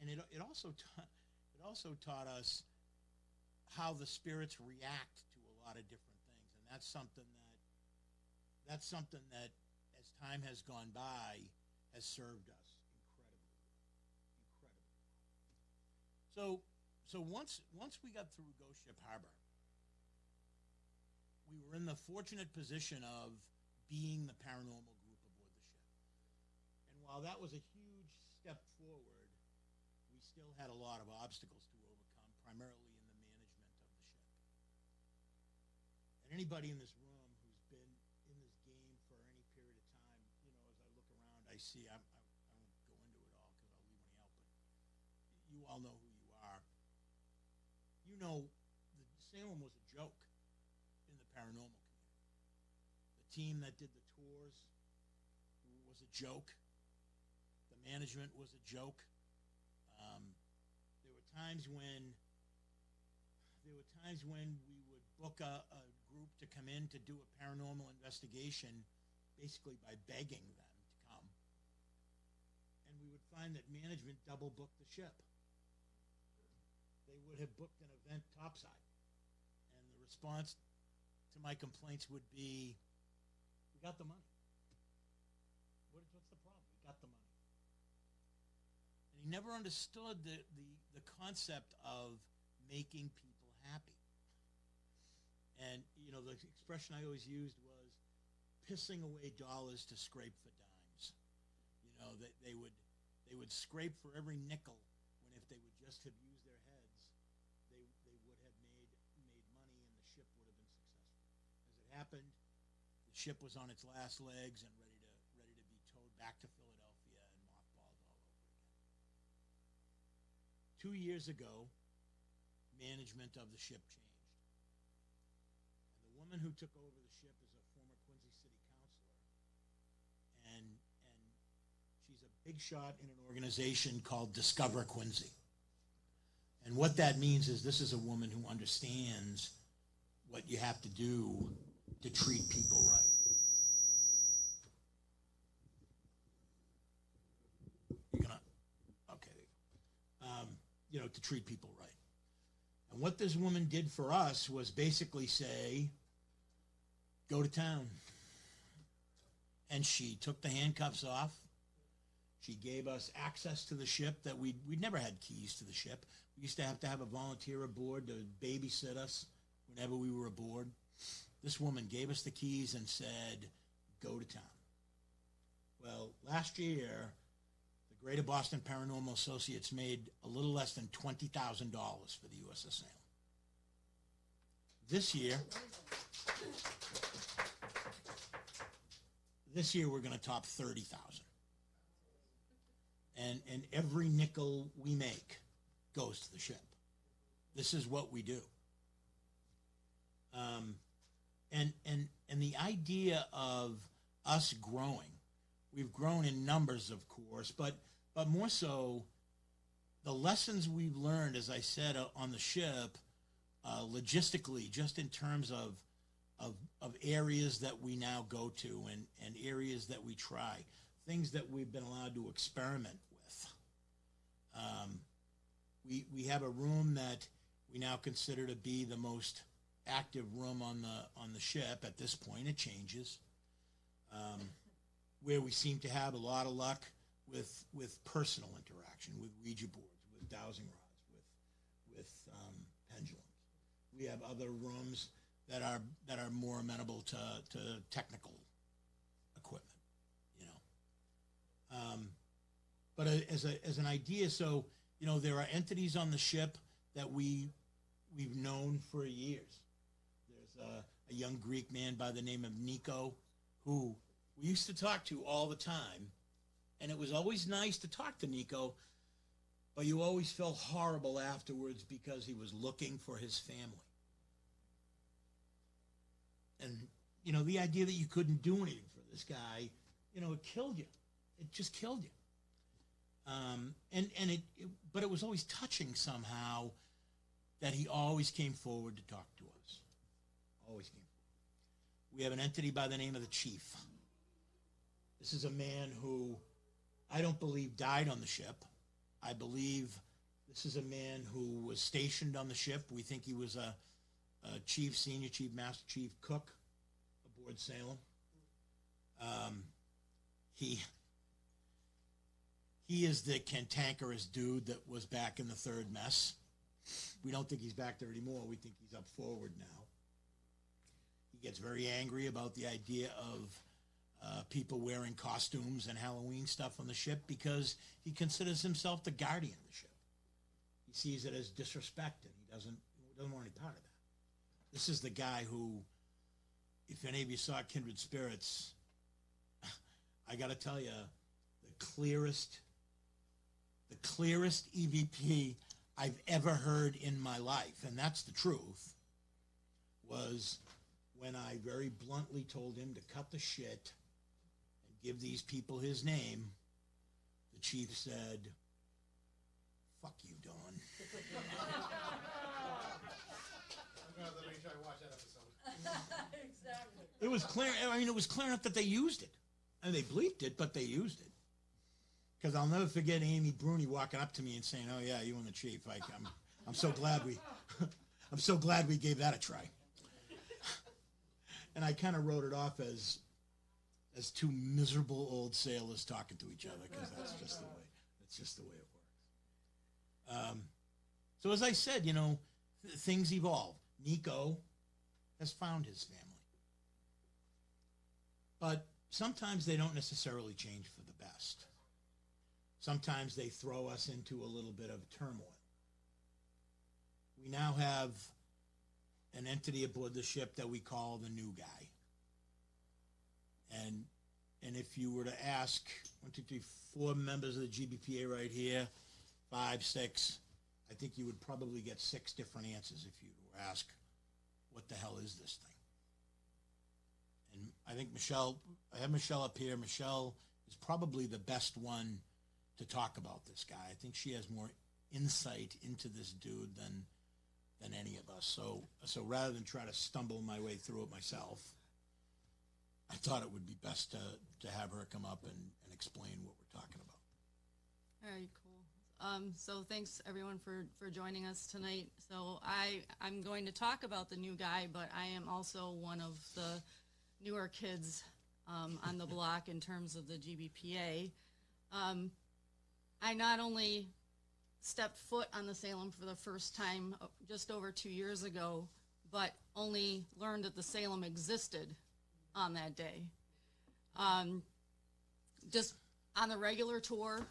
and it also taught us how the spirits react to a lot of different things, and that's something that as time has gone by has served us incredibly. So once we got through Ghost Ship Harbor, we were in the fortunate position of being the paranormal group aboard the ship. And while that was a huge step forward, we still had a lot of obstacles to overcome, primarily in the management of the ship. And anybody in this room who's been in this game for any period of time, as I look around, I see, I won't go into it all because I'll leave any out, but you all know who you are. You know, Salem was a joke in the paranormal community. The team that did the tours was a joke. The management was a joke. There were times when we would book a group to come in to do a paranormal investigation, basically by begging them to come, and we would find that management double booked the ship. They would have booked an event topside, and the response to my complaints would be, "We got the money. What's the problem? We got the money." And he never understood the concept of making people happy. And the expression I always used was pissing away dollars to scrape for dimes. That they would scrape for every nickel, when if they would just have used their heads, they would have made money, and the ship would have been successful. As it happened, the ship was on its last legs and ready to be towed back to Philadelphia and mothballed all over again. 2 years ago, management of the ship changed, and the woman who took over the ship is a former Quincy City councilor, and she's a big shot in an organization called Discover Quincy. And what that means is this is a woman who understands what you have to do to treat people right. You're gonna, okay. To treat people right. And what this woman did for us was basically say, go to town. And she took the handcuffs off. She gave us access to the ship that we'd never had keys to the ship. We used to have a volunteer aboard to babysit us whenever we were aboard. This woman gave us the keys and said, go to town. Well, last year, the Greater Boston Paranormal Associates made a little less than $20,000 for the USS Salem. This year we're going to top 30,000. And every nickel we make goes to the ship. This is what we do. And the idea of us growing, we've grown in numbers, of course, but more so, the lessons we've learned, as I said, on the ship, logistically, just in terms of areas that we now go to and areas that we try, things that we've been allowed to experiment with. We have a room that we now consider to be the most active room on the ship. At this point, it changes. Where we seem to have a lot of luck with personal interaction, with Ouija boards, with dowsing rods, with pendulums. We have other rooms that are more amenable to technical equipment, But as an idea, so there are entities on the ship that we've known for years. There's a young Greek man by the name of Nico, who we used to talk to all the time, and it was always nice to talk to Nico, but you always felt horrible afterwards because he was looking for his family. And the idea that you couldn't do anything for this guy, it killed you. It just killed you. But it was always touching somehow that he always came forward to talk to us. Always came forward. We have an entity by the name of the Chief. This is a man who I don't believe died on the ship. I believe this is a man who was stationed on the ship. We think he was a chief, senior chief, master chief cook aboard Salem. He is the cantankerous dude that was back in the third mess. We don't think he's back there anymore. We think he's up forward now. He gets very angry about the idea of people wearing costumes and Halloween stuff on the ship because he considers himself the guardian of the ship. He sees it as disrespect, and he doesn't want any part of that. This is the guy who, if any of you saw Kindred Spirits, I got to tell you, the clearest EVP I've ever heard in my life, and that's the truth, was when I very bluntly told him to cut the shit and give these people his name. The chief said, "Fuck you, Don." I'm gonna let me try to watch that episode. Exactly. It was clear. I mean, it was clear enough that they used it, and they bleeped it, but they used it. Because I'll never forget Amy Bruni walking up to me and saying, "Oh yeah, you and the chief. I'm so glad I'm so glad we gave that a try." And I kind of wrote it off as two miserable old sailors talking to each other, because that's just the way it works. So as I said, things evolve. Nico has found his family, but sometimes they don't necessarily change for the best. Sometimes they throw us into a little bit of turmoil. We now have an entity aboard the ship that we call the new guy. And if you were to ask 1, 2, 3, 4 members of the GBPA right here, 5, 6, I think you would probably get 6 different answers if you were to ask, what the hell is this thing? And I think I have Michelle up here. Michelle is probably the best one to talk about this guy. I think she has more insight into this dude than any of us. So rather than try to stumble my way through it myself, I thought it would be best to have her come up and explain what we're talking about. Very cool. So thanks everyone for joining us tonight. So I'm going to talk about the new guy, but I am also one of the newer kids on the block in terms of the GBPA. I not only stepped foot on the Salem for the first time just over 2 years ago, but only learned that the Salem existed on that day. Just on the regular tour,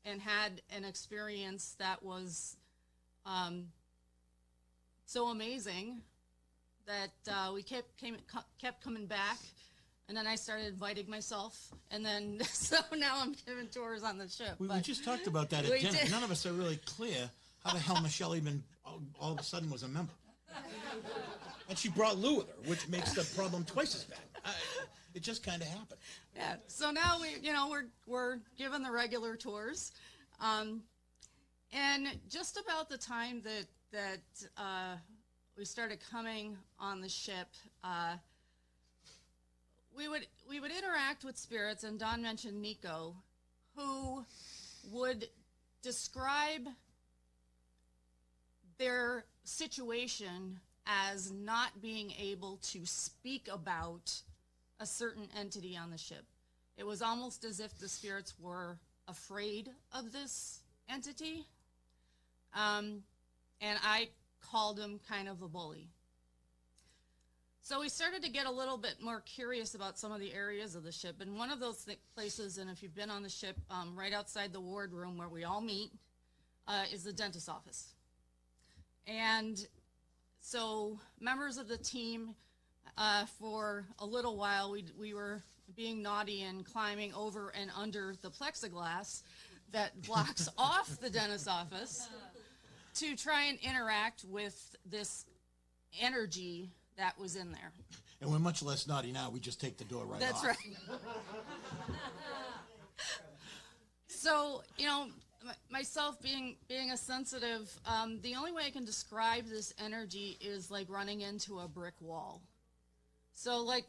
and had an experience that was so amazing that we kept coming back. And then I started inviting myself, and then so now I'm giving tours on the ship. We just talked about that at dinner. None of us are really clear how the hell Michelle even all of a sudden was a member. And she brought Lou with her, which makes the problem twice as bad. It just kind of happened. Yeah. So now we're given the regular tours, and just about the time that we started coming on the ship. We would interact with spirits, and Don mentioned Nico, who would describe their situation as not being able to speak about a certain entity on the ship. It was almost as if the spirits were afraid of this entity, and I called him kind of a bully. So we started to get a little bit more curious about some of the areas of the ship. And one of those places, and if you've been on the ship, right outside the ward room where we all meet, is the dentist's office. And so members of the team, for a little while, we were being naughty and climbing over and under the plexiglass that blocks off the dentist's office to try and interact with this energy that was in there. And we're much less naughty now. We just take the door right That's off. right. So, myself being a sensitive, the only way I can describe this energy is like running into a brick wall. So like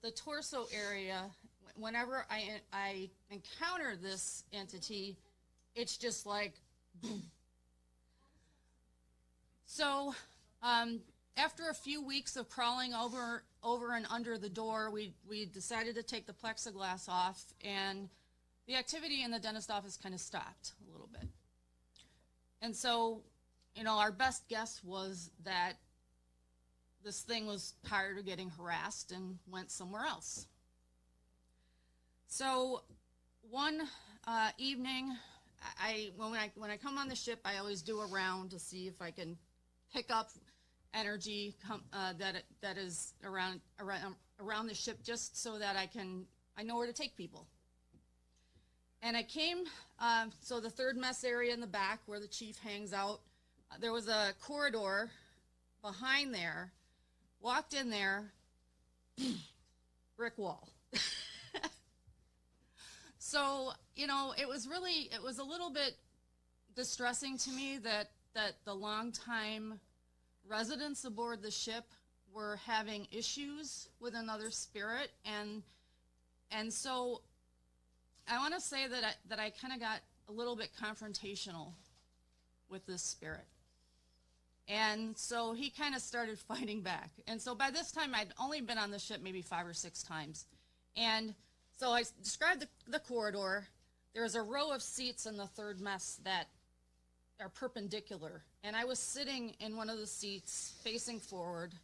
the torso area, whenever I encounter this entity, it's just like, boom. So, after a few weeks of crawling over and under the door, we decided to take the plexiglass off, and the activity in the dentist office kind of stopped a little bit. And so, our best guess was that this thing was tired of getting harassed and went somewhere else. So one evening, when I come on the ship, I always do a round to see if I can pick up energy that is around the ship, just so that I know where to take people. And I came, so the third mess area in the back where the chief hangs out, there was a corridor behind there. Walked in there, brick wall. So, it was a little bit distressing to me that the longtime residents aboard the ship were having issues with another spirit, and so I want to say that I kind of got a little bit confrontational with this spirit. And so he kind of started fighting back. And so by this time, I'd only been on the ship maybe 5 or 6 times. And so I described the corridor. There's a row of seats in the third mess that are perpendicular. And I was sitting in one of the seats facing forward.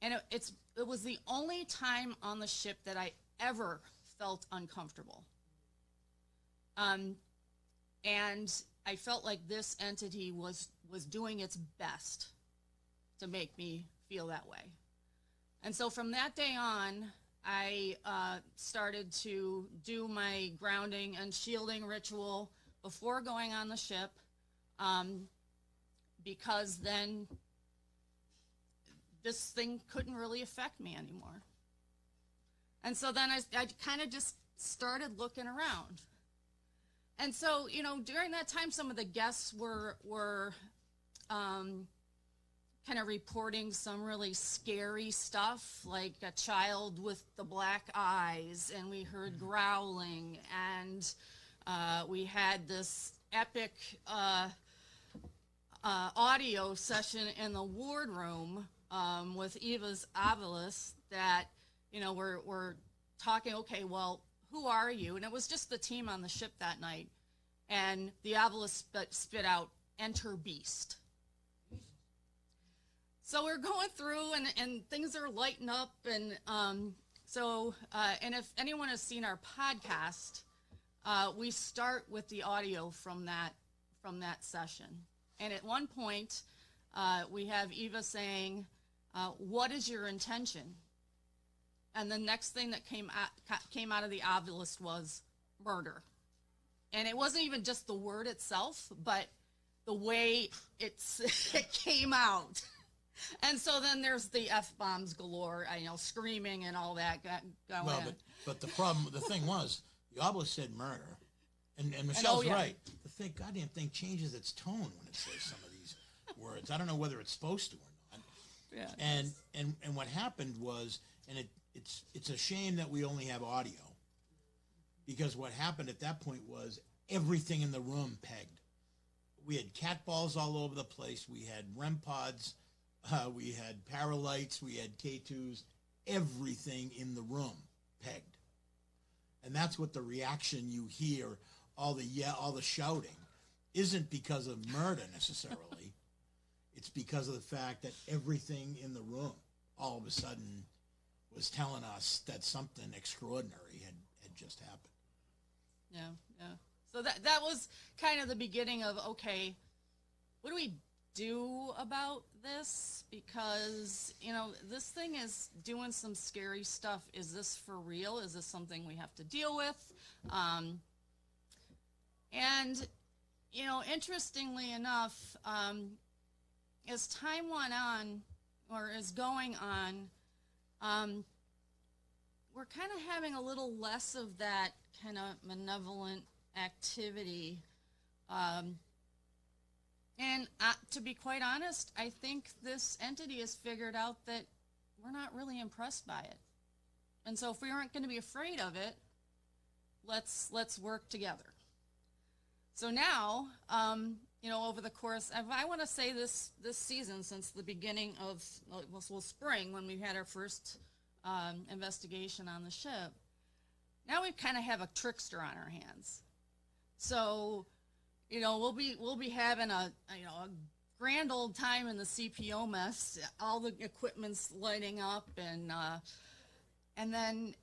And it was the only time on the ship that I ever felt uncomfortable. And I felt like this entity was doing its best to make me feel that way. And so from that day on, I started to do my grounding and shielding ritual before going on the ship, because then this thing couldn't really affect me anymore. And so then I kind of just started looking around. And so, during that time, some of the guests were kind of reporting some really scary stuff, like a child with the black eyes, and we heard growling, and we had this epic audio session in the wardroom with Eva's Avalis that, we're talking, okay, well, who are you? And it was just the team on the ship that night. And the Avalis spit out, enter beast. So we're going through, and things are lighting up. And and if anyone has seen our podcast, we start with the audio from that session. And at one point, we have Eva saying, what is your intention? And the next thing that came out of the Avalis was murder. And it wasn't even just the word itself, but the way it came out. And so then there's the F-bombs galore, screaming and all that going Well, on. but the thing was, the Obelisk said murder, and Michelle's right. The goddamn thing changes its tone when it says some of these words. I don't know whether it's supposed to or not. Yeah. And what happened was, and it's a shame that we only have audio, because what happened at that point was everything in the room pegged. We had cat balls all over the place. We had REM pods. We had Paralites. We had K2s. Everything in the room pegged. And that's what the reaction you hear, all the shouting, isn't because of murder necessarily. It's because of the fact that everything in the room all of a sudden was telling us that something extraordinary had just happened. Yeah. So that was kind of the beginning of, okay, what do we do about this? Because, this thing is doing some scary stuff. Is this for real? Is this something we have to deal with? And, interestingly enough, as time went on, or is going on, we're kind of having a little less of that kind of malevolent activity. And to be quite honest, I think this entity has figured out that we're not really impressed by it. And so if we aren't going to be afraid of it, let's work together. So now, over the course, I want to say this season, since the beginning of, spring, when we had our first investigation on the ship, now we kind of have a trickster on our hands. So, we'll be having a grand old time in the CPO mess. All the equipment's lighting up, and then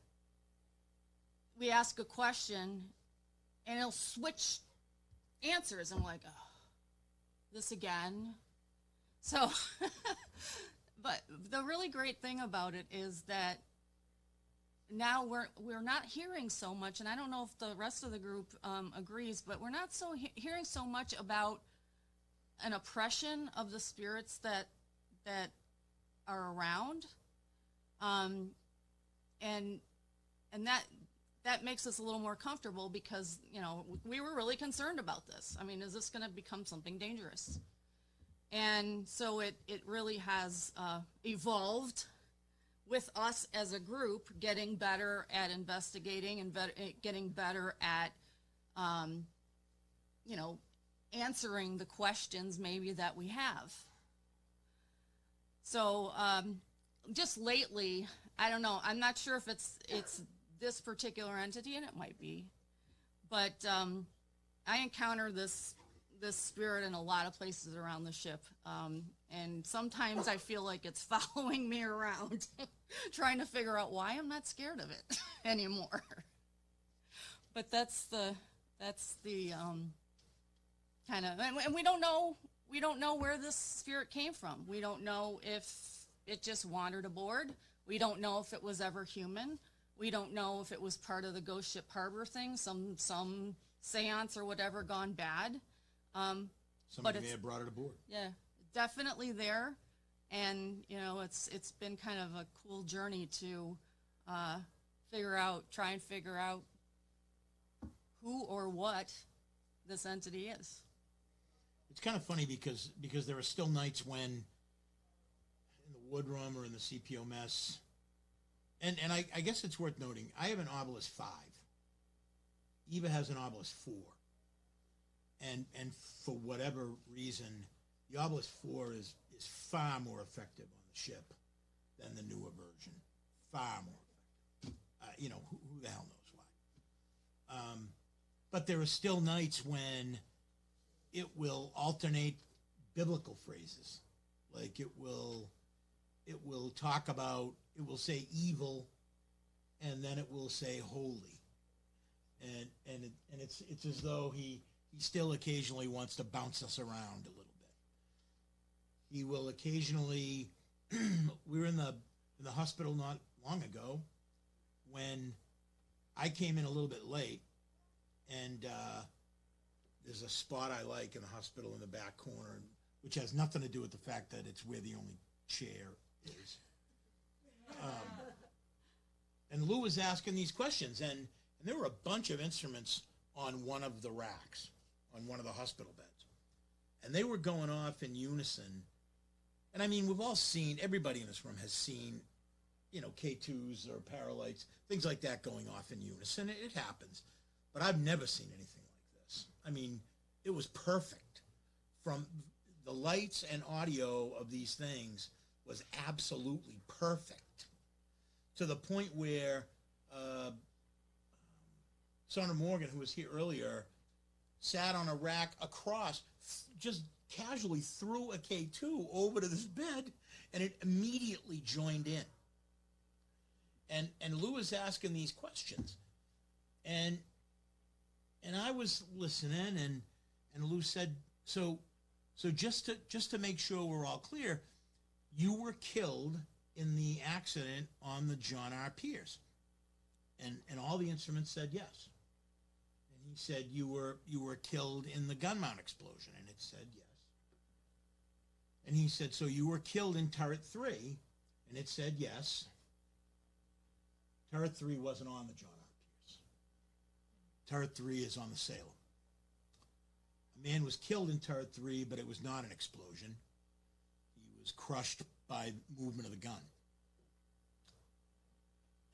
we ask a question, and it'll switch answers. I'm like, oh, this again. So, but the really great thing about it is that now we're not hearing so much, and I don't know if the rest of the group agrees, but we're not hearing so much about an oppression of the spirits that are around, and that makes us a little more comfortable, because we were really concerned about this. I mean, is this going to become something dangerous? And so it really has evolved with us as a group getting better at investigating and getting better at answering the questions maybe that we have. So just lately, I don't know, I'm not sure if it's this particular entity, and it might be, but I encounter this spirit in a lot of places around the ship, and sometimes I feel like it's following me around trying to figure out why I'm not scared of it anymore. But that's the kind of, and we don't know where this spirit came from. We don't know if it just wandered aboard. We don't know if it was ever human. We don't know if it was part of the Ghost Ship Harbor thing, some seance or whatever gone bad. Somebody may have brought it aboard. Yeah, definitely there. And, it's been kind of a cool journey to try and figure out who or what this entity is. It's kind of funny because there are still nights when in the woodroom or in the CPO mess, and I guess it's worth noting, I have an Obelisk 5. Eva has an Obelisk 4. And for whatever reason, the Obelisk 4 is far more effective on the ship than the newer version. Far more effective. Who the hell knows why. But there are still nights when it will alternate biblical phrases. Like it will talk about, it will say evil, and then it will say holy. And it's as though he still occasionally wants to bounce us around a little bit. He will occasionally, we were in the hospital not long ago when I came in a little bit late, and there's a spot I like in the hospital in the back corner, which has nothing to do with the fact that it's where the only chair is. And Lou was asking these questions, and there were a bunch of instruments on one of the racks, on one of the hospital beds. And they were going off in unison. And I mean, we've all seen, everybody in this room has seen, K2s or Paralights, things like that going off in unison. It happens. But I've never seen anything like this. I mean, it was perfect. From the lights and audio of these things was absolutely perfect. To the point where Sandra Morgan, who was here earlier, sat on a rack across, just casually threw a K2 over to this bed, and it immediately joined in. And Lou was asking these questions. And I was listening, and Lou said, so just to make sure we're all clear, you were killed in the accident on the John R. Pierce. And all the instruments said yes. And he said, you were killed in the gun mount explosion, and it said yes. And he said, so you were killed in turret 3, and it said yes. Turret 3 wasn't on the John R. Pierce. Turret 3 is on the Salem. A man was killed in turret 3, but it was not an explosion. He was crushed by movement of the gun.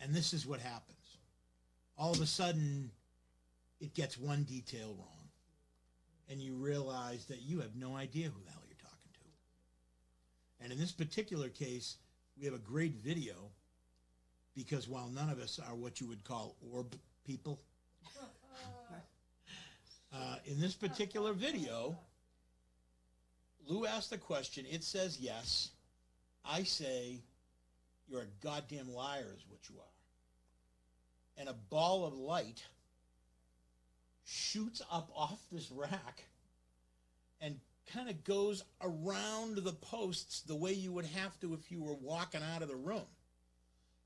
And this is what happens. All of a sudden, it gets one detail wrong. and you realize that you have no idea who the hell you're talking to. And in this particular case, we have a great video because while none of us are what you would call orb people, in this particular video, Lou asked the question, it says yes. I say, you're a goddamn liar is what you are. And a ball of light shoots up off this rack and kind of goes around the posts the way you would have to if you were walking out of the room,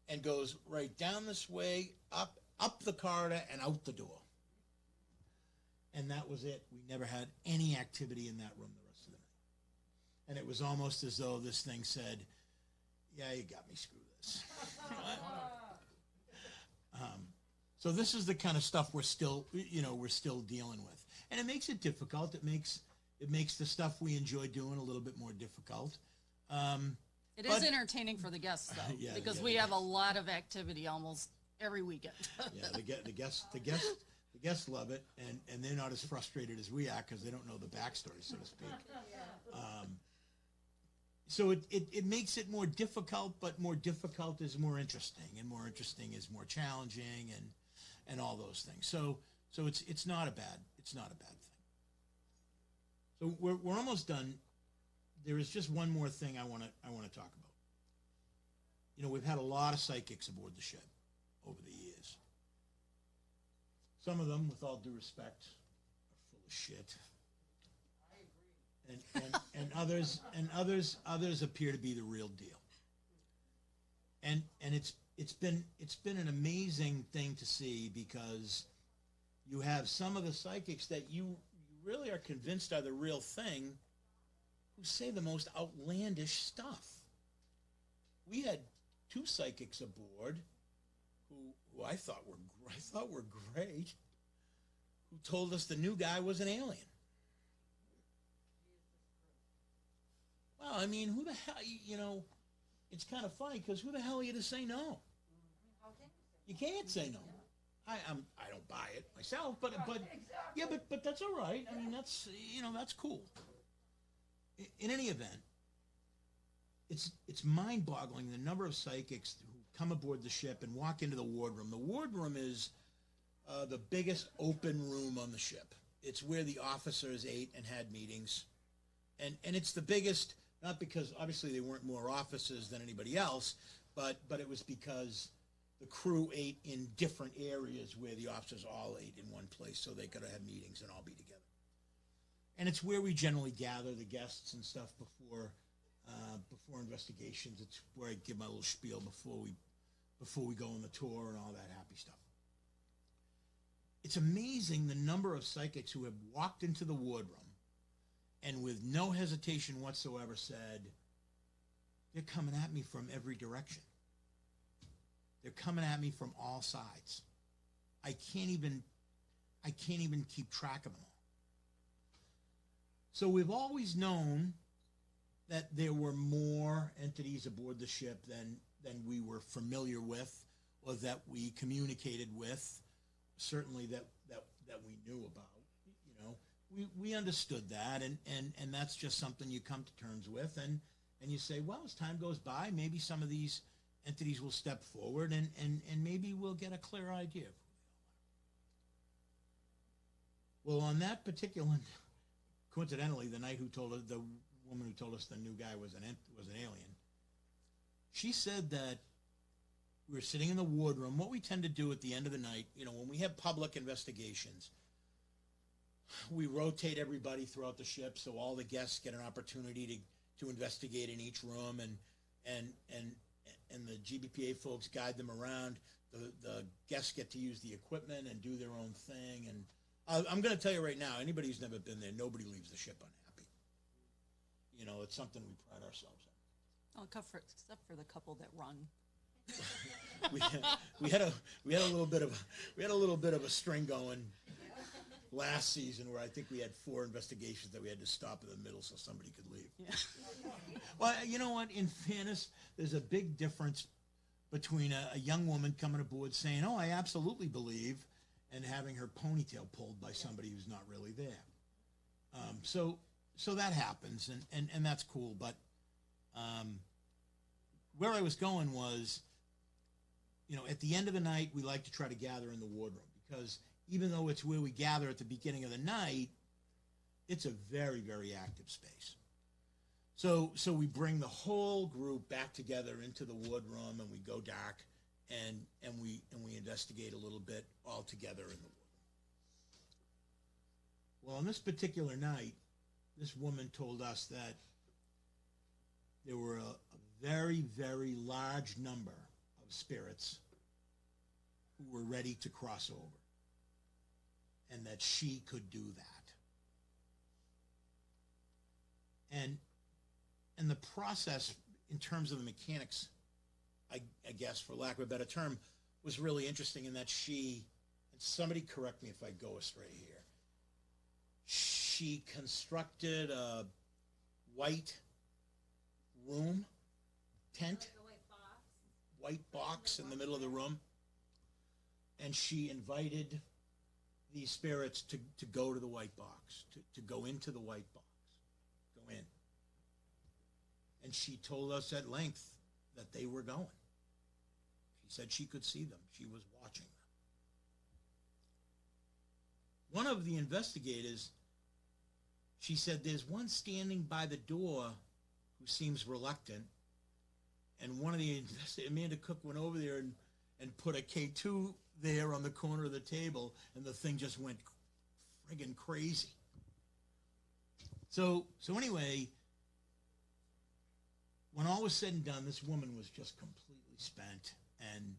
and goes right down this way, up the corridor, and out the door. And that was it. We never had any activity in that room the rest of the night. And it was almost as though this thing said, yeah, you got me, screw this. So this is the kind of stuff we're still dealing with. And it makes it difficult. It makes the stuff we enjoy doing a little bit more difficult. It is entertaining for the guests, though, Yeah, because yeah, we the have a lot of activity almost every weekend. Yeah, the guests love it, and they're not as frustrated as we are because they don't know the backstory, so to speak. So it makes it more difficult, but more difficult is more interesting, and more interesting is more challenging, and all those things. So it's not a bad thing. So we're almost done. There is just one more thing I want to talk about. You know, we've had a lot of psychics aboard the ship over the years. Some of them, with all due respect, are full of shit. And others appear to be the real deal. And it's been an amazing thing to see, because you have some of the psychics that you really are convinced are the real thing, who say the most outlandish stuff. We had two psychics aboard who I thought were great, who told us the new guy was an alien. Well, I mean, who the hell, you know, it's kind of funny, because who the hell are you to say no? You can't say no. I don't buy it myself, but yeah, but that's all right. I mean, that's cool. In any event, it's mind-boggling the number of psychics who come aboard the ship and walk into the wardroom. The wardroom is the biggest open room on the ship. It's where the officers ate and had meetings, and it's the biggest, not because obviously they weren't more officers than anybody else, but it was because the crew ate in different areas where the officers all ate in one place, so they could have meetings and all be together. And it's where we generally gather the guests and stuff before investigations. It's where I give my little spiel before we go on the tour and all that happy stuff. It's amazing the number of psychics who have walked into the wardroom and with no hesitation whatsoever said, they're coming at me from every direction. They're coming at me from all sides. I can't even keep track of them all. So we've always known that there were more entities aboard the ship than we were familiar with, or that we communicated with, certainly that we knew about. You know, we understood that, and that's just something you come to terms with, and you say, well, as time goes by, maybe some of these entities will step forward, and maybe we'll get a clear idea of who they all are. Well, on that particular, coincidentally, the woman who told us the new guy was an alien, she said that we were sitting in the wardroom. What we tend to do at the end of the night, you know, when we have public investigations, we rotate everybody throughout the ship so all the guests get an opportunity to investigate in each room, and the GBPA folks guide them around. The guests get to use the equipment and do their own thing. And I'm going to tell you right now, anybody who's never been there, nobody leaves the ship unhappy. You know, it's something we pride ourselves in. Oh, except for the couple that run. we had a little bit of a string going last season, where I think we had 4 investigations that we had to stop in the middle so somebody could leave. Yeah. Well, you know what? In fairness, there's a big difference between a young woman coming aboard saying, "Oh, I absolutely believe," and having her ponytail pulled by somebody who's not really there. So that happens, and that's cool. But where I was going was, at the end of the night, we like to try to gather in the wardroom, because even though it's where we gather at the beginning of the night, it's a very, very active space. So we bring the whole group back together into the wardroom, and we go dark, and we investigate a little bit all together in the wardroom. Well, on this particular night, this woman told us that there were a very, very large number of spirits who were ready to cross over, and that she could do that. And the process, in terms of the mechanics, I guess, for lack of a better term, was really interesting in that she, and somebody correct me if I go astray here, she constructed a white room, tent, white box in the middle of the room, and she invited these spirits to go to the white box, to go into the white box, go in. And she told us at length that they were going. She said she could see them. She was watching them. One of the investigators, she said, there's one standing by the door who seems reluctant. And one of the Amanda Cook went over there and put a K2 there on the corner of the table, and the thing just went friggin' crazy. So anyway, when all was said and done, this woman was just completely spent, and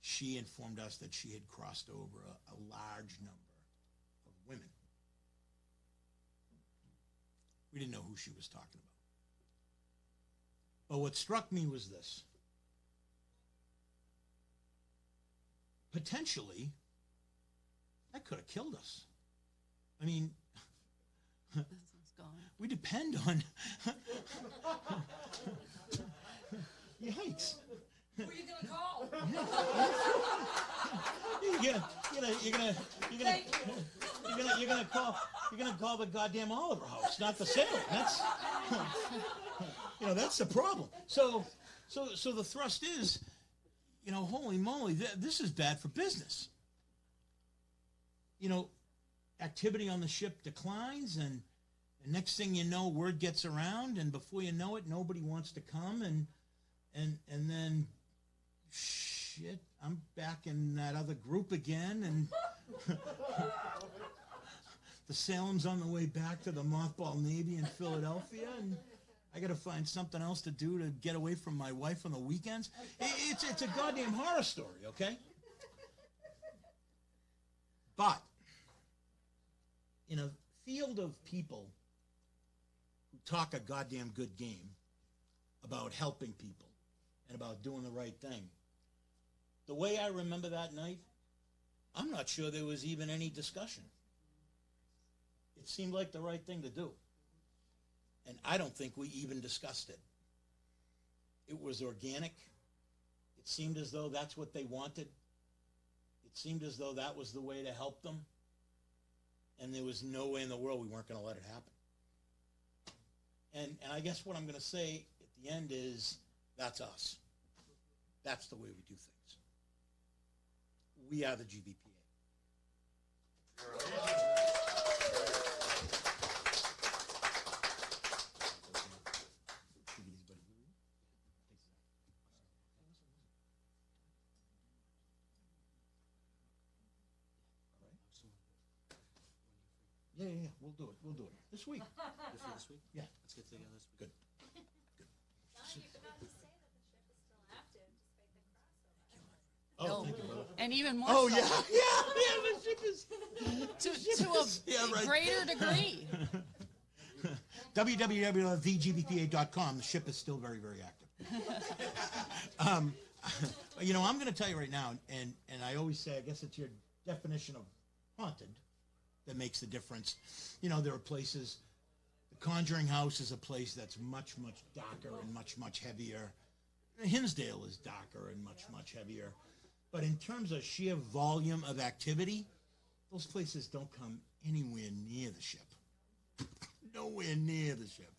she informed us that she had crossed over a large number of women. We didn't know who she was talking about. But what struck me was this. Potentially, that could have killed us. I mean, we depend on... Yikes. Who are you going to call? You're gonna call the goddamn Oliver House, not the Salem. That's the problem. So the thrust is, holy moly, this is bad for business. Activity on the ship declines, and the next thing you know, word gets around, and before you know it, nobody wants to come, and then, shit, I'm back in that other group again, and the Salem's on the way back to the Mothball Navy in Philadelphia, and I got to find something else to do to get away from my wife on the weekends. It's a goddamn horror story, okay? But in a field of people who talk a goddamn good game about helping people and about doing the right thing, the way I remember that night, I'm not sure there was even any discussion. It seemed like the right thing to do. And I don't think we even discussed it. It was organic. It seemed as though that's what they wanted. It seemed as though that was the way to help them. And there was no way in the world we weren't going to let it happen. And I guess what I'm going to say at the end is, that's us. That's the way we do things. We are the GVPA. Yeah, we'll do it. This week. This week? Yeah. Let's get together this week. Good. Don, you forgot to say that the ship is still active despite the crossover. Oh, No. thank you, brother. And even more Oh, so, yeah, the ship is... to a greater degree. www.thegvpa.com. The ship is still very, very active. I'm going to tell you right now, and I always say, I guess it's your definition of haunted that makes the difference. There are places, the Conjuring House is a place that's much, much darker and much, much heavier. Hinsdale is darker and much, much heavier. But in terms of sheer volume of activity, those places don't come anywhere near the ship. nowhere near the ship.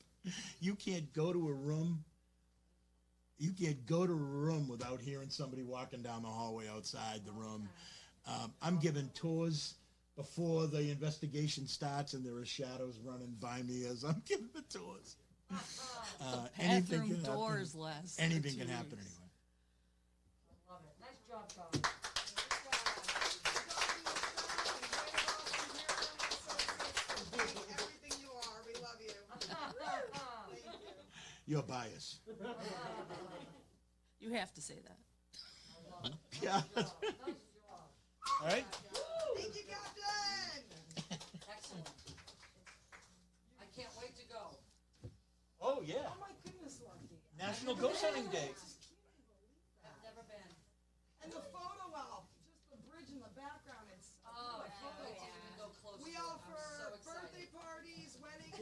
You can't go to a room. You can't go to a room without hearing somebody walking down the hallway outside the room. I'm giving tours before the investigation starts, and there are shadows running by me as I'm giving the tours. Anything Bathroom can happen. doors less. for Anything 2 can happen weeks. anyway. Love it. Nice job, Tom. Everything you are, we love you. Thank you. You're biased. You have to say that. Yeah. Nice job. All right. Thank you, Captain. Excellent. I can't wait to go. Oh yeah. Oh my goodness, Lucky. National Ghost Hunting Day. I've never been. And the photo op, just the bridge in the background, it's. Oh, I can't wait to even go closer. We I'm offer so birthday excited. parties, weddings.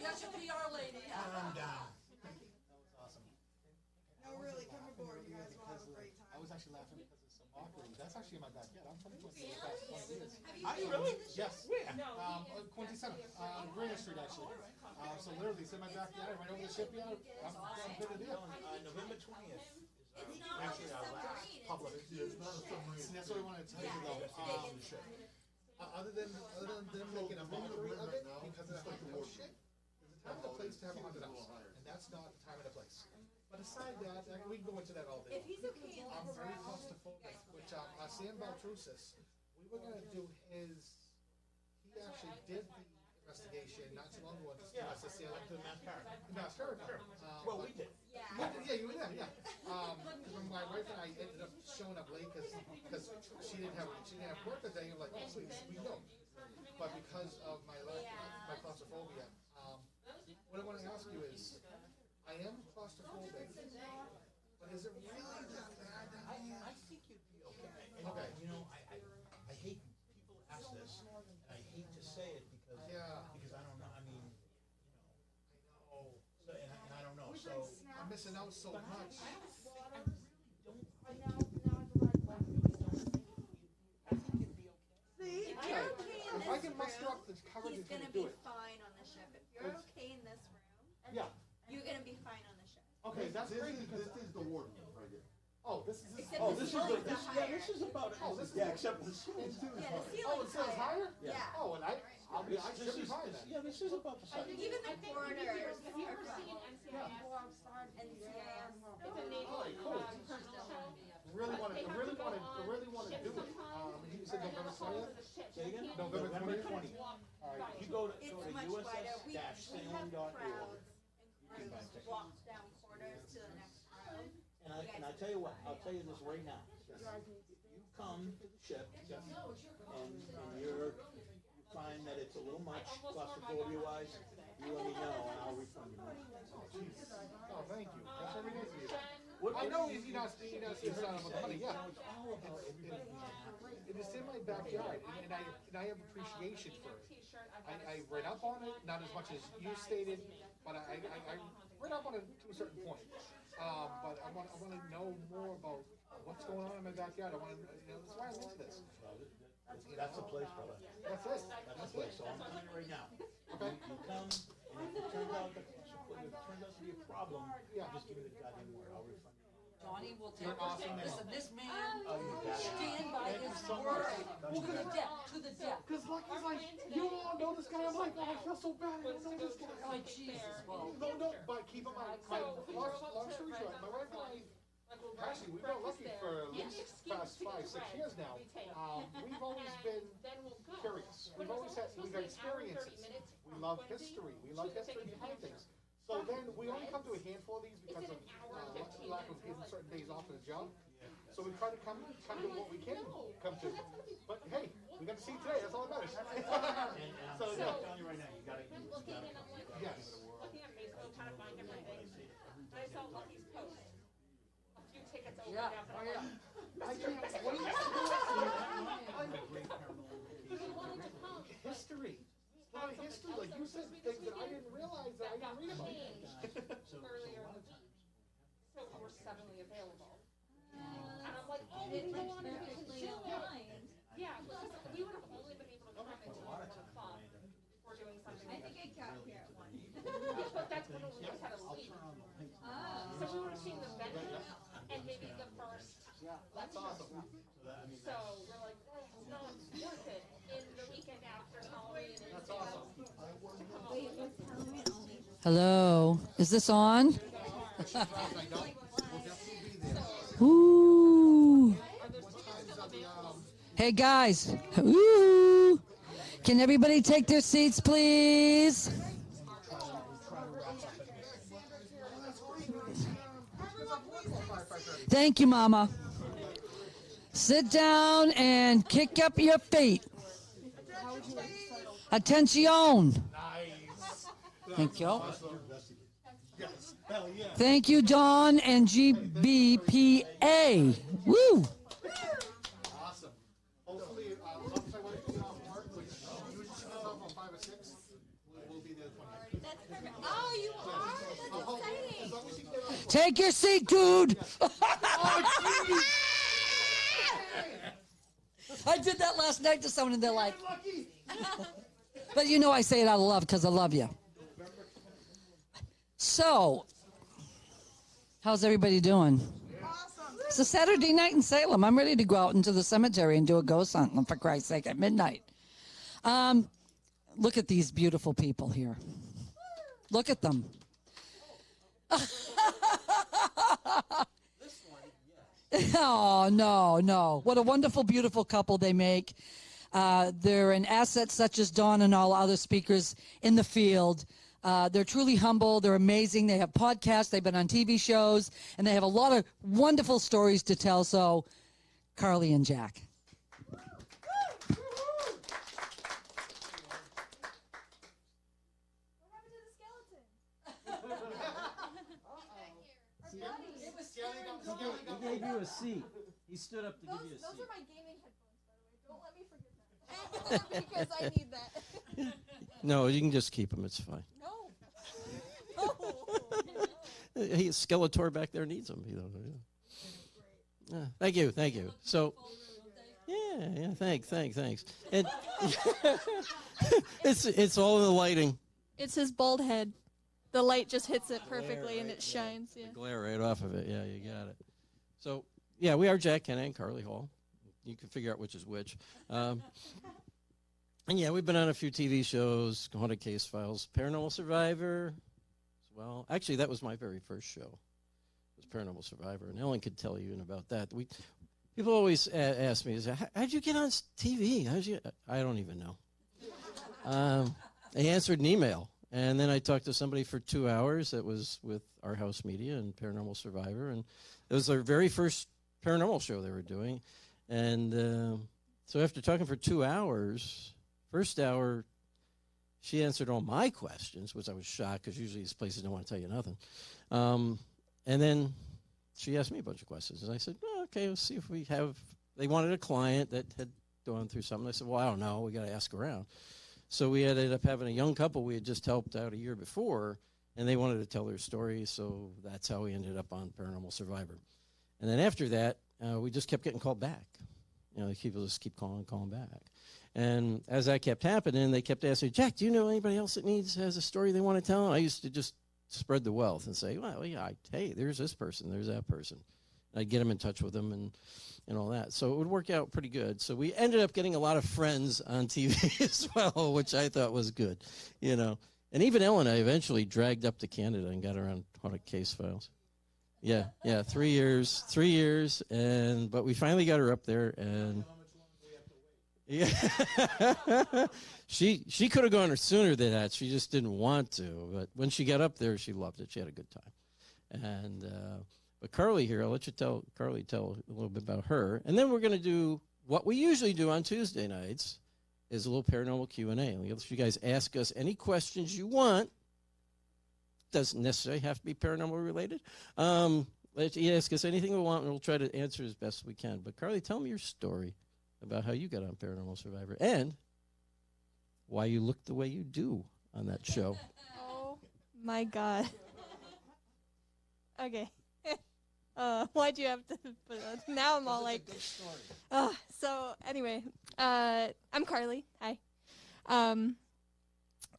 Yes, your PR lady. Calm down. No, really, come aboard, you guys will have a great I time. was actually laughing because of some mockery. That's actually in my backyard. I'm from Quincy for the past 20 years. Are you really? Yes. Where? Quincy Center, Greener Street actually. So literally, it's in my backyard, right over the shipyard. I'm good to do. November 20th. Actually, our last public. See, that's what I wanted to tell you though. Other than them making a mockery of it because of that bullshit, there's a time and a place to have a haunted house, and that's not the time and a place. But aside that, we can go into that all day. If he's okay in I'm this very room, claustrophobic, which Sam Baltrusis, we were gonna do his. He actually did the investigation not too long ago. Yeah, to see to the Mass Park. Mass Paracon. Well, we did. yeah. Yeah, you were there, yeah. When my wife and I ended up showing up late because she didn't have work that day. I'm like, oh, please, we go. But because of my claustrophobia, what I want to ask you is, I am claustrophobic, but is it really that bad? I think you'd be okay. And, Okay. You know, I hate people ask this, and I hate to say it because I don't know. I mean, you know, so, and I don't know. So I'm missing out so much. If you're okay in If I can this muster room, up the courage he's to gonna do be it. fine on the ship. If you're okay in this room, Yeah. you're gonna be fine on the ship. Okay, that's great because. This is the warden right here. Oh, this is. Except Oh, the this is ceilings the, are this, yeah, higher. this is about, this is- yeah, except the ceiling's too. Yeah, the Oh, it ceiling's says higher? Yeah. Oh, and I should be fine then. Yeah, this is about the size. Even the corridors Have you are ever fine. seen NCIS? NCIS. Alright, cool. Really want to do it. You said November 20th? Say again? November 20th? 20th. Alright. If you go to It's much wider. We have uss-sailing.org, crowds and crews walk down corridors to the next room. and I tell you what, I'll tell you this right now. You come to the ship, and you find that it's a little much claustrophobia-wise, you let me know, and I'll refund you. Oh, thank you. That's very nice of you. What- I know he's not about the money, yeah. It's all about everything. It is in my backyard, and I have appreciation for it. I read up on it, not as much as you stated, but I read up on it to a certain point. But I want to know more about what's going on in my backyard. I want to, that's why I'm into this. That's the place, brother. That's it. That's the place, so I'm telling you right now. Okay. You come, and if it turns out to be a problem, Yeah. just give me the goddamn word, I'll refund you. Johnny will take. You're awesome, man. Listen, this man Oh, you got it. stand by his word to the depth, to the depth. Because Lucky's like, you don't know this guy. I'm like, oh, I feel so bad. I don't know this guy. I'm Like like, Jesus, well. no, but keep in mind, long story short, my wife and I, actually, we've been lucky for at least past 5-6 years now. We've always been curious. We've got experiences. We love history. We love history behind things. So then we only come to a handful of these because of lack of getting certain days off of the job. So we try to come to what we can come to. But hey, we got to see today. That's all that matters. And I'm So, yeah. telling you right now, you gotta come. Yes. Looking at Facebook, trying to find everything. I saw Lucky's post. A few tickets opened Yeah, up. oh yeah. I can't wait. History. A lot of history. Like you said things that I didn't realize that I didn't read about. Earlier. So we're suddenly available. And I'm like, oh, we don't want to do it. Yeah, because we would have only been able to come into 1 o'clock if we're doing something. we just had a leak. So we would have seen the vent and maybe the first That's awesome. So we're like, it's not worth it in the weekend after Halloween. That's awesome. Hello, is this on? Ooh. Hey guys, ooh. Can everybody take their seats, please? Thank you, Mama. Sit down and kick up your feet. Attention. Thank you. Thank you, Dawn and GBPA. Woo! Awesome. Hopefully, once I went to work, which usually shows up on 5 or 6, we'll be there 20. That's perfect. Oh, you are? That's exciting. Take your seat, dude. I did that last night to someone and they're like, but you know I say it out of love because I love you. So, how's everybody doing? Awesome. It's a Saturday night in Salem. I'm ready to go out into the cemetery and do a ghost hunt, for Christ's sake, at midnight. Look at these beautiful people here. Look at them. Oh, no. What a wonderful, beautiful couple they make. They're an asset such as Dawn and all other speakers in the field. They're truly humble. They're amazing. They have podcasts. They've been on TV shows. And they have a lot of wonderful stories to tell. So, Carly and Jack. He gave you a seat. He stood up to give you a Those seat. are my gaming headphones, by the way. Don't let me forget that. Because I need that. No, you can just keep them. It's fine. No. He Skeletor back there needs them. You know. Yeah. Thank you. So, yeah. Thanks. And it's all in the lighting. It's his bald head. The light just hits it perfectly and it shines. Yeah. The glare right off of it. Yeah, you got it. So, yeah, we are Jack Kenna and Carly Hall. You can figure out which is which. And yeah, we've been on a few TV shows, Haunted Case Files, Paranormal Survivor as well. Actually, that was my very first show. It was Paranormal Survivor, and Ellen could tell you about that. People always ask me, how'd you get on TV? I don't even know. I answered an email, and then I talked to somebody for 2 hours that was with Our House Media and Paranormal Survivor, and it was their very first paranormal show they were doing. And so after talking for 2 hours, first hour, she answered all my questions, which I was shocked because usually these places don't want to tell you nothing. And then she asked me a bunch of questions. And I said, okay, let's see if we have, they wanted a client that had gone through something. I said, well, I don't know. We got to ask around. So we ended up having a young couple we had just helped out a year before, and they wanted to tell their story. So that's how we ended up on Paranormal Survivor. And then after that, we just kept getting called back. You know, people just keep calling back. And as that kept happening, they kept asking, Jack, do you know anybody else that has a story they want to tell? And I used to just spread the wealth and say, well, yeah, hey, there's this person, there's that person. And I'd get them in touch with them and all that. So it would work out pretty good. So we ended up getting a lot of friends on TV as well, which I thought was good, you know. And even Ellen I eventually dragged up to Canada and got her on Haunted Case Files. Yeah, 3 years, but we finally got her up there, and yeah, she could have gone sooner than that. She just didn't want to, but when she got up there, she loved it. She had a good time, and but Carly here, I'll let you Carly tell a little bit about her, and then we're going to do what we usually do on Tuesday nights, is a little paranormal Q&A. And we'll let you guys ask us any questions you want. Doesn't necessarily have to be paranormal related. Let you ask us anything we want, and we'll try to answer as best we can. But Carly, tell me your story about how you got on Paranormal Survivor and why you look the way you do on that show. Oh my God. Okay. Why'd you have to put that? Now I'm all like, so anyway, I'm Carly. Hi.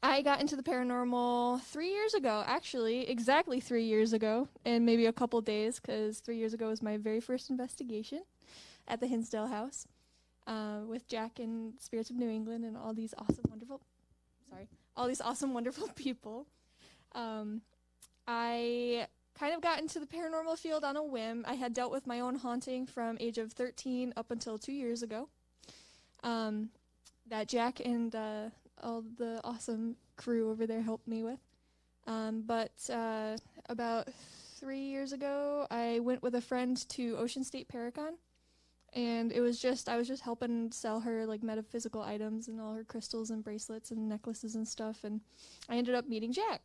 I got into the paranormal 3 years ago, actually, exactly 3 years ago, and maybe a couple days, because 3 years ago was my very first investigation at the Hinsdale House with Jack and Spirits of New England and all these awesome, wonderful people. I kind of got into the paranormal field on a whim. I had dealt with my own haunting from age of 13 up until 2 years ago. That Jack and all the awesome crew over there helped me with. But about 3 years ago, I went with a friend to Ocean State Paracon, and I was just helping sell her like metaphysical items and all her crystals and bracelets and necklaces and stuff, and I ended up meeting Jack.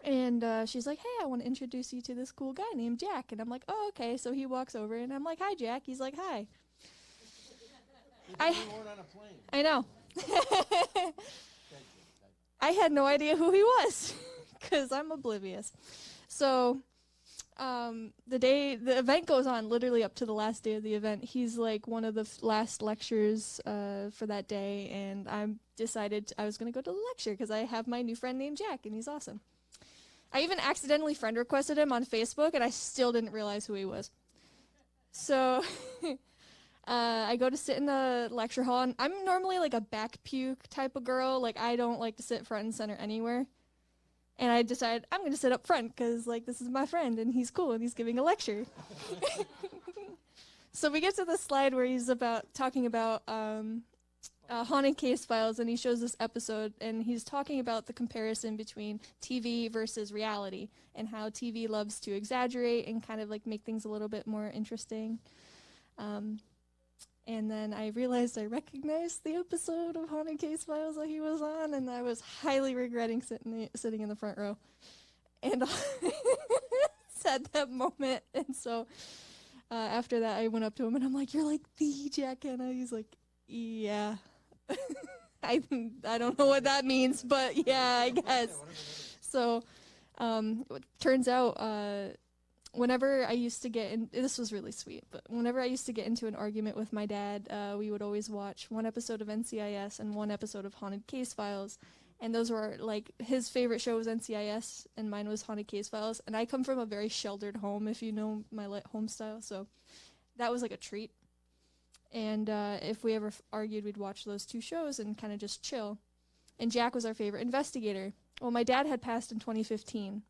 And she's like, "Hey, I want to introduce you to this cool guy named Jack." And I'm like, "Oh, okay." So he walks over, and I'm like, "Hi, Jack." He's like, "Hi." You weren't on a plane. I know. I had no idea who he was because I'm oblivious. So the event goes on literally up to the last day of the event. He's like one of the last lectures for that day, and I decided I was going to go to the lecture because I have my new friend named Jack, and he's awesome. I even accidentally friend requested him on Facebook, and I still didn't realize who he was. So I go to sit in the lecture hall, and I'm normally like a back puke type of girl. Like, I don't like to sit front and center anywhere. And I decided I'm going to sit up front because, like, this is my friend, and he's cool, and he's giving a lecture. So we get to the slide where he's talking about haunted case files, and he shows this episode, and he's talking about the comparison between TV versus reality and how TV loves to exaggerate and kind of like make things a little bit more interesting. And then I realized I recognized the episode of Haunted Case Files that he was on, and I was highly regretting sitting in the front row. And it's at that moment, and so after that I went up to him and I'm like, "You're like the Jack Hanna." He's like, "Yeah." I don't know what that means, but yeah, I guess. So it turns out whenever I used to get in, this was really sweet, but whenever I used to get into an argument with my dad, we would always watch one episode of NCIS and one episode of Haunted Case Files. And those were like, his favorite show was NCIS and mine was Haunted Case Files. And I come from a very sheltered home, if you know my home style. So that was like a treat. And if we ever argued, we'd watch those two shows and kind of just chill. And Jack was our favorite investigator. Well, my dad had passed in 2015.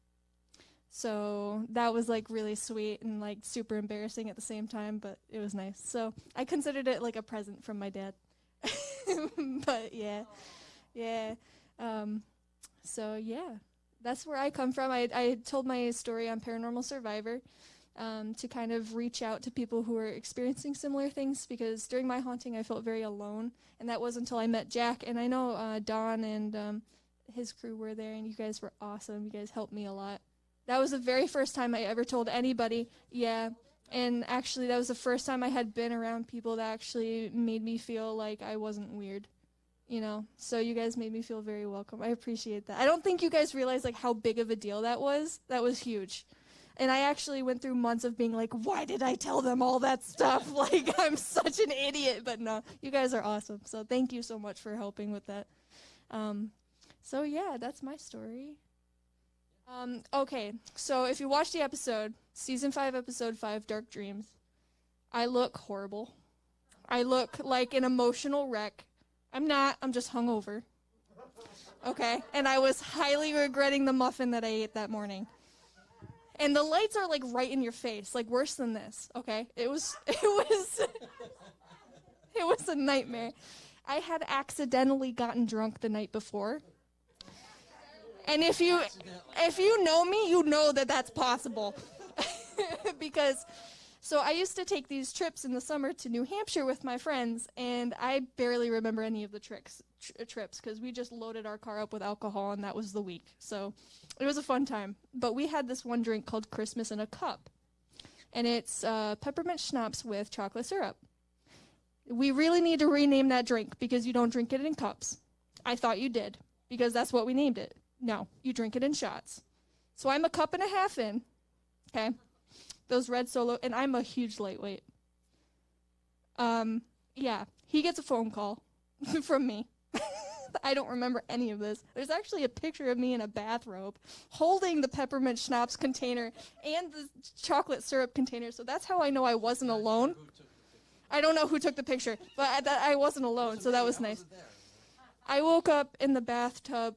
So that was like really sweet and like super embarrassing at the same time, but it was nice. So I considered it like a present from my dad. But yeah. So yeah, that's where I come from. I told my story on Paranormal Survivor to kind of reach out to people who are experiencing similar things, because during my haunting I felt very alone, and that was until I met Jack. And I know Don and his crew were there, and you guys were awesome. You guys helped me a lot. That was the very first time I ever told anybody. Yeah, and actually that was the first time I had been around people that actually made me feel like I wasn't weird, you know. So you guys made me feel very welcome. I appreciate that. I don't think you guys realize like how big of a deal that was. That was huge. And I actually went through months of being like, why did I tell them all that stuff? Like, I'm such an idiot. But no, you guys are awesome. So thank you so much for helping with that. So yeah, that's my story. Okay, so if you watch the episode, Season 5, Episode 5, Dark Dreams, I look horrible. I look like an emotional wreck. I'm not, I'm just hungover. Okay, and I was highly regretting the muffin that I ate that morning. And the lights are like right in your face, like worse than this, okay? It was a nightmare. I had accidentally gotten drunk the night before. And if you know me, you know that that's possible. Because, so I used to take these trips in the summer to New Hampshire with my friends, and I barely remember any of the trips because we just loaded our car up with alcohol, and that was the week. So it was a fun time. But we had this one drink called Christmas in a Cup, and it's peppermint schnapps with chocolate syrup. We really need to rename that drink because you don't drink it in cups. I thought you did because that's what we named it. No, you drink it in shots. So I'm a cup and a half in, okay? Those red Solo, and I'm a huge lightweight. Yeah, he gets a phone call from me. I don't remember any of this. There's actually a picture of me in a bathrobe holding the peppermint schnapps container and the chocolate syrup container, so that's how I know I wasn't alone. I don't know who took the picture, but I wasn't alone, so that was nice. I woke up in the bathtub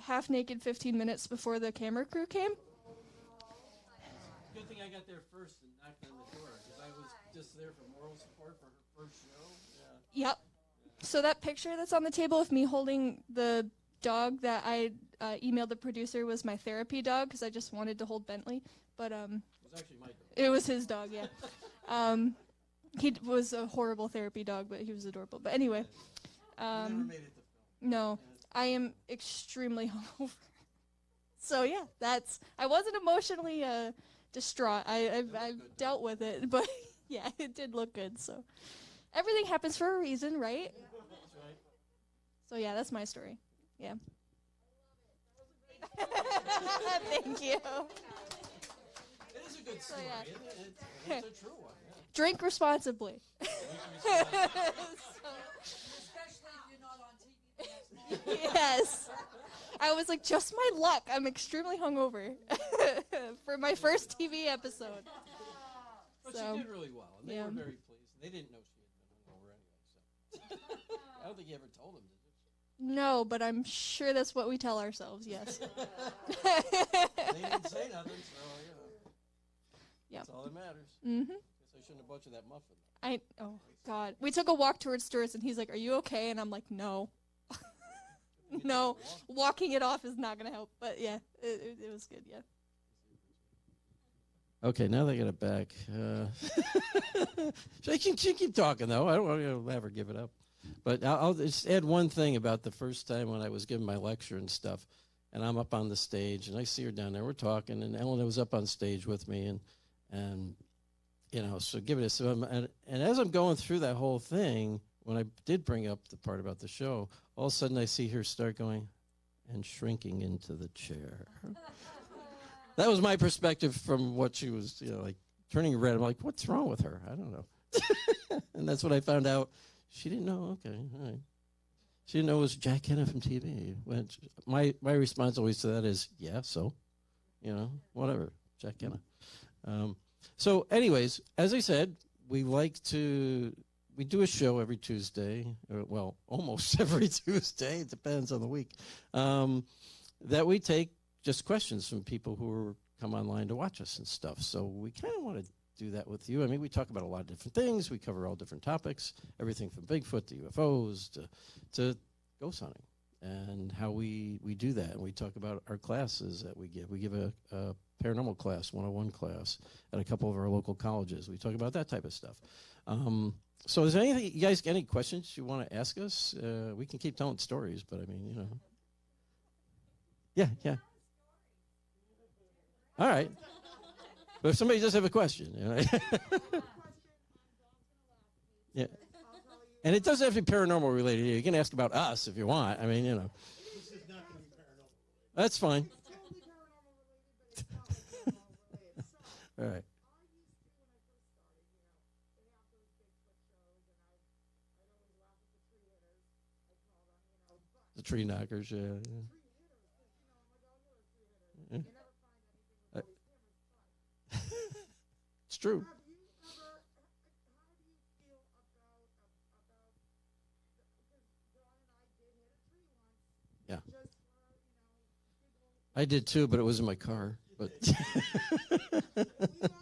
half naked 15 minutes before the camera crew came. Good thing I got there first and knocked on the door, because I was just there for moral support for her first show. Yeah. Yep. So that picture that's on the table of me holding the dog that I emailed the producer was my therapy dog, because I just wanted to hold Bentley. But It was actually my dog. it was his dog, yeah. He was a horrible therapy dog, but he was adorable. But anyway, You never made it to film. no, I am extremely hungover. So yeah, I wasn't emotionally distraught. I've dealt with it, but yeah, it did look good. So everything happens for a reason, right? That's right. So yeah, that's my story. Yeah. Thank you. It is a good story, yeah. isn't it? It's a true one. Yeah. Drink responsibly. Yes. I was like, just my luck. I'm extremely hungover for my first TV episode. But So, she did really well, and they yeah. were very pleased. They didn't know she had been hungover anyway, so. I don't think you ever told them, did you? No, but I'm sure that's what we tell ourselves, yes. They didn't say nothing, so, you know. Yep. That's all that matters. Mm-hmm. Guess I shouldn't have bought you that muffin. Oh, God. We took a walk towards Stuart's, and he's like, are you okay? And I'm like, no. No, walking it off is not going to help. But, yeah, it was good, yeah. Okay, now they got it back. She can keep talking, though. I don't want to ever give it up. But I'll just add one thing about the first time when I was giving my lecture and stuff, and I'm up on the stage, and I see her down there. We're talking, and Ellen was up on stage with me, and you know, so give it a so and as I'm going through that whole thing, when I did bring up the part about the show, all of a sudden I see her start going and shrinking into the chair. That was my perspective from what she was, you know, like turning red. I'm like, what's wrong with her? I don't know. And that's what I found out. She didn't know. Okay, all right. She didn't know it was Jack Hanna from TV. Which my response always to that is, yeah, so, you know, whatever, Jack Hanna. So, anyways, as I said, we do a show every Tuesday. Well, almost every Tuesday. It depends on the week. That we take just questions from people who come online to watch us and stuff. So we kind of want to do that with you. I mean, we talk about a lot of different things. We cover all different topics, everything from Bigfoot to UFOs to ghost hunting and how we do that. And we talk about our classes that we give. We give a paranormal class, 101 class, at a couple of our local colleges. We talk about that type of stuff. So is there anything, you guys got any questions you want to ask us? We can keep telling stories, but I mean, you know. Yeah. All right. But if somebody does have a question, you know. Yeah. And it doesn't have to be paranormal related. You can ask about us if you want. I mean, you know. This is not going to be paranormal. That's fine. It's totally paranormal related, but it's not paranormal related. So, All right. The tree knockers, yeah. It's true. have you ever, how do you feel about, because Dawn and I did hit a tree once. Yeah. Just for, people. I did too, but it was in my car. But We got a response.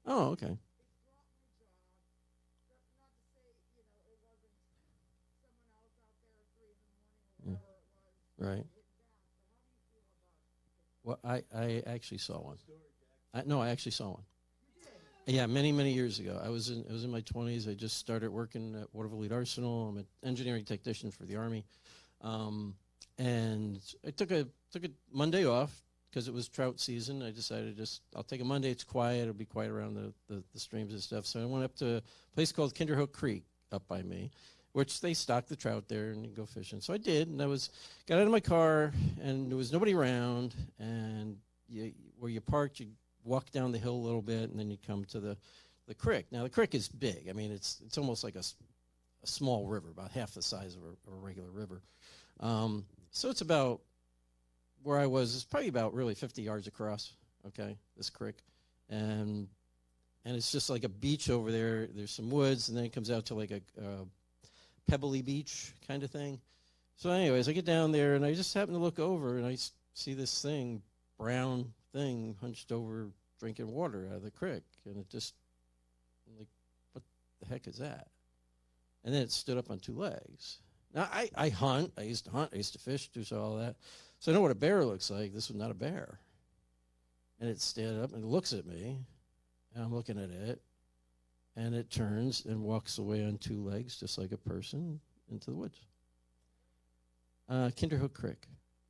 oh, okay. It brought my jaw. Not to say, it wasn't someone else out there at 3 in the morning or whatever it was. Right. Hit back. So how do you feel about it? Well, I actually saw one. I actually saw one. Yeah, many years ago. I was in my 20s. I just started working at Waterville Arsenal. I'm an engineering technician for the Army, and I took a Monday off because it was trout season. I decided I'll take a Monday. It's quiet. It'll be quiet around the streams and stuff. So I went up to a place called Kinderhook Creek up by me, which they stock the trout there and you go fishing. So I did, and got out of my car, and there was nobody around, and where you parked, you walk down the hill a little bit, and then you come to the creek. Now, the creek is big. I mean, it's almost like a a small river, about half the size of a regular river. So it's about where I was. It's probably about really 50 yards across. Okay, this creek, and it's just like a beach over there. There's some woods, and then it comes out to like a pebbly beach kind of thing. So anyways, I get down there, and I just happen to look over, and I see this thing, brown thing, hunched over drinking water out of the creek. And it just, I'm like, what the heck is that? And then it stood up on two legs. Now, I hunt. I used to hunt. I used to fish, do all that. So I know what a bear looks like. This was not a bear. And it stood up and looks at me, and I'm looking at it, and it turns and walks away on two legs, just like a person, into the woods. Kinderhook Creek.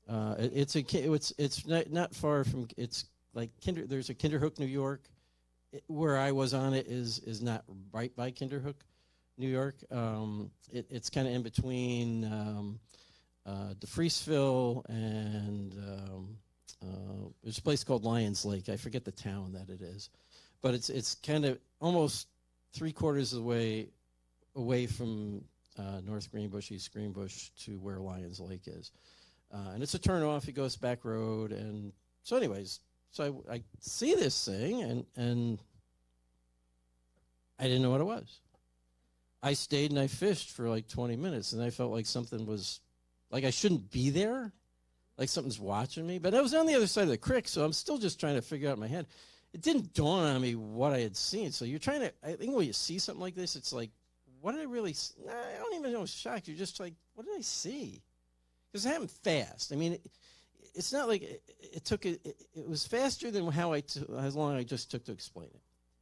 It's not far from. It's like There's a Kinderhook, New York. Where I was on it is not right by Kinderhook, New York. It's kind of in between DeFriesville and there's a place called Lions Lake. I forget the town that it is, but it's kind of almost 3/4 of the way away from North Greenbush, East Greenbush to where Lions Lake is. And it's a turnoff. It goes back road. And so anyways, so I see this thing, and I didn't know what it was. I stayed and I fished for like 20 minutes, and I felt like something was, like I shouldn't be there, like something's watching me. But I was on the other side of the creek, so I'm still just trying to figure out in my head. It didn't dawn on me what I had seen. So you're trying to, I think when you see something like this, it's like, what did I really see? I don't even know, shocked. You're just like, what did I see? Because it happened fast. I mean, it's not like it was faster than how long I just took to explain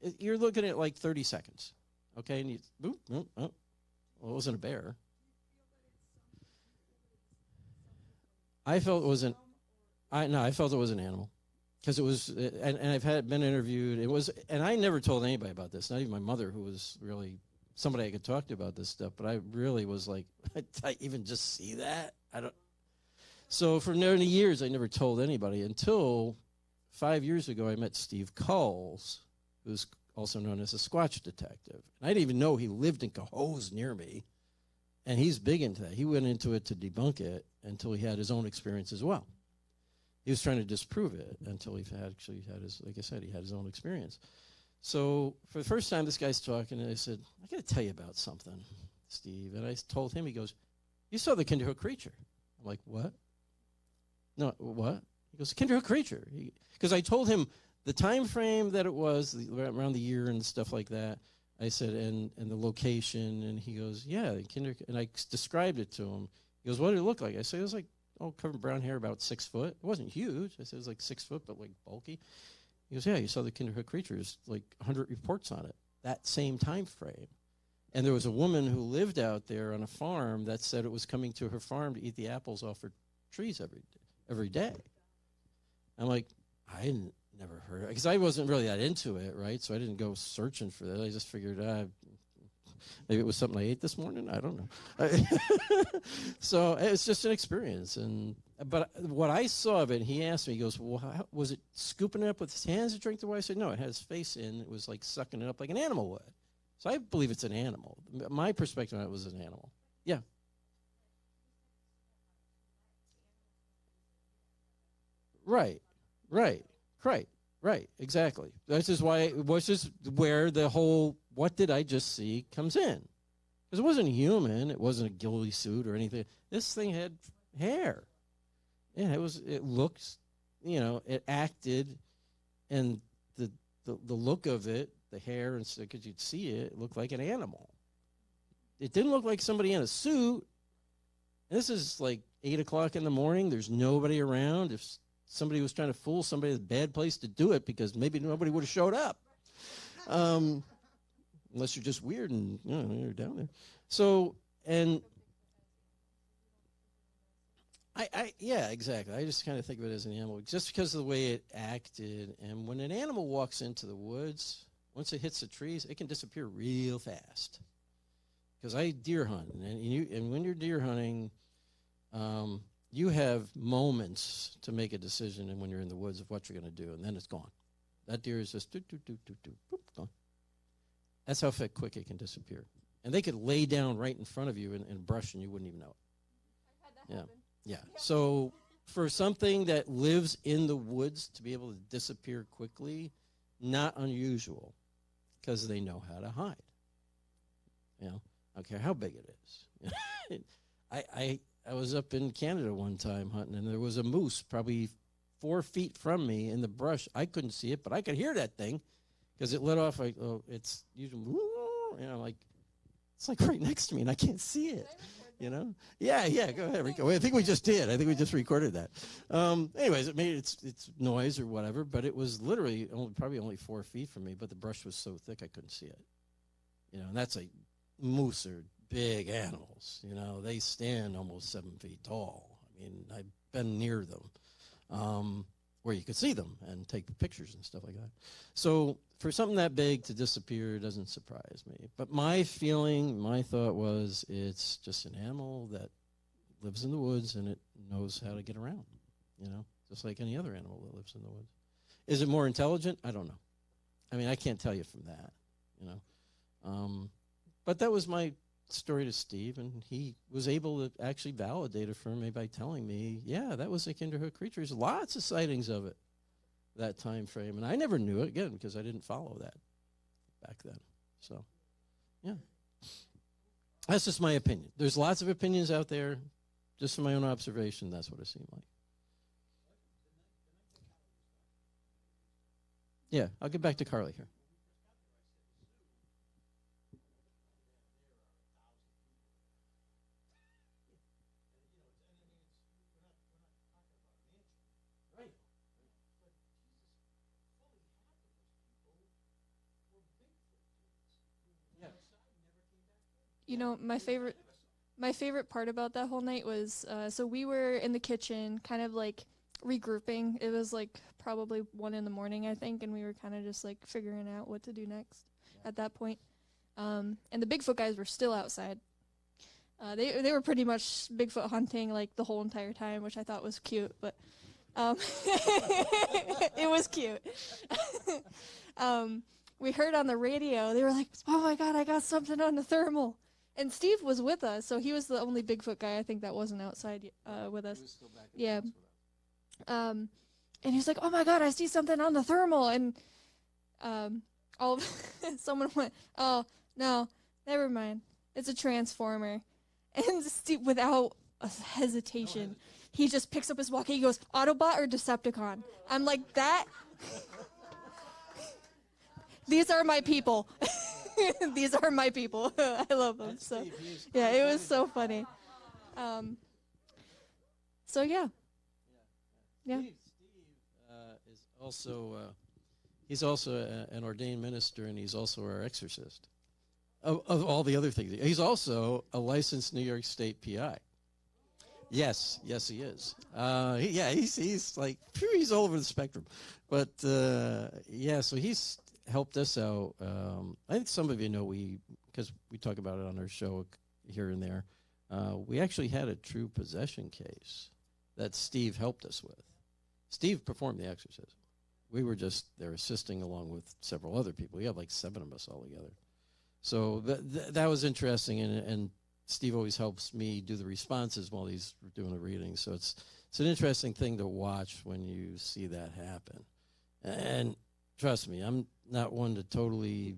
it. You're looking at like 30 seconds, okay? And you, boop, boop, oh, well, it wasn't a bear. I felt it was I felt it was an animal, because it was, and I've been interviewed. It was, and I never told anybody about this, not even my mother, who was really somebody I could talk to about this stuff. But I really was like, did I even just see that? I don't. So for many years, I never told anybody until 5 years ago. I met Steve Coles, who's also known as a Squatch detective. And I didn't even know he lived in Cohoes near me. And he's big into that. He went into it to debunk it until he had his own experience as well. He was trying to disprove it until he actually had his, like I said, he had his own experience. So for the first time, this guy's talking, and I said, I got to tell you about something, Steve. And I told him, he goes, you saw the Kinderhook creature. I'm like, what? No, what? He goes, Kinderhook creature. Because I told him the time frame that it was, around the year and stuff like that. I said, and the location, and he goes, yeah, and I described it to him. He goes, what did it look like? I said, it was like, covered in brown hair, about 6 foot. It wasn't huge. I said, it was like 6 foot, but like bulky. He goes, yeah, you saw the Kinderhook creatures, like 100 reports on it, that same time frame. And there was a woman who lived out there on a farm that said it was coming to her farm to eat the apples off her trees every day. I'm like, I never heard it, because I wasn't really that into it, right? So I didn't go searching for that. I just figured, maybe it was something I ate this morning. I don't know. So it's just an experience. But what I saw of it, he asked me, he goes, well, was it scooping it up with his hands to drink the water? I said, no, it had his face in. It was like sucking it up like an animal would. So I believe it's an animal. My perspective on it was an animal. Yeah. Right. Exactly. This is where the whole "what did I just see" comes in, because it wasn't human. It wasn't a ghillie suit or anything. This thing had hair. Yeah, it looked, it acted, and the look of it, the hair, and so because you'd see it looked like an animal. It didn't look like somebody in a suit. This is like 8 o'clock in the morning. There's nobody around. If somebody was trying to fool somebody, it's a bad place to do it, because maybe nobody would have showed up. Unless you're just weird and you're down there. So, and yeah, exactly. I just kind of think of it as an animal, just because of the way it acted. And when an animal walks into the woods, once it hits the trees, it can disappear real fast. Because I deer hunt, and when you're deer hunting, you have moments to make a decision, and when you're in the woods, of what you're going to do, and then it's gone. That deer is just boop, gone. That's how quick it can disappear. And they could lay down right in front of you in brush and you wouldn't even know it. Yeah. So for something that lives in the woods to be able to disappear quickly, not unusual, because they know how to hide. I don't care how big it is. I was up in Canada one time hunting, and there was a moose probably 4 feet from me in the brush. I couldn't see it, but I could hear that thing because it let off. It's usually, like it's like right next to me, and I can't see it. Yeah. Go ahead, Rico. I think we just did. I think we just recorded that. Anyways, it made its noise or whatever, but it was literally probably only 4 feet from me. But the brush was so thick I couldn't see it. And that's like moose are big animals. They stand almost 7 feet tall. I mean, I've been near them, where you could see them and take pictures and stuff like that. So for something that big to disappear doesn't surprise me. But my thought was, it's just an animal that lives in the woods and it knows how to get around, just like any other animal that lives in the woods. Is it more intelligent? I don't know. I mean, I can't tell you from that, But that was my story to Steve, and he was able to actually validate it for me by telling me, yeah, that was a Kinderhook creature. There's lots of sightings of it that time frame, and I never knew it, again, because I didn't follow that back then. So, yeah. That's just my opinion. There's lots of opinions out there. Just from my own observation, that's what it seemed like. Yeah, I'll get back to Carly here. My favorite part about that whole night was, so we were in the kitchen kind of like regrouping. It was like probably 1 a.m, I think, and we were kind of just like figuring out what to do next at that point. And the Bigfoot guys were still outside. They were pretty much Bigfoot hunting like the whole entire time, which I thought was cute, but it was cute. We heard on the radio, they were like, "Oh my God, I got something on the thermal." And Steve was with us, so he was the only Bigfoot guy I think that wasn't outside with us. He was still back at Yeah. the house with us. And he was like, "Oh my God, I see something on the thermal." And someone went, "Oh, no, never mind. It's a transformer." And Steve, without a hesitation, he just picks up his walkie. He goes, "Autobot or Decepticon?" I'm like, that... These are my people. These are my people. I love them. So, yeah, it was so funny. So, yeah. Steve is also he's also an ordained minister, and he's also our exorcist. Of all the other things, he's also a licensed New York State PI. Yes, he is. He's like he's all over the spectrum, but so he's helped us out. I think some of you know because we talk about it on our show here and there. We actually had a true possession case that Steve helped us with. Steve performed the exorcism. We were just there assisting along with several other people. We had like 7 of us all together. So that was interesting, and Steve always helps me do the responses while he's doing the reading. So it's an interesting thing to watch when you see that happen. And trust me, I'm not one to totally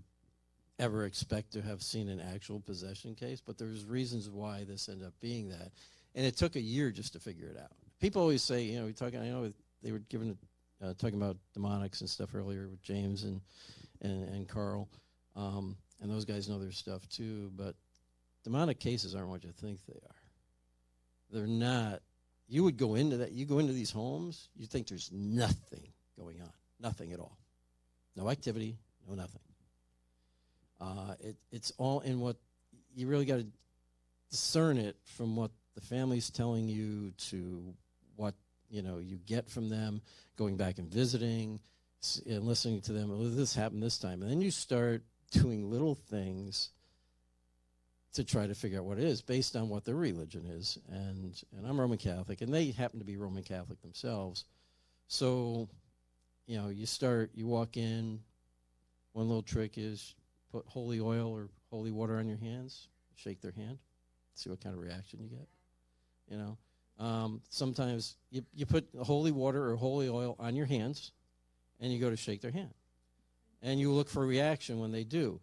ever expect to have seen an actual possession case, but there's reasons why this ended up being that. And it took a year just to figure it out. People always say, they were talking about demonics and stuff earlier with James and Carl. And those guys know their stuff too, but demonic cases aren't what you think they are. They're not. You would go into that. You go into these homes, you think there's nothing going on, nothing at all, no activity, no nothing. It's all in what you really got to discern it from what the family's telling you to what you get from them, going back and visiting and listening to them. Oh, this happened this time, and then you start doing little things to try to figure out what it is based on what their religion is. And I'm Roman Catholic, and they happen to be Roman Catholic themselves. So, you walk in, one little trick is put holy oil or holy water on your hands, shake their hand, see what kind of reaction you get. You know, sometimes you put holy water or holy oil on your hands, and you go to shake their hand, and you look for a reaction when they do.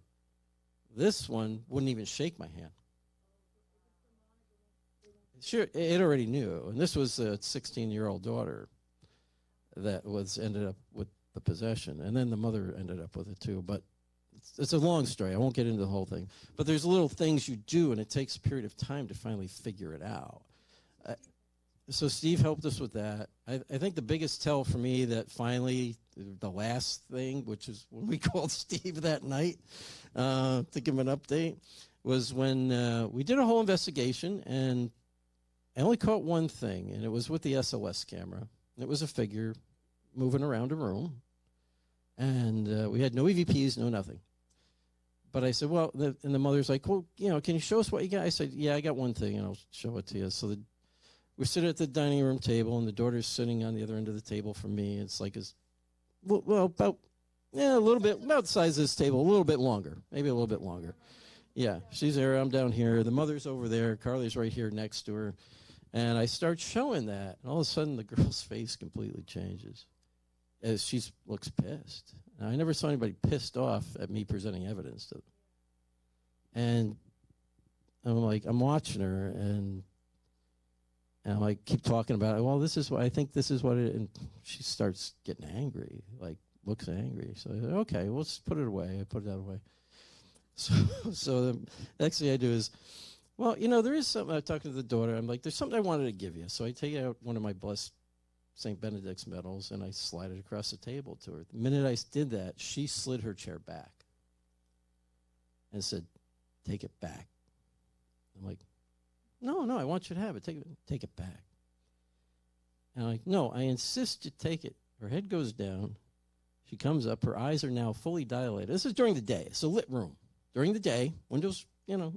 This one wouldn't even shake my hand. Sure, it already knew, and this was a 16-year-old daughter that ended up with the possession, and then the mother ended up with it too. But it's a long story. I won't get into the whole thing. But there's little things you do, and it takes a period of time to finally figure it out. So Steve helped us with that. I think the biggest tell for me that finally, the last thing, which is when we called Steve that night to give him an update, was when we did a whole investigation, and I only caught one thing, and it was with the SLS camera. It was a figure moving around a room, and we had no EVPs, no nothing. But I said, well, and the mother's like, well, you know, can you show us what you got? I said, yeah, I got one thing, and I'll show it to you. So we're sitting at the dining room table, and the daughter's sitting on the other end of the table from me. It's like, about a little bit, about the size of this table, a little bit longer, maybe a little bit longer. Yeah, she's there, I'm down here. The mother's over there. Carly's right here next to her. And I start showing that, and all of a sudden the girl's face completely changes as she looks pissed. And I never saw anybody pissed off at me presenting evidence to them. And I'm like, I'm watching her, and I'm like, keep talking about it. Well, this is what I think. This is what it. And she starts getting angry, like looks angry. So I said, okay, well, let's put it away. I put that away. So the next thing I do is, well, you know, there is something. I'm talking to the daughter. I'm like, there's something I wanted to give you. So I take out one of my blessed St. Benedict's medals, and I slide it across the table to her. The minute I did that, she slid her chair back and said, take it back. I'm like, no, I want you to have it. Take it back. And I'm like, no, I insist you take it. Her head goes down. She comes up. Her eyes are now fully dilated. This is during the day. It's a lit room. During the day, windows, you know,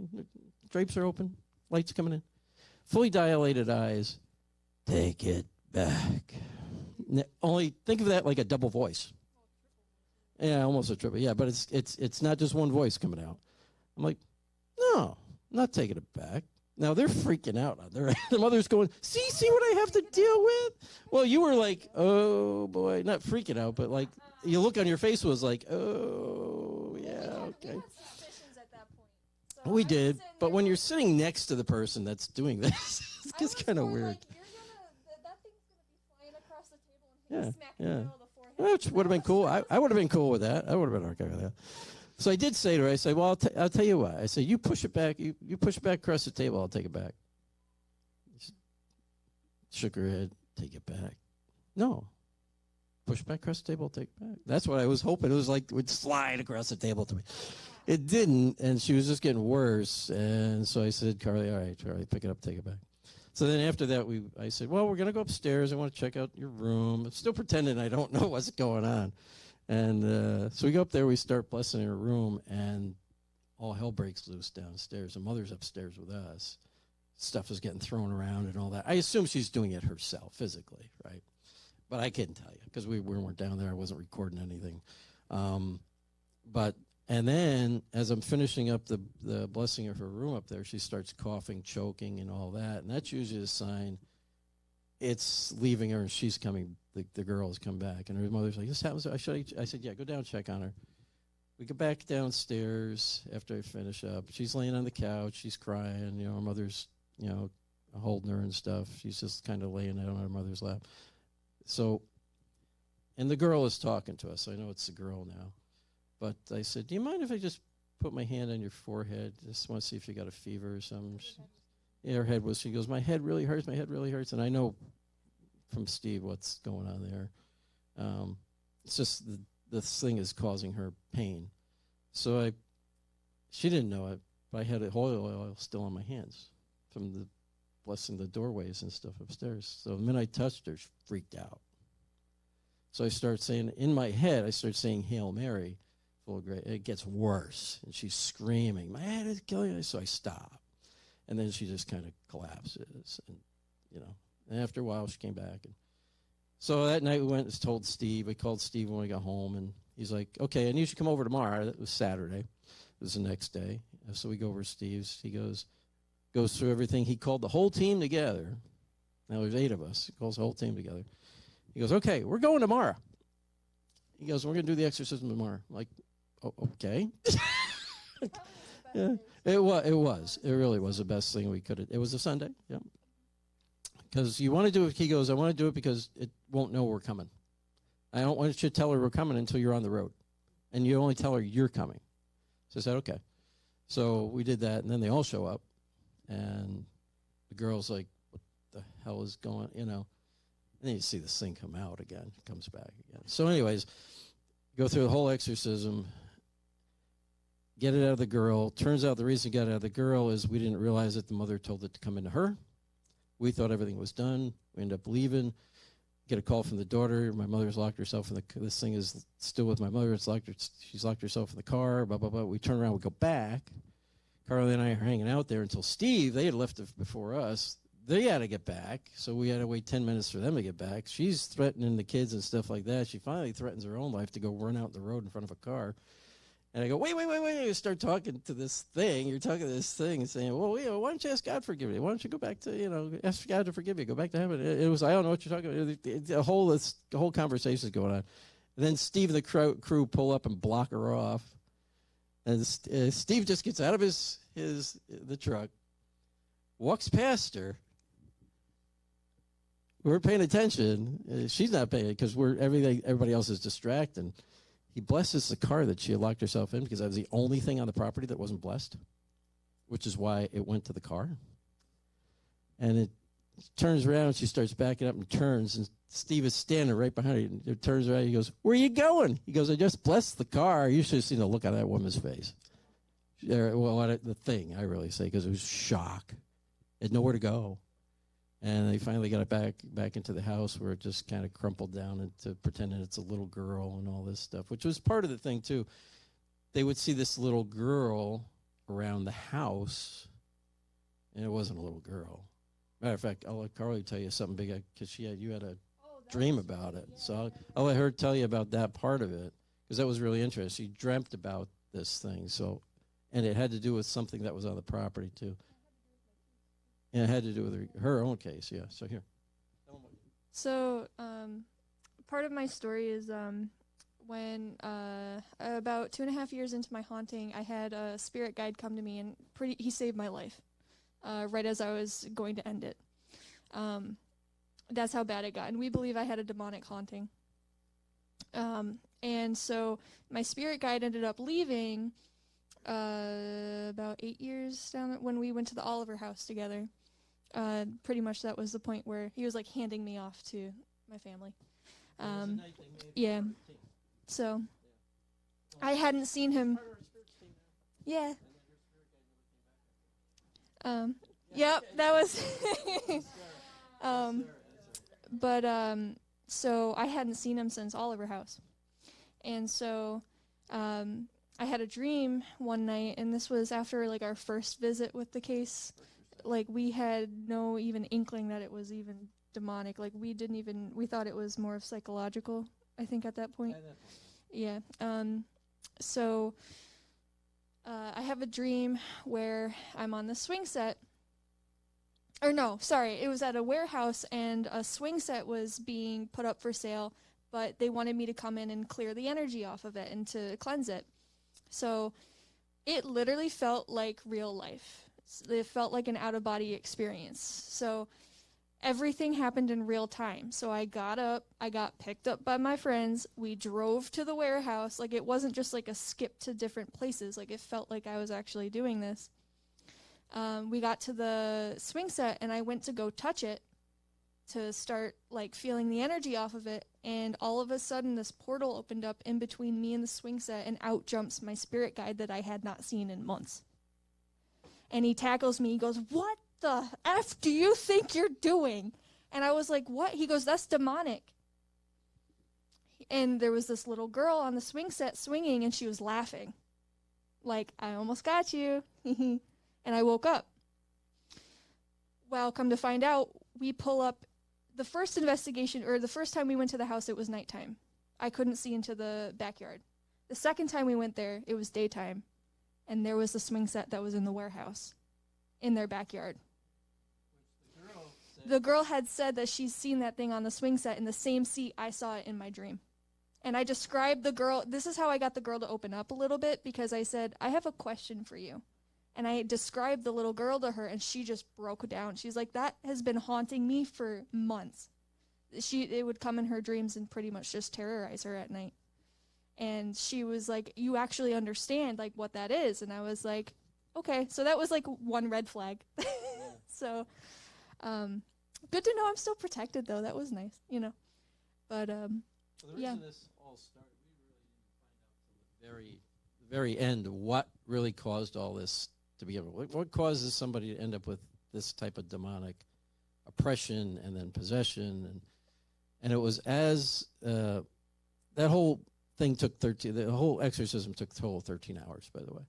drapes are open, lights coming in. Fully dilated eyes. Take it back. Only think of that like a double voice. Yeah, almost a triple. Yeah, but it's not just one voice coming out. I'm like, no, I'm not taking it back. Now they're freaking out. The mother's going, see what I have to deal with? Well, you were like, oh boy, not freaking out, but like your look on your face was like, oh yeah, okay. We did, but when you're sitting next to the person that's doing this, it gets kind of weird. That thing's gonna be flying across the table and hit smack in the middle of the forehead. Which would have been cool. I would have been cool with that. I would have been okay with that. So I did say to her, I said, well, I'll tell you what. I said, you push it back. You push it back across the table. I'll take it back. She shook her head. Take it back. No. Push it back across the table. I'll take it back. That's what I was hoping. It was like it would slide across the table to me. It didn't, and she was just getting worse. And so I said, Carly, all right, pick it up, take it back. So then after that, I said, well, we're going to go upstairs. I want to check out your room. I'm still pretending I don't know what's going on. And so we go up there, we start blessing her room, and all hell breaks loose downstairs. The mother's upstairs with us. Stuff is getting thrown around and all that. I assume she's doing it herself, physically, right? But I couldn't tell you because we weren't down there. I wasn't recording anything. And then as I'm finishing up the blessing of her room up there, she starts coughing, choking, and all that. And that's usually a sign it's leaving her and she's coming. The girl has come back. And her mother's like, this happens. I said, yeah, go down and check on her. We go back downstairs after I finish up. She's laying on the couch. She's crying. You know, her mother's, you know, holding her and stuff. She's just kind of laying on her mother's lap. So, and the girl is talking to us. I know it's the girl now. But I said, do you mind if I just put my hand on your forehead? Just want to see if you got a fever or something. Yeah, her head was, she goes, my head really hurts. My head really hurts. And I know from Steve what's going on there. It's just this thing is causing her pain. So she didn't know it, but I had holy oil still on my hands from the blessing the doorways and stuff upstairs. So the minute I touched her, she freaked out. So I started saying, in my head, I started saying Hail Mary, full of grace. It gets worse, and she's screaming, my head is killing me. So I stop. And then she just kind of collapses, and, you know. And after a while, she came back. And so that night we went and told Steve. I called Steve when we got home, and he's like, okay, I need you to come over tomorrow. That was Saturday. It was the next day. So we go over to Steve's. He goes through everything. He called the whole team together. Now there's 8 of us. He calls the whole team together. He goes, okay, we're going tomorrow. He goes, we're going to do the exorcism tomorrow. I'm like, oh, okay. Yeah, it was. It really was the best thing we could have. It was a Sunday, yeah. Because you want to do it, he goes, I want to do it because it won't know we're coming. I don't want you to tell her we're coming until you're on the road. And you only tell her you're coming. So I said, okay. So we did that, and then they all show up. And the girl's like, what the hell is going, And then you see this thing come out again. It comes back again. So anyways, go through the whole exorcism, get it out of the girl. Turns out the reason it got out of the girl is we didn't realize that the mother told it to come into her. We thought everything was done. We ended up leaving. Get a call from the daughter. My mother's locked herself in this thing is still with my mother. She's locked herself in the car, blah, blah, blah. We turn around, we go back. Carly and I are hanging out there until Steve, they had left before us. They had to get back, so we had to wait 10 minutes for them to get back. She's threatening the kids and stuff like that. She finally threatens her own life to go run out the road in front of a car. And I go, wait. You start talking to this thing. You're talking to this thing and saying, well, why don't you ask God to forgive you? Why don't you go back to, ask God to forgive you. Go back to heaven. It was, I don't know what you're talking about. The whole conversation is going on. And then Steve and the crew pull up and block her off. And Steve just gets out of the truck, walks past her. We're paying attention. She's not paying because everybody else is distracted. He blesses the car that she had locked herself in because that was the only thing on the property that wasn't blessed, which is why it went to the car. And it turns around and she starts backing up and turns, and Steve is standing right behind her. And it turns around, he goes, where are you going? He goes, I just blessed the car. You should have seen the look on that woman's face. The thing, I really say, because it was shock. It had nowhere to go. And they finally got it back into the house where it just kind of crumpled down into pretending it's a little girl and all this stuff, which was part of the thing, too. They would see this little girl around the house, and it wasn't a little girl. Matter of fact, I'll let Carly tell you something big, because you had a dream about it. So I'll let her tell you about that part of it, because that was really interesting. She dreamt about this thing, and it had to do with something that was on the property, too. And it had to do with her own case, yeah. So here. So part of my story is when about 2.5 years into my haunting, I had a spirit guide come to me, and he saved my life right as I was going to end it. That's how bad it got. And we believe I had a demonic haunting. And so my spirit guide ended up leaving about 8 years down when we went to the Oliver house together. Pretty much that was the point where he was like handing me off to my family. Yeah. So I hadn't seen him. Yeah. Yep, that was so I hadn't seen him since Oliver house. And so I had a dream one night, and this was after like our first visit with the case. Like, we had no even inkling that it was even demonic. Like, we thought it was more of psychological, I think, at that point. Yeah. So I have a dream where I'm on the swing set. Or no, sorry, it was at a warehouse, and a swing set was being put up for sale, but they wanted me to come in and clear the energy off of it and to cleanse it. So it literally felt like real life. It felt like an out-of-body experience. So everything happened in real time. So I got up, I got picked up by my friends, we drove to the warehouse. Like, it wasn't just like a skip to different places. Like, it felt like I was actually doing this. We got to the swing set, and I went to go touch it to start like feeling the energy off of it, and all of a sudden this portal opened up in between me and the swing set, and out jumps my spirit guide that I had not seen in months. And he tackles me. He goes, what the F do you think you're doing? And I was like, what? He goes, that's demonic. And there was this little girl on the swing set swinging, and she was laughing. Like, I almost got you. And I woke up. Well, come to find out, we pull up the first investigation, or the first time we went to the house, it was nighttime. I couldn't see into the backyard. The second time we went there, it was daytime. and there was the swing set that was in the warehouse in their backyard. The girl had said that she's seen that thing on the swing set in the same seat I saw it in my dream. And I described the girl. This is how I got the girl to open up a little bit, because I said, I have a question for you. And I described the little girl to her, and she just broke down. She's like, that has been haunting me for months. It would come in her dreams and pretty much just terrorize her at night. And she was like, you actually understand like what that is? And I was like, okay. So that was like one red flag. So good to know I'm still protected, though. That was nice, you know. But Well, the yeah. reason this all started, we really didn't find out till the very end what really caused all this to begin with. What causes somebody to end up with this type of demonic oppression and then possession, and it was as that whole thing took the whole exorcism took a total of 13 hours, by the way.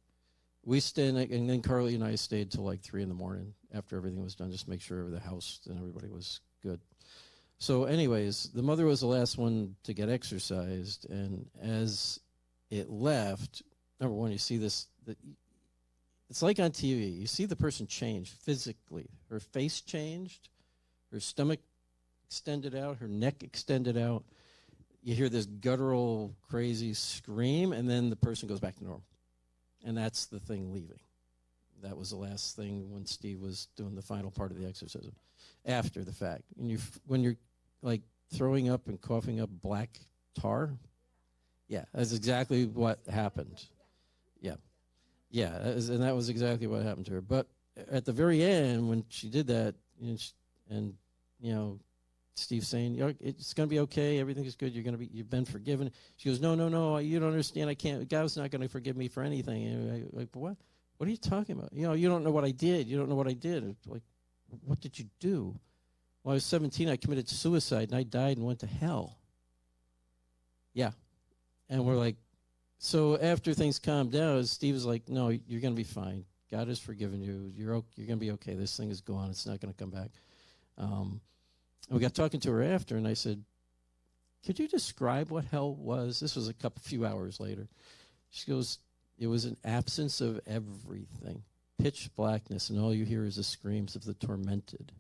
We stayed, and then Carly and I stayed till like 3 a.m. after everything was done, just to make sure the house and everybody was good. So anyways, the mother was the last one to get exorcised, and as it left, number one, you see this, it's like on TV. You see the person change physically. Her face changed, her stomach extended out, her neck extended out. You hear this guttural, crazy scream, and then the person goes back to normal. And that's the thing leaving. That was the last thing when Steve was doing the final part of the exorcism, after the fact. And when you're like throwing up and coughing up black tar, yeah, that's exactly what happened. Yeah, yeah, and that was exactly what happened to her. But at the very end, when she did that, and you know, Steve saying, it's going to be okay, everything is good, you've been forgiven. She goes, no, you don't understand, I can't, God's not going to forgive me for anything. And like, what are you talking about? You know, you don't know what I did. It's like, what did you do? When I was 17, I committed suicide, and I died and went to hell. Yeah. And we're like, so after things calmed down, Steve was like, no, you're going to be fine. God has forgiven you. You're going to be okay. This thing is gone. It's not going to come back. And we got talking to her after, and I said, could you describe what hell was? This was a few hours later. She goes, it was an absence of everything, pitch blackness, and all you hear is the screams of the tormented.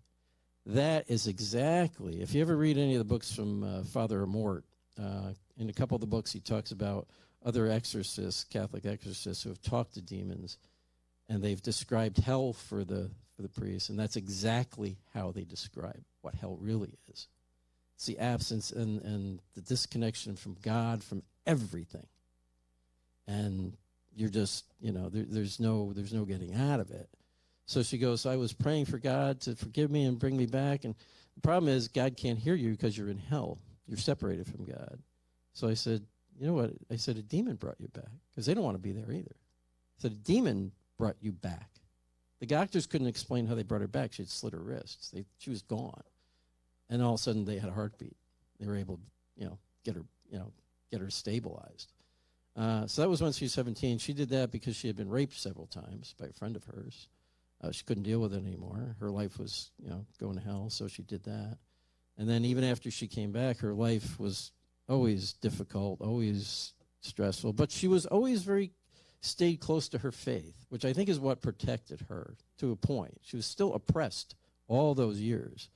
That is exactly, if you ever read any of the books from Father Amort, in a couple of the books he talks about other exorcists, Catholic exorcists, who have talked to demons, and they've described hell for the priests, and that's exactly how they describe what hell really is. It's the absence and the disconnection from God, from everything. And you're just, there's no getting out of it. So she goes, I was praying for God to forgive me and bring me back. And the problem is God can't hear you because you're in hell. You're separated from God. So I said, you know what? I said, a demon brought you back, because they don't want to be there either. I said, a demon brought you back. The doctors couldn't explain how they brought her back. She had slit her wrists. She was gone. And all of a sudden they had a heartbeat. They were able to, get her stabilized. So that was when she was 17. She did that because she had been raped several times by a friend of hers. She couldn't deal with it anymore. Her life was, going to hell, so she did that. And then even after she came back, her life was always difficult, always stressful. But she was always stayed close to her faith, which I think is what protected her to a point. She was still oppressed all those years.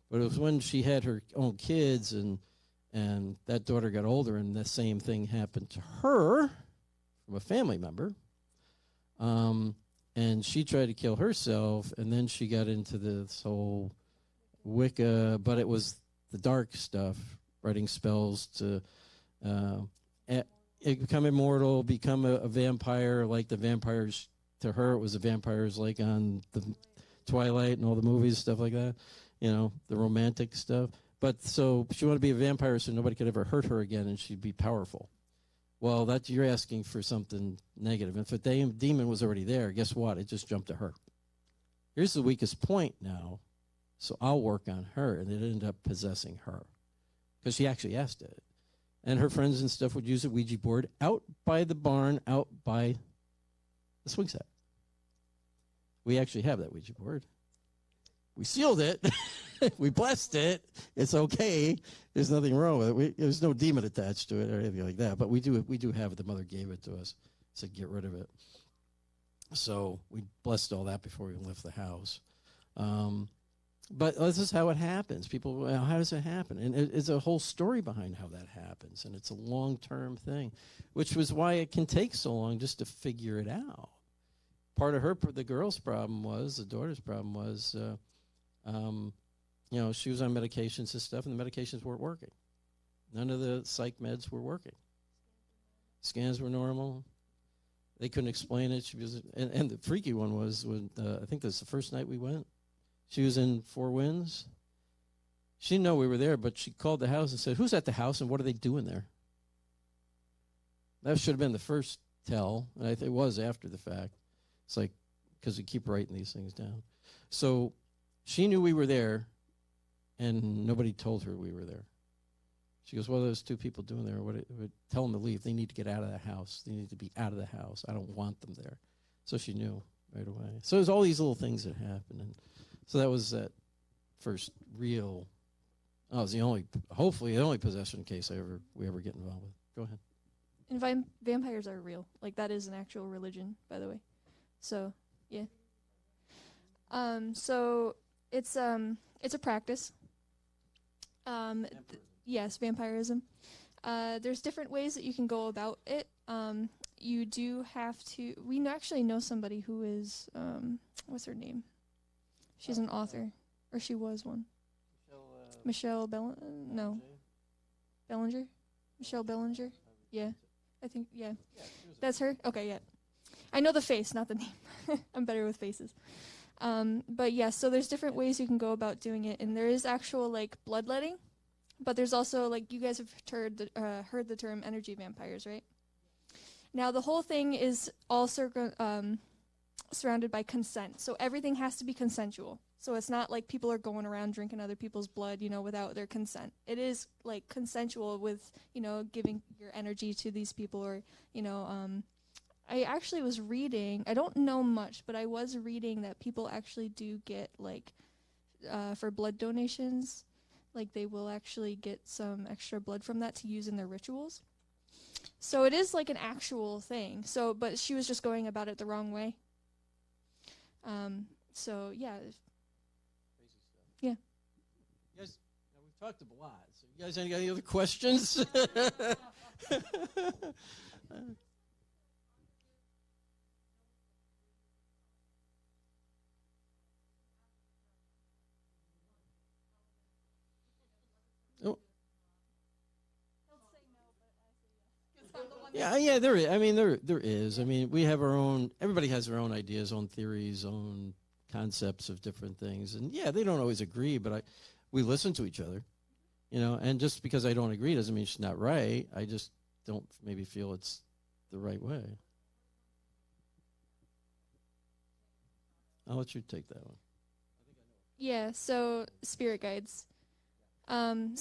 But it was when she had her own kids and that daughter got older and the same thing happened to her from a family member. And she tried to kill herself, and then she got into this whole Wicca, but it was the dark stuff, writing spells to become immortal, become a vampire, like the vampires. To her, it was the vampires like on the Twilight and all the movies, stuff like that, the romantic stuff. But so she wanted to be a vampire so nobody could ever hurt her again and she'd be powerful. Well, you're asking for something negative. If a demon was already there, guess what? It just jumped to her. Here's the weakest point now, so I'll work on her. And it ended up possessing her because she actually asked it. And her friends and stuff would use a Ouija board out by the barn, out by the swing set. We actually have that Ouija board. We sealed it. We blessed it. It's okay. There's nothing wrong with it. There's no demon attached to it or anything like that. But we do have it. The mother gave it to us. Said get rid of it. So we blessed all that before we left the house. But this is how it happens. People, well, how does it happen? And it's a whole story behind how that happens, and it's a long-term thing, which was why it can take so long just to figure it out. Part of the girl's problem was, the daughter's problem was, she was on medications and stuff, and the medications weren't working. None of the psych meds were working. Scans were normal. They couldn't explain it. She was, and the freaky one was when I think this was the first night we went. She was in Four Winds. She didn't know we were there, but she called the house and said, "Who's at the house and what are they doing there?" That should have been the first tell, and it was after the fact. It's like, because we keep writing these things down. So she knew we were there, and nobody told her we were there. She goes, "Well, there's two people doing there. Tell them to leave. They need to get out of the house. They need to be out of the house. I don't want them there." So she knew right away. So there's all these little things that happen. And so that was that first real, it was hopefully the only possession case we ever get involved with. Go ahead. And vampires are real. Like, that is an actual religion, by the way. So, yeah. So it's a practice. Yes, vampirism. There's different ways that you can go about it. You do have to. We actually know somebody who is. What's her name? She's an author, or she was one. Michelle Bellinger. No. Bellinger. Michelle Bellinger. Yeah, I think. Yeah, that's her. Okay, yeah. I know the face, not the name. I'm better with faces. But yeah, so there's different ways you can go about doing it, and there is actual like bloodletting. But there's also, like, you guys have heard the term energy vampires, right? Now, the whole thing is all surrounded by consent. So everything has to be consensual. So it's not like people are going around drinking other people's blood, without their consent. It is, like, consensual with, giving your energy to these people or, I actually was reading, I don't know much, but I was reading that people actually do get, like, for blood donations, like they will actually get some extra blood from that to use in their rituals. So it is like an actual thing. So, but she was just going about it the wrong way. So yeah. Crazy stuff. Yeah. You guys, we've talked a lot. So you guys, any other questions? Yeah, there is. I mean, there is. I mean, we have our own. Everybody has their own ideas, own theories, own concepts of different things, and yeah, they don't always agree. But we listen to each other, And just because I don't agree doesn't mean she's not right. I just don't maybe feel it's the right way. I'll let you take that one. Yeah. So spirit guides. And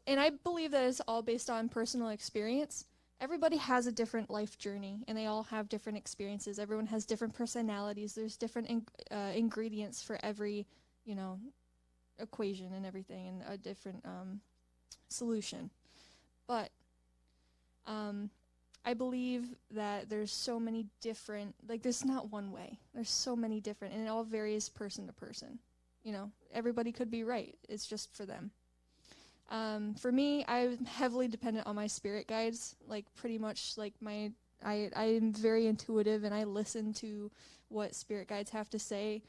I believe that it's all based on personal experience. Everybody has a different life journey, and they all have different experiences. Everyone has different personalities. There's different ingredients for every, equation and everything, and a different solution. But I believe that there's so many different, like, there's not one way. There's so many different, and it all varies person to person. Everybody could be right. It's just for them. For me, I'm heavily dependent on my spirit guides. Like, pretty much, like, I am very intuitive, and I listen to what spirit guides have to say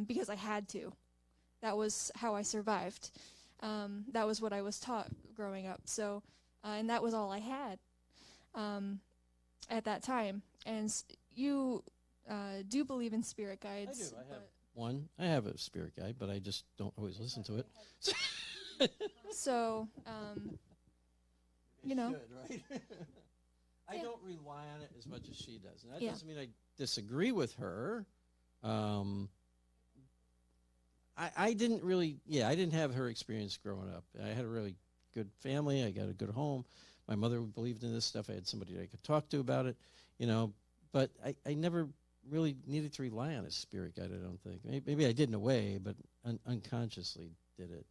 because I had to. That was how I survived. That was what I was taught growing up. So, and that was all I had at that time. And you do believe in spirit guides. I do. I have one. I have a spirit guide, but I just don't always listen to it. So, Should, right? I don't rely on it as much as she does. And that doesn't mean I disagree with her. I didn't really, I didn't have her experience growing up. I had a really good family. I got a good home. My mother believed in this stuff. I had somebody I could talk to about it, But I never really needed to rely on a spirit guide, I don't think. Maybe I did in a way, but unconsciously did it,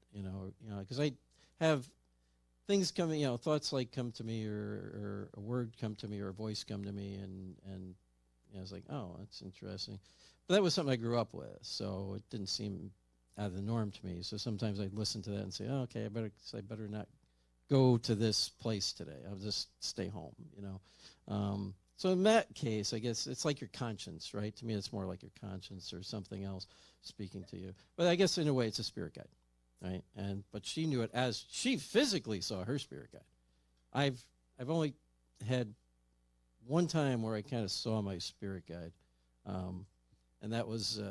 because I have things coming, thoughts like come to me or a word come to me or a voice come to me and I was like, oh, that's interesting. But that was something I grew up with, so it didn't seem out of the norm to me. So sometimes I'd listen to that and say, oh, okay, I better not go to this place today. I'll just stay home, you know. So in that case, I guess it's like your conscience, right? To me, it's more like your conscience or something else speaking to you. But I guess in a way, it's a spirit guide, right? But she knew it as she physically saw her spirit guide. I've only had one time where I kind of saw my spirit guide, and that was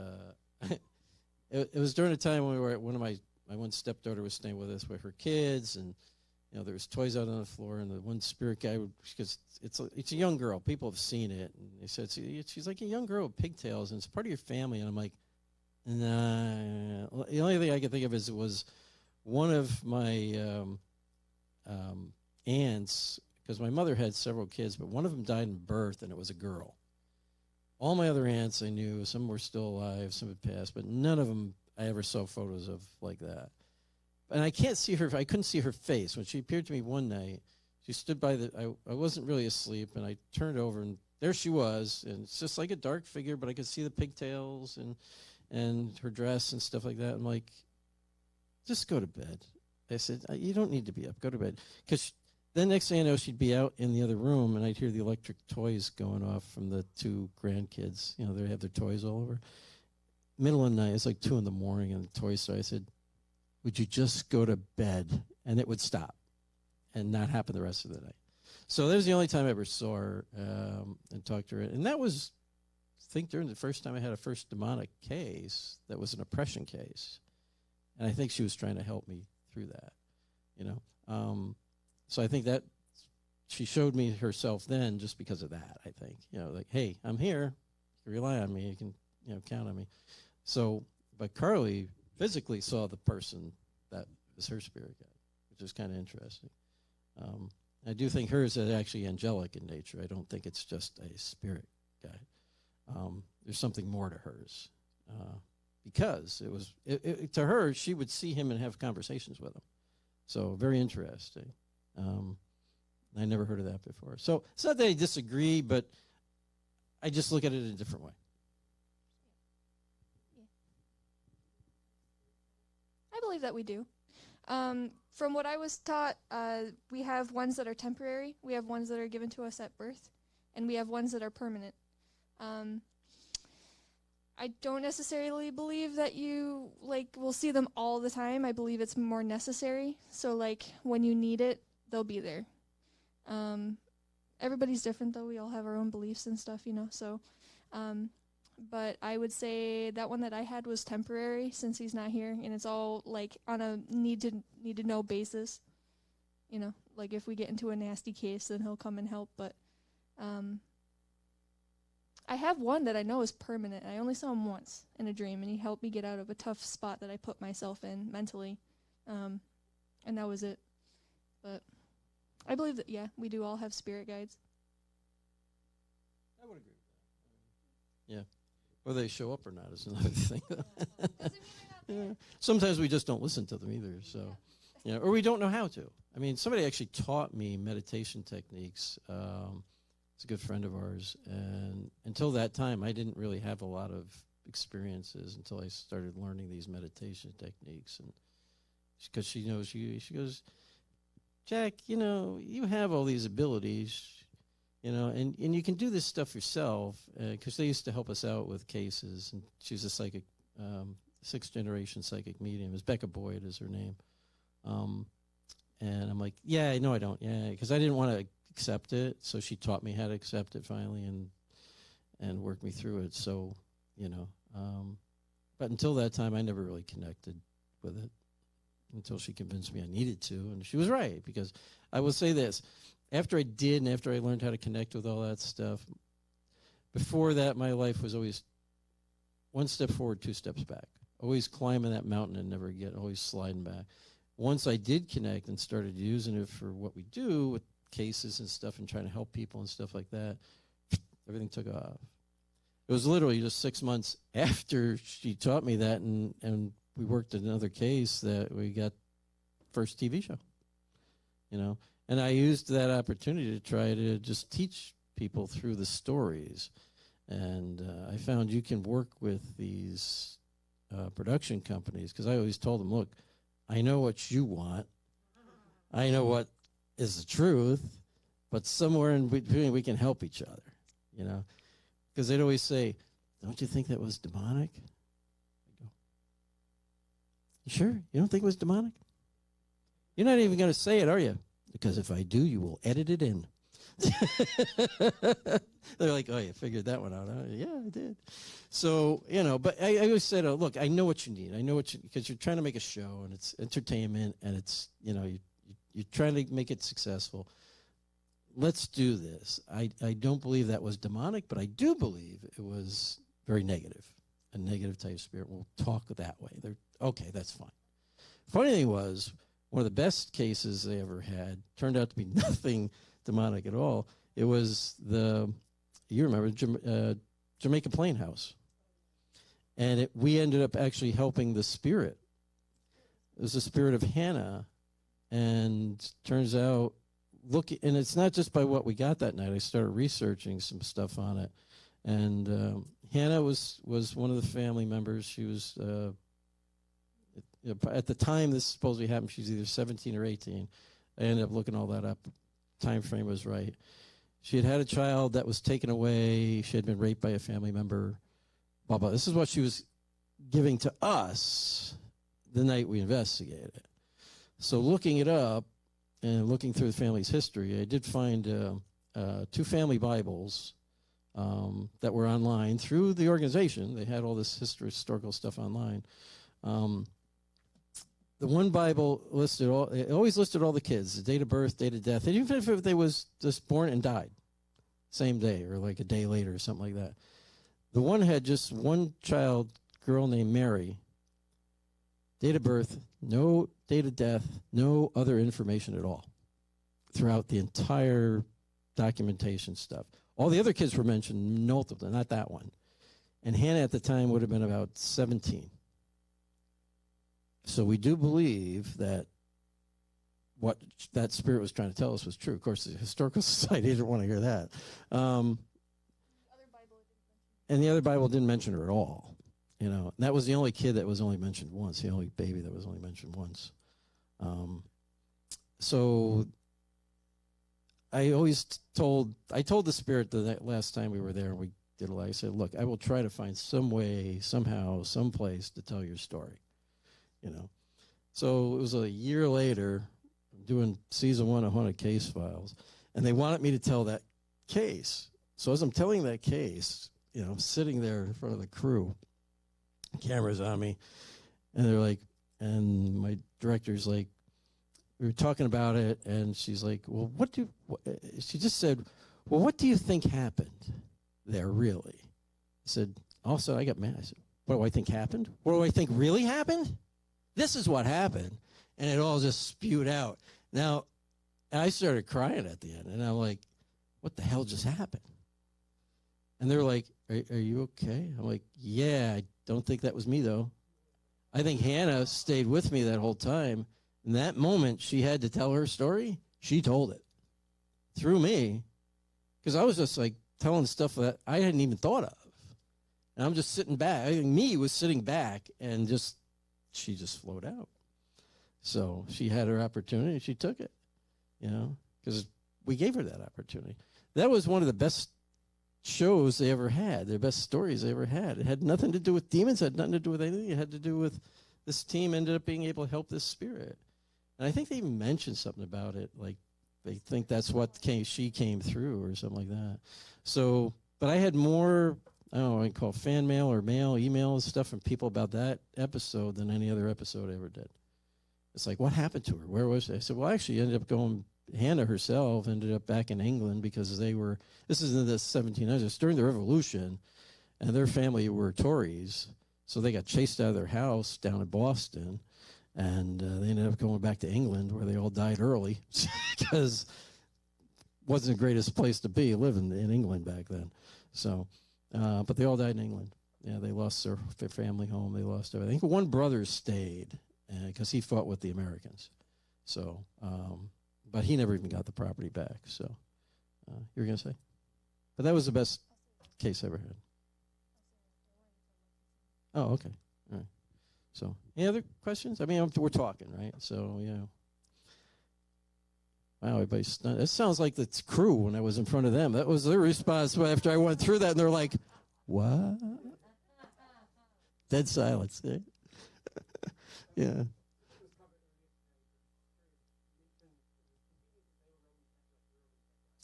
it was during a time when we were at my one stepdaughter was staying with us with her kids, and you know, there was toys out on the floor, and the one spirit guy, because it's a young girl. People have seen it, and they said she's like a young girl with pigtails, and it's part of your family. And I'm like, nah. The only thing I could think of is it was one of my aunts, because my mother had several kids, but one of them died in birth, and it was a girl. All my other aunts I knew, some were still alive, some had passed, but none of them I ever saw photos of like that. And I couldn't see her face. When she appeared to me one night, she stood by I wasn't really asleep, and I turned over, and there she was, and it's just like a dark figure, but I could see the pigtails and her dress and stuff like that. I'm like, just go to bed. I said, you don't need to be up. Go to bed. Because then next thing I know, she'd be out in the other room, and I'd hear the electric toys going off from the two grandkids. You know, they have their toys all over. Middle of the night, it's like 2 a.m, and the toys started. I said, would you just go to bed? And it would stop and not happen the rest of the night. So that was the only time I ever saw her and talked to her. And that was, I think, during the first time I had a first demonic case that was an oppression case. And I think she was trying to help me through that, you know. So I think that she showed me herself then just because of that, I think. You know, like, hey, I'm here. You can rely on me. You can, you know, count on me. So, but Carly physically saw the person that was her spirit guide, which is kind of interesting. I do think hers is actually angelic in nature. I don't think it's just a spirit guide. There's something more to hers, because to her, she would see him and have conversations with him. So very interesting. I never heard of that before. So it's not that I disagree, but I just look at it in a different way. I believe that we do. From what I was taught, we have ones that are temporary, we have ones that are given to us at birth, and we have ones that are permanent. I don't necessarily believe that you will see them all the time. I believe it's more necessary. So when you need it, they'll be there. Everybody's different though. We all have our own beliefs and stuff, you know. So, but I would say that one that I had was temporary since he's not here, and it's all on a need to know basis. You know, if we get into a nasty case, then he'll come and help. But I have one that I know is permanent. I only saw him once in a dream, and he helped me get out of a tough spot that I put myself in mentally, and that was it. But I believe that, yeah, we do all have spirit guides. I would agree with that. Yeah. Whether they show up or not is another thing. Yeah. Sometimes we just don't listen to them either. So, or we don't know how to. I mean, somebody actually taught me meditation techniques. It's a good friend of ours. And until that time, I didn't really have a lot of experiences until I started learning these meditation techniques. And because she knows you, she goes, Jack, you have all these abilities, and you can do this stuff yourself, because they used to help us out with cases. And she's a psychic, 6th-generation psychic medium. Becca Boyd is her name. And I'm like, yeah, no, I don't. Yeah, because I didn't want to accept it. So she taught me how to accept it finally and worked me through it. So, but until that time, I never really connected with it until she convinced me I needed to. And she was right, because I will say this. After I did and after I learned how to connect with all that stuff, before that, my life was always 1 step forward, 2 steps back. Always climbing that mountain and never always sliding back. Once I did connect and started using it for what we do with cases and stuff and trying to help people and stuff like that, everything took off. It was literally just 6 months after she taught me that, and we worked another case that we got first TV show, And I used that opportunity to try to just teach people through the stories. And I found you can work with these production companies, because I always told them, look, I know what you want. I know what is the truth, but somewhere in between we can help each other, you know. Because they'd always say, don't you think that was demonic? I go, you sure? You don't think it was demonic? You're not even going to say it, are you? Because if I do, you will edit it in. They're like, oh, you figured that one out, huh? Yeah, I did. So, you know, but I always said, oh, look, I know what you need. I know what you, because you're trying to make a show, and it's entertainment, and it's, you know, you're trying to make it successful. Let's do this. I don't believe that was demonic, but I do believe it was very negative, a negative type of spirit. We'll talk that way. Okay, that's fine. Funny thing was, one of the best cases they ever had turned out to be nothing demonic at all. It was you remember, Jamaica Plain House. And we ended up actually helping the spirit. It was the spirit of Hannah. And turns out, and it's not just by what we got that night. I started researching some stuff on it. And Hannah was one of the family members. She was, at the time this supposedly happened, she was either 17 or 18. I ended up looking all that up. Time frame was right. She had a child that was taken away. She had been raped by a family member. Blah, blah. This is what she was giving to us the night we investigated. So looking it up and looking through the family's history, I did find 2 family Bibles that were online through the organization. They had all this historical stuff online. The one Bible it always listed all the kids, the date of birth, date of death, and even if they was just born and died same day or like a day later or something like that. The one had just one child, girl named Mary, date of birth, no date of death, no other information at all throughout the entire documentation stuff. All the other kids were mentioned multiple, not that one. And Hannah at the time would have been about 17. So we do believe that what that spirit was trying to tell us was true. Of course, the Historical Society didn't want to hear that. And the other Bible didn't mention her at all. You know, and that was the only kid that was only mentioned once, the only baby that was only mentioned once. So I told the spirit that last time we were there and we did a lot, I said, look, I will try to find some way, somehow, someplace to tell your story. You know, so it was a year later, doing season 1 of Haunted Case Files, and they wanted me to tell that case. So as I'm telling that case, you know, I'm sitting there in front of the crew, cameras on me, and they're like, and my director's like, we were talking about it, and she's like, well, she just said, well, what do you think happened there, really? I said, also, I got mad. I said, what do I think happened? What do I think really happened? This is what happened. And it all just spewed out. Now, I started crying at the end, and I'm like, what the hell just happened? And they're like, are you okay? I'm like, yeah, I don't think that was me, though. I think Hannah stayed with me that whole time. In that moment, she had to tell her story. She told it through me, because I was just like telling stuff that I hadn't even thought of. And I'm just sitting back. I think me was sitting back, and she just flowed out. So she had her opportunity, and she took it, you know, because we gave her that opportunity. That was one of the best shows they ever had, their best stories they ever had. It had nothing to do with demons, it had nothing to do with anything. It had to do with this team ended up being able to help this spirit. And I think they even mentioned something about it, like they think that's what she came through or something like that. So, but I had more, I don't know, I can call it fan mail or mail, email stuff from people about that episode than any other episode I ever did. It's like, what happened to her? Where was she? I said, well, actually, ended up going, Hannah herself ended up back in England because this is in the 1700s, during the Revolution, and their family were Tories, so they got chased out of their house down in Boston, and they ended up going back to England where they all died early because it wasn't the greatest place to be living in England back then. So, but they all died in England. Yeah, they lost their family home. They lost everything. I think one brother stayed because he fought with the Americans. So, but he never even got the property back. So, you were going to say? But that was the best. case I ever had. Oh, okay. All right. So, any other questions? I mean, we're talking, right? So, yeah. Wow, everybody's stunned. It sounds like the crew when I was in front of them. That was their response after I went through that, and they're like, what? Dead silence. Eh? Yeah.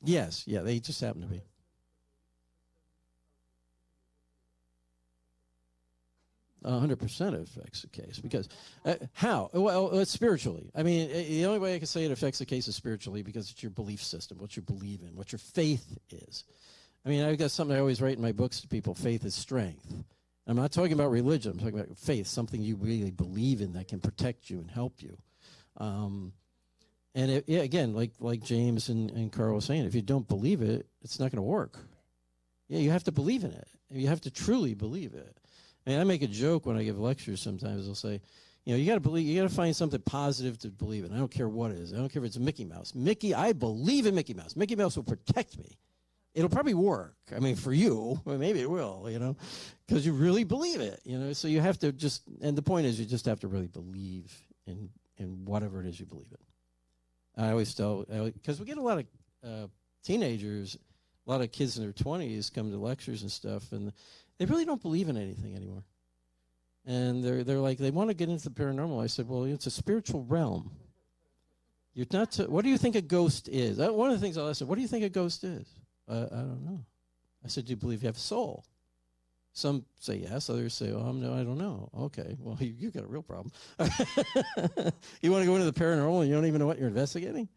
Yes, yeah, they just happen to be. 100% affects the case because how? Well, it's spiritually. I mean, the only way I can say it affects the case is spiritually because it's your belief system, what you believe in, what your faith is. I mean, I've got something I always write in my books to people: faith is strength. I'm not talking about religion. I'm talking about faith, something you really believe in that can protect you and help you. And yeah, again, like James and Carl was saying, if you don't believe it, it's not going to work. Yeah, you have to believe in it. You have to truly believe it. I mean, I make a joke when I give lectures sometimes. I'll say, you got to believe, you got to find something positive to believe in. I don't care what it is. I don't care if it's Mickey Mouse. I believe in Mickey Mouse. Mickey Mouse will protect me. It'll probably work. I mean, for you, well, maybe it will, because you really believe it, So you have to and the point is you just have to really believe in whatever it is you believe in. I always tell, because we get a lot of teenagers, a lot of kids in their 20s come to lectures and stuff, and they really don't believe in anything anymore. And they're like, they want to get into the paranormal. I said, well, it's a spiritual realm. You're not. What do you think a ghost is? One of the things I'll ask them, what do you think a ghost is? I don't know. I said, do you believe you have a soul? Some say yes. Others say, oh, no, I don't know. Okay, well, you got a real problem. You want to go into the paranormal and you don't even know what you're investigating?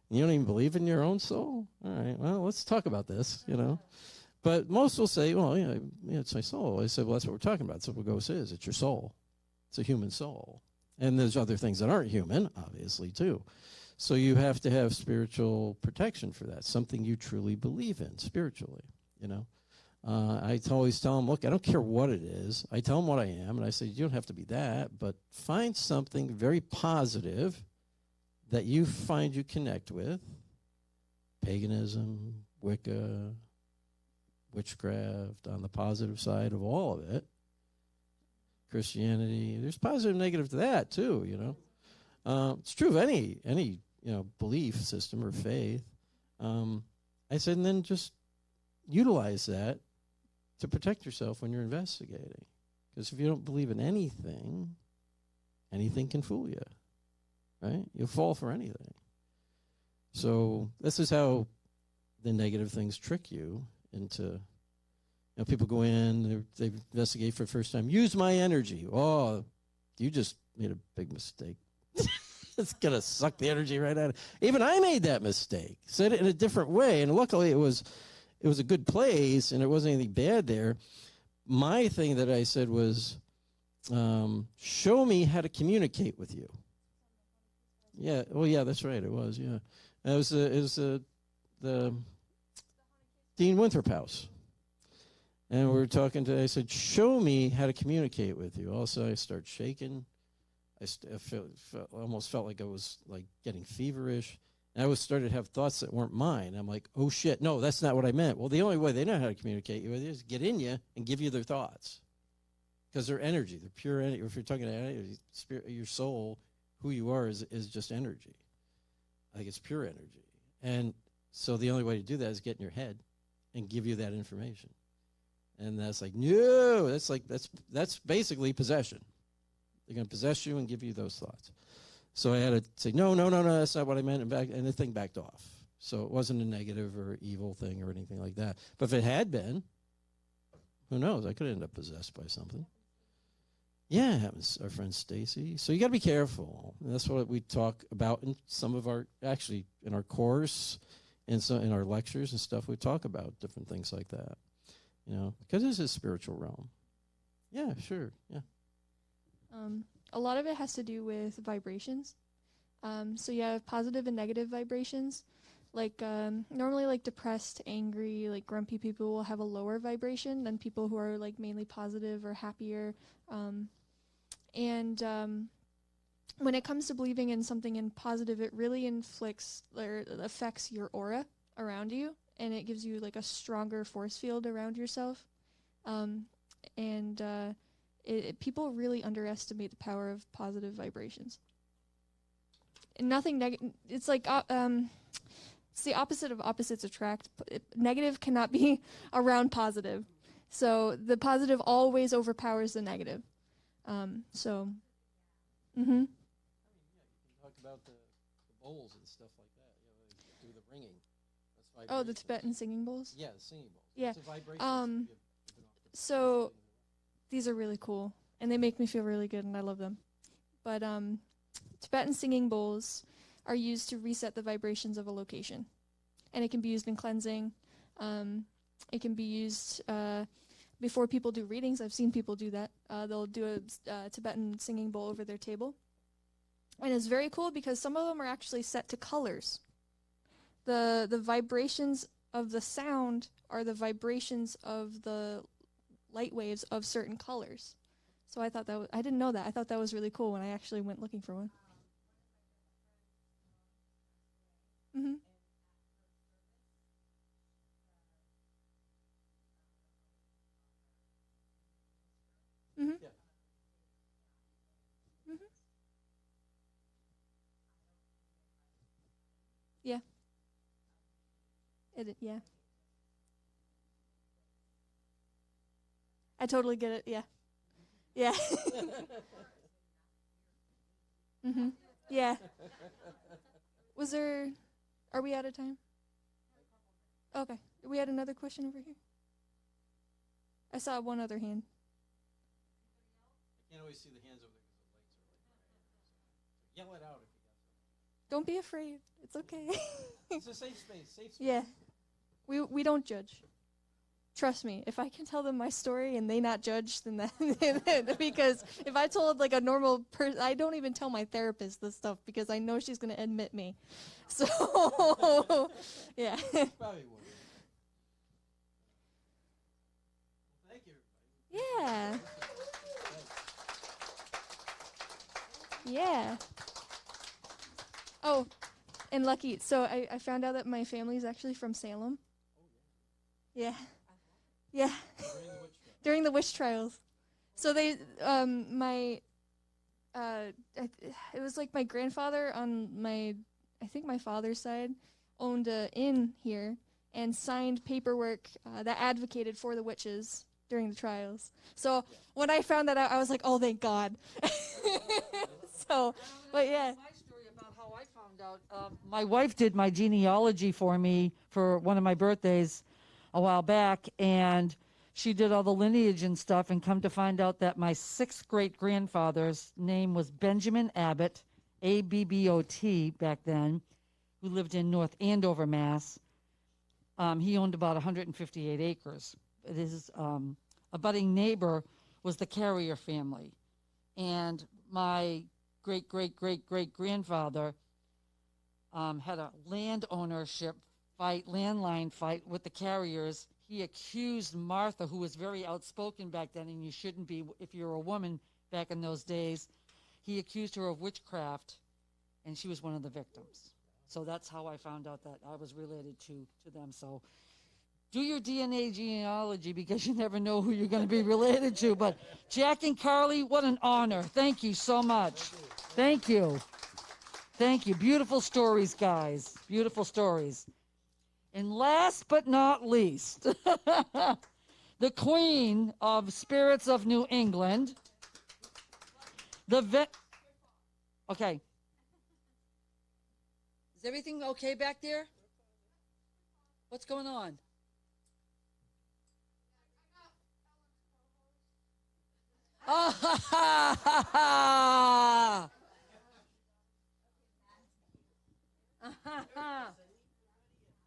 And you don't even believe in your own soul? All right, well, let's talk about this, But most will say, well, yeah, it's my soul. I said, well, that's what we're talking about. That's what a ghost is. It's your soul. It's a human soul. And there's other things that aren't human, obviously, too. So you have to have spiritual protection for that, something you truly believe in spiritually, I always tell them, look, I don't care what it is. I tell them what I am, and I say, you don't have to be that, but find something very positive that you find you connect with. Paganism, Wicca, witchcraft, on the positive side of all of it. Christianity, there's positive and negative to that too, It's true of any belief system or faith. I said, and then just utilize that to protect yourself when you're investigating. Because if you don't believe in anything, anything can fool you, right? You'll fall for anything. So this is how the negative things trick you into, people go in, they investigate for the first time. Use my energy. Oh, you just made a big mistake. It's going to suck the energy right out of it. Even I made that mistake. Said it in a different way, and luckily it was a good place, and there wasn't anything bad there. My thing that I said was, show me how to communicate with you. Yeah, well, yeah, that's right, it was, yeah. It was the Dean Winthrop house. And we were talking I said, show me how to communicate with you. Also, I start shaking. I almost felt like I was like getting feverish. And I started to have thoughts that weren't mine. I'm like, oh, shit, no, that's not what I meant. Well, the only way they know how to communicate with you is get in you and give you their thoughts. Because they're energy. They're pure energy. If you're talking about energy, your soul, who you are, is just energy. I think it's pure energy. And so the only way to do that is get in your head and give you that information. And that's like, no, that's basically possession. They're going to possess you and give you those thoughts. So I had to say, no, that's not what I meant, and the thing backed off. So it wasn't a negative or evil thing or anything like that. But if it had been, who knows? I could end up possessed by something. Yeah, it happens. Our friend Stacy. So you got to be careful. And that's what we talk about in some of our, actually, in our course, and so in our lectures and stuff. We talk about different things like that. Because this is a spiritual realm. Yeah, sure. Yeah. A lot of it has to do with vibrations. So you have positive and negative vibrations. Like normally, like depressed, angry, like grumpy people will have a lower vibration than people who are like mainly positive or happier. And when it comes to believing in something in positive, it really inflicts or affects your aura around you. and it gives you like a stronger force field around yourself. People really underestimate the power of positive vibrations. And nothing it's like it's the opposite of opposites attract. Negative cannot be around positive, so the positive always overpowers the negative. Talk about the bowls and stuff like that. You know, they do the ringing. That's Oh, the Tibetan singing bowls. Yeah, the singing bowls. Yeah. It's a vibration. So these are really cool, and they make me feel really good, and I love them. But Tibetan singing bowls are used to reset the vibrations of a location, and it can be used in cleansing. It can be used before people do readings. I've seen people do that. They'll do a Tibetan singing bowl over their table, and it's very cool because some of them are actually set to colors. The vibrations of the sound are the vibrations of the light waves of certain colors. So I thought that I didn't know that. I thought that was really cool when I actually went looking for one. Mhm. Mhm. Yeah. Mhm. Yeah. Yeah. I totally get it. Yeah. Yeah. Mhm. Yeah. Are we out of time? Okay. We had another question over here. I saw one other hand. I can't always see the hands over there because the lights are like. So yell it out if you got something. Don't be afraid. It's okay. It's a safe space. Safe space. Yeah. We don't judge. Trust me, if I can tell them my story and they not judge, then that because if I told like a normal person, I don't even tell my therapist this stuff because I know she's gonna admit me. So yeah. Probably would. Thank you, everybody. Yeah. Yeah. Oh, and lucky. So I found out that my family's actually from Salem. Yeah. Yeah. During the witch trials. So they, it was like my grandfather on I think my father's side, owned an inn here and signed paperwork that advocated for the witches during the trials. So when I found that out, I was like, oh, thank God. So, but yeah. My story about how I found out. My wife did my genealogy for me for one of my birthdays a while back, and she did all the lineage and stuff, and come to find out that my sixth great grandfather's name was Benjamin Abbott, Abbot back then, who lived in North Andover, Mass. He owned about 158 acres. His abutting neighbor was the Carrier family, and my great great great great grandfather had a land ownership landline fight with the Carriers. He accused Martha, who was very outspoken back then, and you shouldn't be if you're a woman back in those days. He accused her of witchcraft, and she was one of the victims. So that's how I found out that I was related to them. So do your DNA genealogy because you never know who you're going to be related to. But Jack and Carly, what an honor. Thank you so much. Thank you. Thank you. Beautiful stories, guys. Beautiful stories. And last but not least, the Queen of Spirits of New England, okay. Is everything okay back there? What's going on? Ah,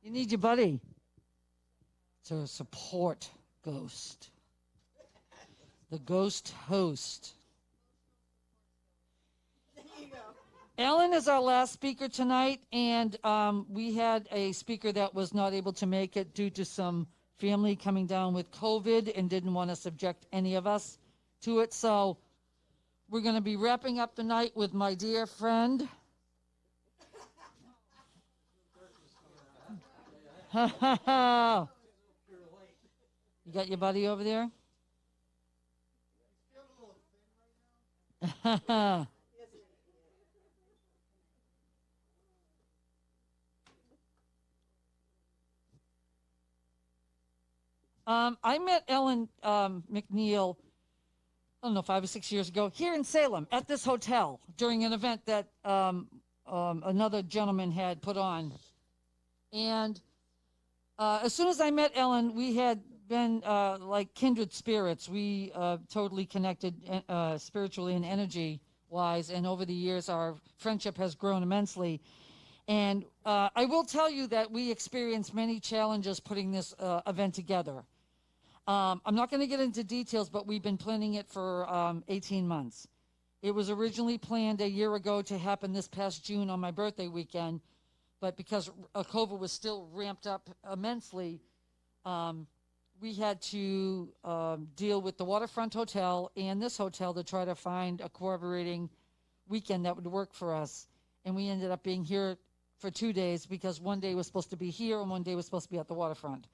you need your buddy to support Ghost. The Ghost host. There you go. Ellen is our last speaker tonight, and we had a speaker that was not able to make it due to some family coming down with COVID and didn't want to subject any of us to it. So we're going to be wrapping up the night with my dear friend. You got your buddy over there? I met Ellen McNeil, I don't know, 5 or 6 years ago here in Salem at this hotel during an event that another gentleman had put on. And as soon as I met Ellen, we had been like kindred spirits. We totally connected spiritually and energy-wise, and over the years our friendship has grown immensely. And I will tell you that we experienced many challenges putting this event together. I'm not going to get into details, but we've been planning it for 18 months. It was originally planned a year ago to happen this past June on my birthday weekend, but because COVID was still ramped up immensely, we had to deal with the Waterfront Hotel and this hotel to try to find a cooperating weekend that would work for us. And we ended up being here for 2 days because one day was supposed to be here and one day was supposed to be at the waterfront.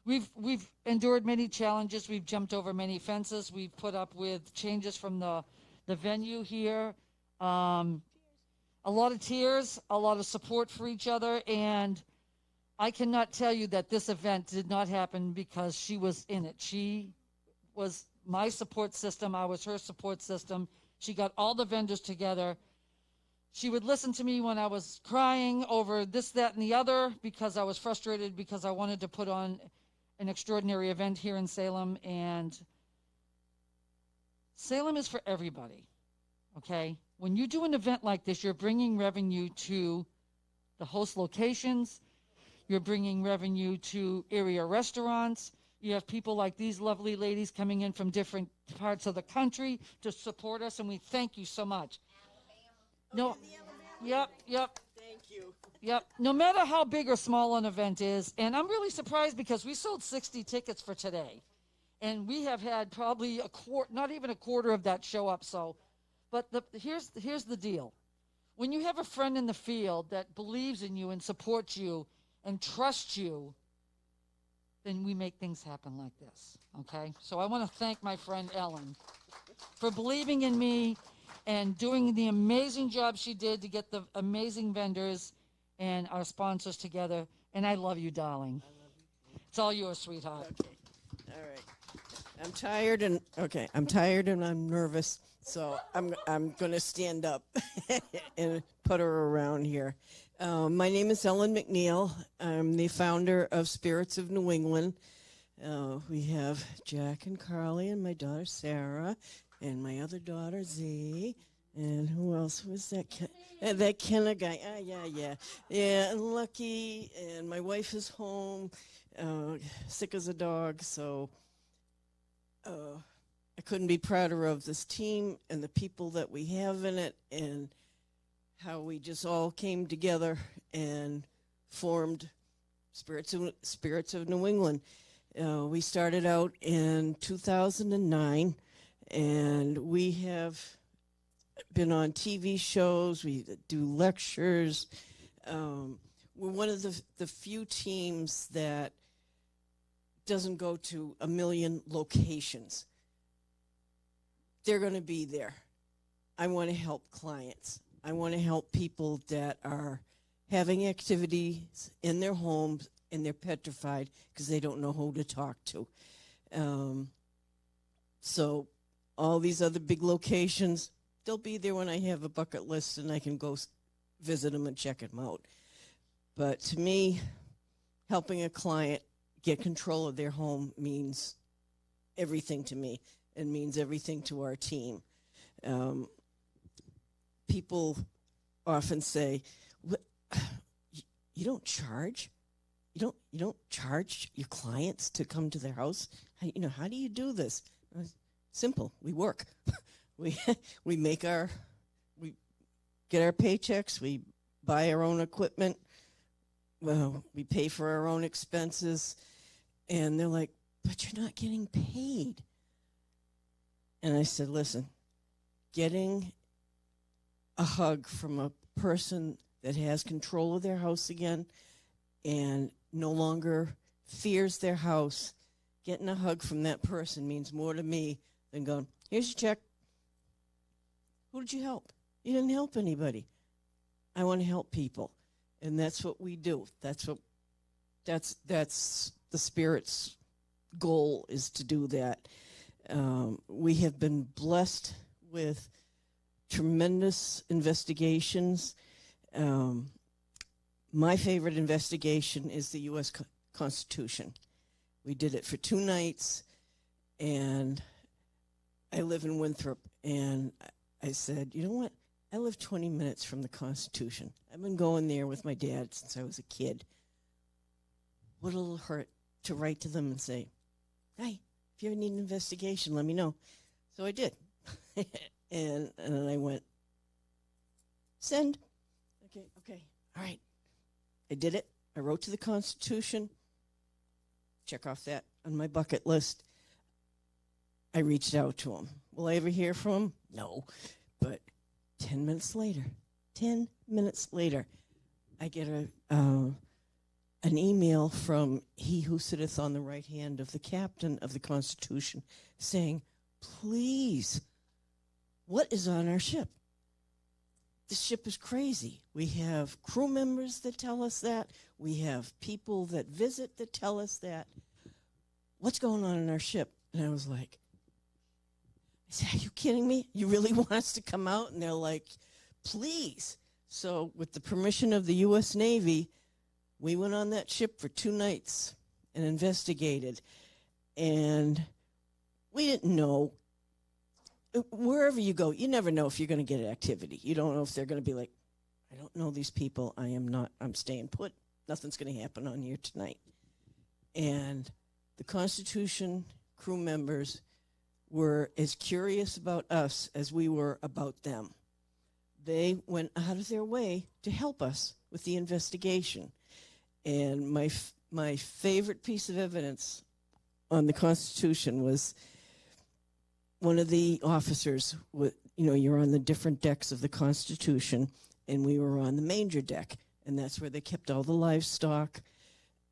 We've endured many challenges. We've jumped over many fences. We've put up with changes from the venue here. A lot of tears, a lot of support for each other, and I cannot tell you that this event did not happen because she was in it. She was my support system. I was her support system. She got all the vendors together. She would listen to me when I was crying over this, that, and the other because I was frustrated because I wanted to put on an extraordinary event here in Salem. And Salem is for everybody, okay? When you do an event like this, you're bringing revenue to the host locations. You're bringing revenue to area restaurants. You have people like these lovely ladies coming in from different parts of the country to support us, and we thank you so much. No, yep. Thank you. Yep. No matter how big or small an event is, and I'm really surprised because we sold 60 tickets for today, and we have had probably not even a quarter of that show up. So, but here's the deal: when you have a friend in the field that believes in you and supports you and trusts you, then we make things happen like this. Okay. So I want to thank my friend Ellen for believing in me and doing the amazing job she did to get the amazing vendors and our sponsors together. And I love you, darling. I love you. It's all yours, sweetheart. Okay. All right. I'm tired and I'm nervous, so I'm going to stand up and put her around here. My name is Ellen McNeil. I'm the founder of Spirits of New England. We have Jack and Carly and my daughter Sarah and my other daughter Z. And who else was that? That Kenna guy. Yeah, and Lucky. And my wife is home, sick as a dog. So I couldn't be prouder of this team and the people that we have in it and how we just all came together and formed Spirits of New England. We started out in 2009, and we have been on TV shows. We do lectures. We're one of the few teams that doesn't go to a million locations. They're going to be there. I want to help clients. I want to help people that are having activities in their homes and they're petrified because they don't know who to talk to. So all these other big locations, they'll be there when I have a bucket list and I can go visit them and check them out. But to me, helping a client get control of their home means everything to me and means everything to our team. People often say, "You don't charge? You don't charge your clients to come to their house? How do you do this?" Simple. We work. we get our paychecks. We buy our own equipment. Well, we pay for our own expenses. And they're like, "But you're not getting paid." And I said, listen, getting a hug from a person that has control of their house again and no longer fears their house. Getting a hug from that person means more to me than going, here's your check. Who did you help? You didn't help anybody. I want to help people. And that's what we do. That's the Spirit's goal, is to do that. We have been blessed with tremendous investigations. My favorite investigation is the U.S. Constitution. We did it for 2 nights, and I live in Winthrop, and I said, you know what? I live 20 minutes from the Constitution. I've been going there with my dad since I was a kid. What'll it hurt to write to them and say, hey, if you ever need an investigation, let me know. So I did. and then I went, send. Okay, all right. I did it. I wrote to the Constitution. Check off that on my bucket list. I reached out to him. Will I ever hear from him? No. But 10 minutes later, I get an email from he who sitteth on the right hand of the captain of the Constitution saying, please, what is on our ship? This ship is crazy. We have crew members that tell us that. We have people that visit that tell us that. What's going on in our ship? And I was like, I said, are you kidding me? You really want us to come out? And they're like, please. So with the permission of the U.S. Navy, we went on that ship for 2 nights and investigated. And we didn't know. Wherever you go, you never know if you're going to get activity. You don't know if they're going to be like, I don't know these people. I'm staying put. Nothing's going to happen on here tonight. And the Constitution crew members were as curious about us as we were about them. They went out of their way to help us with the investigation. And my favorite piece of evidence on the Constitution was one of the officers, you're on the different decks of the Constitution, and we were on the manger deck, and that's where they kept all the livestock,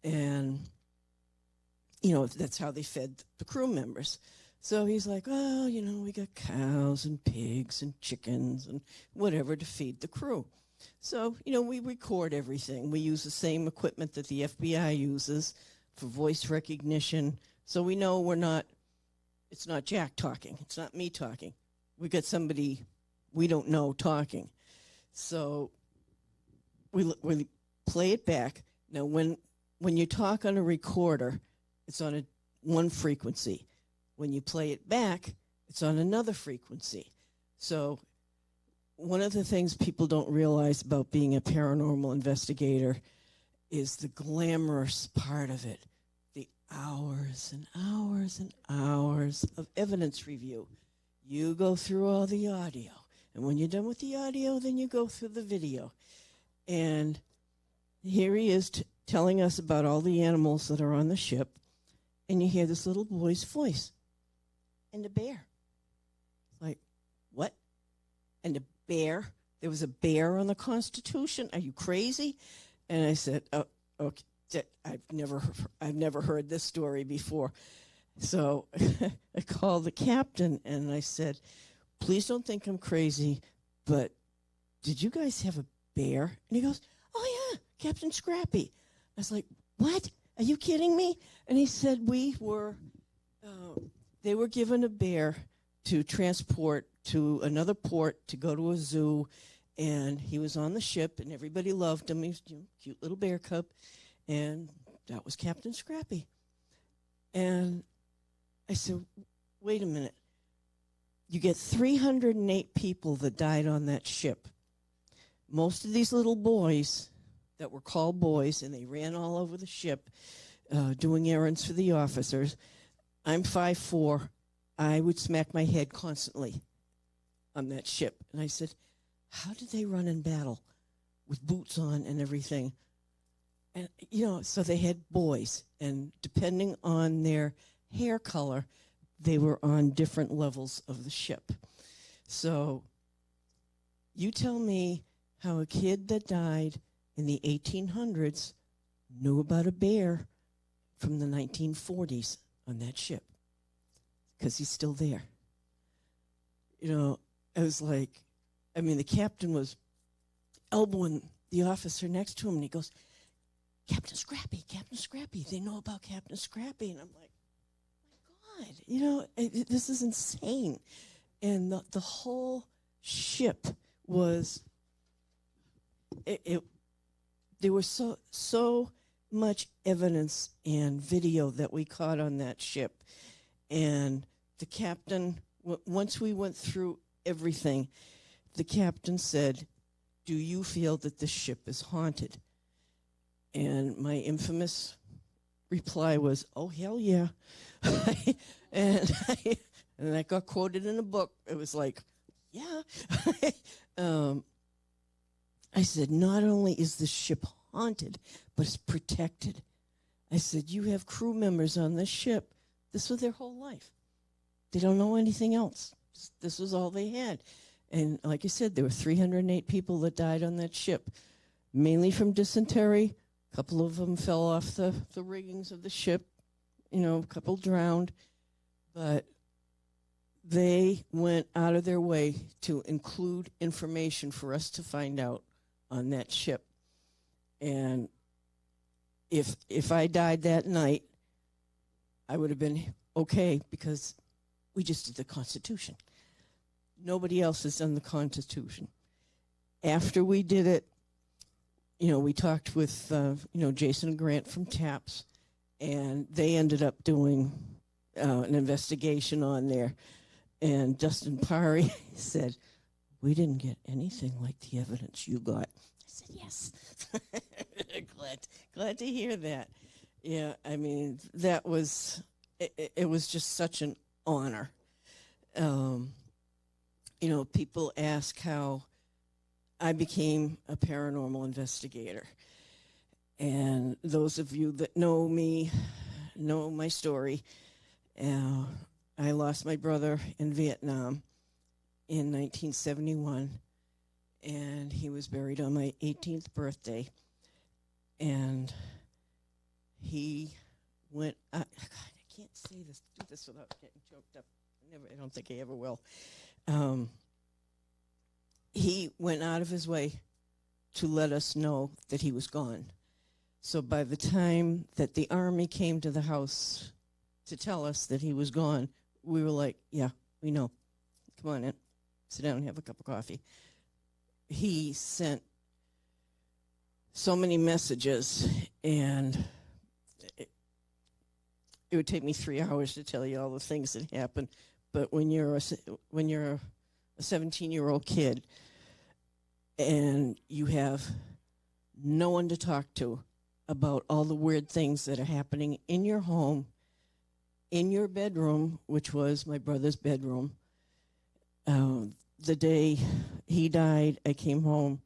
and, that's how they fed the crew members. So he's like, well, we got cows and pigs and chickens and whatever to feed the crew. So, we record everything. We use the same equipment that the FBI uses for voice recognition, so we know it's not Jack talking. It's not me talking. We got somebody we don't know talking. So we play it back. Now, when you talk on a recorder, it's on one frequency. When you play it back, it's on another frequency. So one of the things people don't realize about being a paranormal investigator is the glamorous part of it. The hours and hours and hours of evidence review. You go through all the audio. And when you're done with the audio, then you go through the video. And here he is telling us about all the animals that are on the ship. And you hear this little boy's voice. And a bear. Like, what? And a bear? There was a bear on the Constitution? Are you crazy? And I said, oh, okay. I've never heard this story before. So I called the captain and I said, please don't think I'm crazy, but did you guys have a bear? And he goes, oh yeah, Captain Scrappy. I was like, what? Are you kidding me? And he said they were given a bear to transport to another port to go to a zoo, and he was on the ship and everybody loved him. He was a cute little bear cub. And that was Captain Scrappy. And I said, wait a minute. You get 308 people that died on that ship. Most of these little boys that were called boys, and they ran all over the ship doing errands for the officers. I'm 5'4". I would smack my head constantly on that ship. And I said, how did they run in battle with boots on and everything? And, so they had boys, and depending on their hair color, they were on different levels of the ship. So you tell me how a kid that died in the 1800s knew about a bear from the 1940s on that ship because he's still there. You know, I was like, I mean, the captain was elbowing the officer next to him, and he goes, Captain Scrappy, they know about Captain Scrappy. And I'm like, my God, you know, this is insane. And the whole ship was, there was so much evidence and video that we caught on that ship. And the captain, once we went through everything, the captain said, do you feel that this ship is haunted? And my infamous reply was, oh, hell yeah. and that got quoted in a book. It was like, yeah. I said, not only is the ship haunted, but it's protected. I said, you have crew members on this ship. This was their whole life. They don't know anything else. This was all they had. And like I said, there were 308 people that died on that ship, mainly from dysentery. A couple of them fell off the riggings of the ship. You know, a couple drowned. But they went out of their way to include information for us to find out on that ship. And if I died that night, I would have been okay because we just did the Constitution. Nobody else has done the Constitution. After we did it, you know, we talked with, Jason and Grant from TAPS, and they ended up doing an investigation on there. And Dustin Pari said, we didn't get anything like the evidence you got. I said, yes. glad to hear that. Yeah, I mean, that was, it was just such an honor. You know, people ask how I became a paranormal investigator. And those of you that know me know my story. I lost my brother in Vietnam in 1971, and he was buried on my 18th birthday. And he went, God, I can't say this, do this without getting choked up. I don't think I ever will. He went out of his way to let us know that he was gone. So by the time that the Army came to the house to tell us that he was gone, we were like, yeah, we know. Come on in. Sit down and have a cup of coffee. He sent so many messages, and it would take me 3 hours to tell you all the things that happened. But when you're a 17-year-old kid and you have no one to talk to about all the weird things that are happening in your home, in your bedroom, which was my brother's bedroom. The day he died, I came home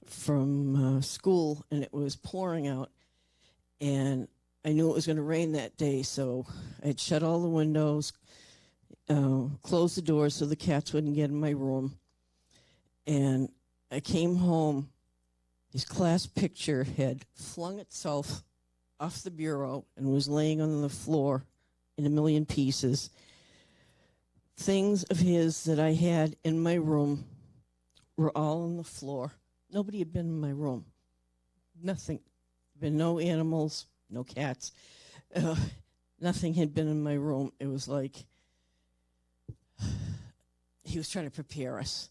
from school, and it was pouring out, and I knew it was going to rain that day, so I'd shut all the windows, closed the doors so the cats wouldn't get in my room, and I came home. His class picture had flung itself off the bureau and was laying on the floor in a million pieces. Things of his that I had in my room were all on the floor. Nobody had been in my room. Nothing. Been no animals, no cats. Nothing had been in my room. It was like he was trying to prepare us.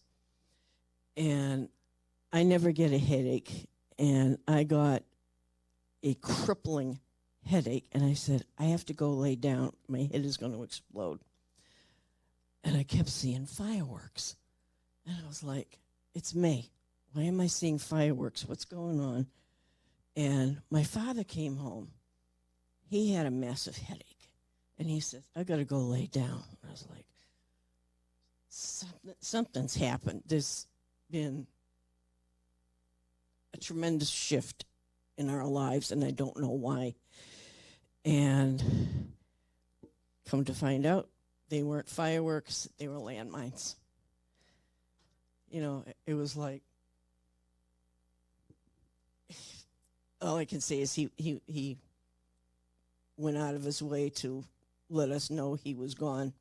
And I never get a headache, and I got a crippling headache, and I said, I have to go lay down. My head is going to explode. And I kept seeing fireworks. And I was like, it's May. Why am I seeing fireworks? What's going on? And my father came home. He had a massive headache. And he said, I got to go lay down. I was like, something's happened. There's been a tremendous shift in our lives, and I don't know why. And come to find out, they weren't fireworks, they were landmines. You know, it was like, all I can say is he went out of his way to let us know he was gone.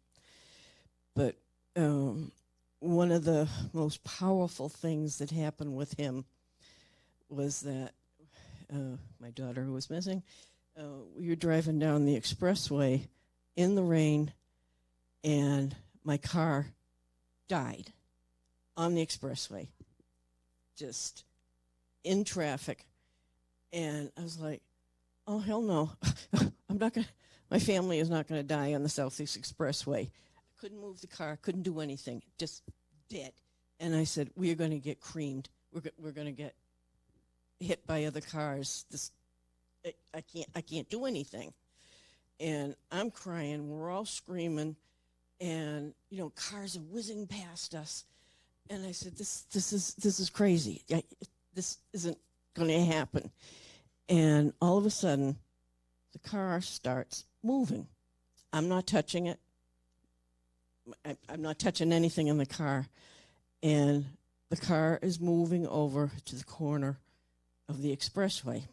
But one of the most powerful things that happened with him was that my daughter, who was missing, we were driving down the expressway in the rain, and my car died on the expressway, just in traffic. And I was like, oh, hell no. I'm not going to, my family is not going to die on the Southeast Expressway. Couldn't move the car, couldn't do anything, just dead. And I said, we are going to get creamed. We're going to get hit by other cars. I can't do anything. And I'm crying. We're all screaming, and cars are whizzing past us. And I said, this is crazy. This isn't going to happen. And all of a sudden, the car starts moving. I'm not touching it. I'm not touching anything in the car. And the car is moving over to the corner of the expressway.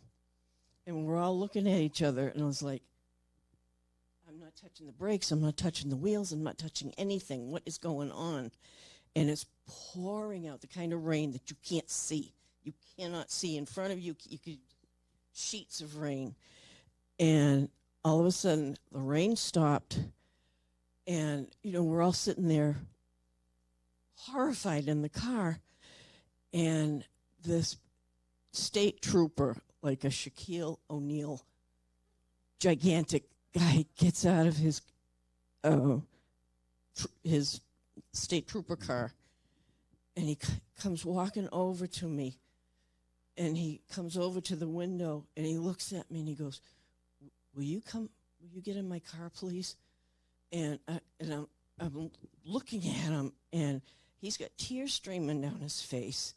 And we're all looking at each other, and I was like, I'm not touching the brakes, I'm not touching the wheels, I'm not touching anything. What is going on? And it's pouring out, the kind of rain that you can't see. You cannot see in front of you. You could sheets of rain. And all of a sudden, the rain stopped, and we're all sitting there horrified in the car, and this state trooper, like a Shaquille O'Neal, gigantic guy, gets out of his state trooper car, and he comes walking over to me, and he comes over to the window, and he looks at me, and he goes, will you get in my car, please? And I'm looking at him, and he's got tears streaming down his face.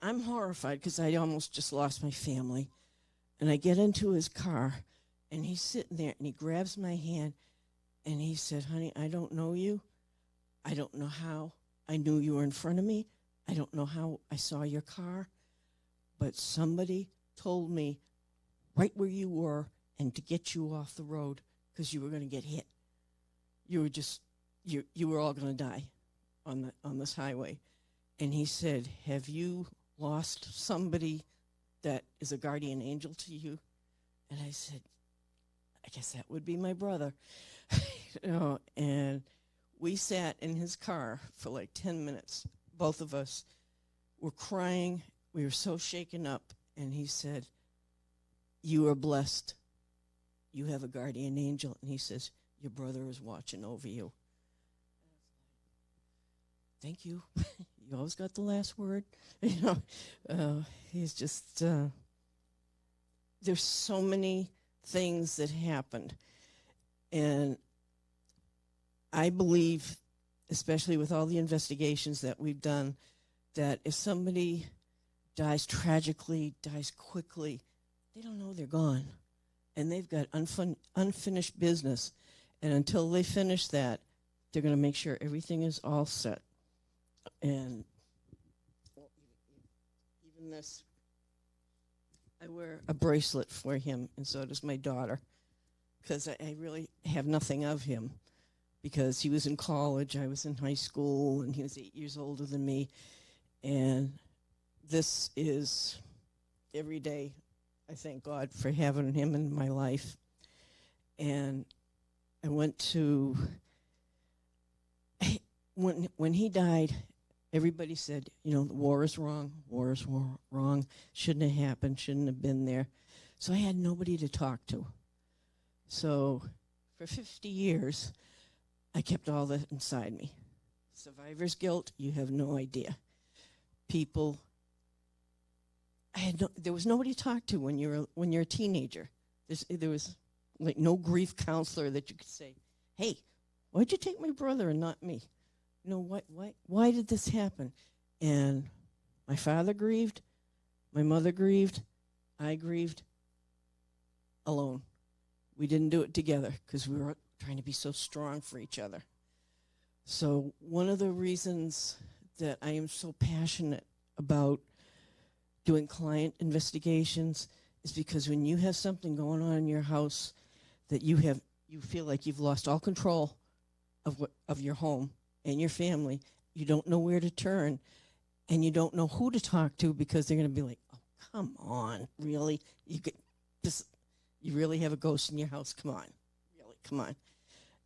I'm horrified because I almost just lost my family. And I get into his car, and he's sitting there, and he grabs my hand, and he said, honey, I don't know you. I don't know how I knew you were in front of me. I don't know how I saw your car. But somebody told me right where you were and to get you off the road because you were going to get hit. You were all going to die on this highway. And he said, have you lost somebody that is a guardian angel to you? And I said, I guess that would be my brother. And we sat in his car for like 10 minutes. Both of us were crying. We were so shaken up. And he said, you are blessed. You have a guardian angel. And he says, your brother is watching over you. Thank you. You always got the last word. He's just, there's so many things that happened. And I believe, especially with all the investigations that we've done, that if somebody dies tragically, dies quickly, they don't know they're gone. And they've got unfinished business. And until they finish that, they're going to make sure everything is all set. And even this, I wear a bracelet for him, and so does my daughter, because I really have nothing of him, because he was in college, I was in high school, and he was 8 years older than me. And this is every day, I thank God for having him in my life. And I went to, when he died, everybody said, the war is wrong, wrong, shouldn't have happened, shouldn't have been there. So I had nobody to talk to. So for 50 years, I kept all that inside me. Survivor's guilt, you have no idea. People, there was nobody to talk to when you're a teenager. There was like no grief counselor that you could say, hey, why'd you take my brother and not me? Why did this happen? And my father grieved, my mother grieved, I grieved alone. We didn't do it together because we were trying to be so strong for each other. So one of the reasons that I am so passionate about doing client investigations is because when you have something going on in your house that you feel like you've lost all control of your home and your family, you don't know where to turn, and you don't know who to talk to because they're going to be like, "Oh, come on, really? You really have a ghost in your house? Come on, really, come on."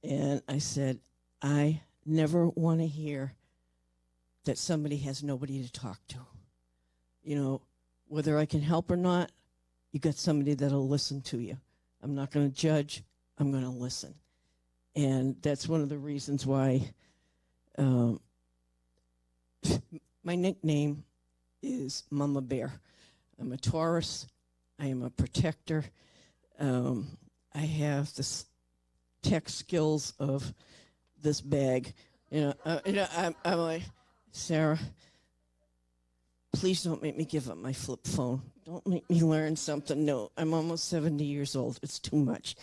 And I said, I never want to hear that somebody has nobody to talk to. You know, whether I can help or not, you got somebody that'll listen to you. I'm not going to judge. I'm going to listen. And that's one of the reasons why my nickname is Mama Bear. I'm a Taurus. I am a protector. I have the tech skills of this bag. I'm like, Sarah, please don't make me give up my flip phone. Don't make me learn something new. I'm almost 70 years old. It's too much,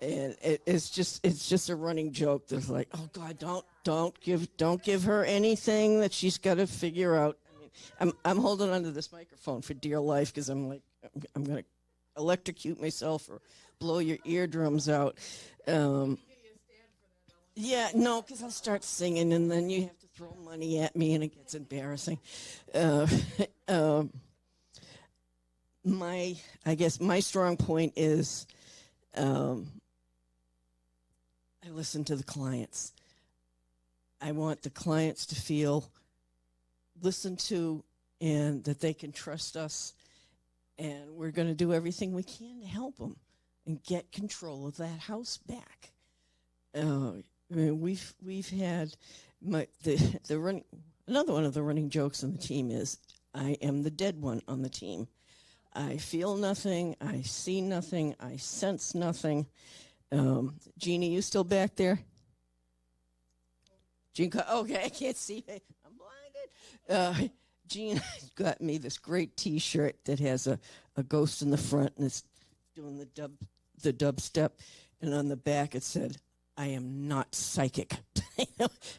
And it's just a running joke. There's like, oh God, don't give her anything that she's got to figure out. I mean, I'm holding onto this microphone for dear life because I'm like, I'm gonna electrocute myself or blow your eardrums out. Yeah, no, because I'll start singing and then you have to throw money at me and it gets embarrassing. I guess my strong point is I listen to the clients. I want the clients to feel listened to and that they can trust us, and we're going to do everything we can to help them and get control of that house back. We've had the running. Another one of the running jokes on the team is I am the dead one on the team. I feel nothing. I see nothing. I sense nothing. Jeannie, you still back there? Jean, okay, I can't see. I'm blinded. Jean got me this great T-shirt that has a ghost in the front and it's doing the dubstep, and on the back it said, "I am not psychic."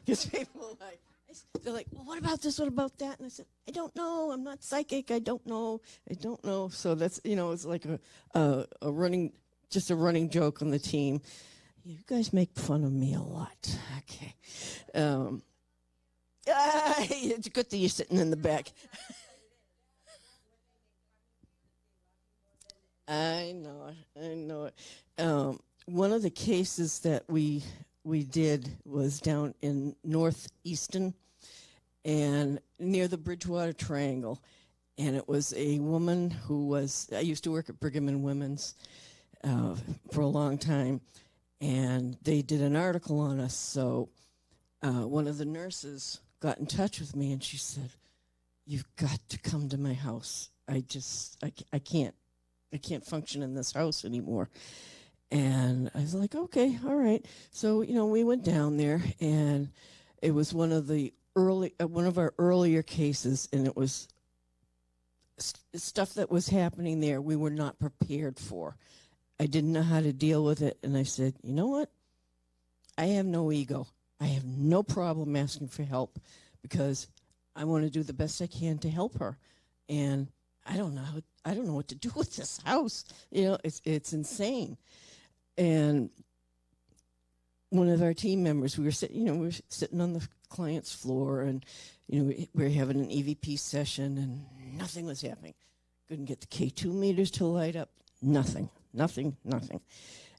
Because people are like, they're like, "Well, what about this? What about that?" And I said, "I don't know. I'm not psychic. I don't know. So that's it's like a running joke on the team. You guys make fun of me a lot. Okay. It's good that you're sitting in the back. I know it. One of the cases that we did was down in Northeastern and near the Bridgewater Triangle. And it was a woman I used to work at Brigham and Women's for a long time. And they did an article on us. So one of the nurses got in touch with me and she said, "You've got to come to my house. I can't function in this house anymore." And I was like, "Okay, all right." So, we went down there, and it was one of our earlier cases, and it was stuff that was happening there we were not prepared for. I didn't know how to deal with it, and I said, "You know what? I have no ego. I have no problem asking for help because I want to do the best I can to help her. And I don't know what to do with this house. It's insane." And one of our team members, we were sitting on the client's floor, and we were having an EVP session, and nothing was happening. Couldn't get the K2 meters to light up. Nothing.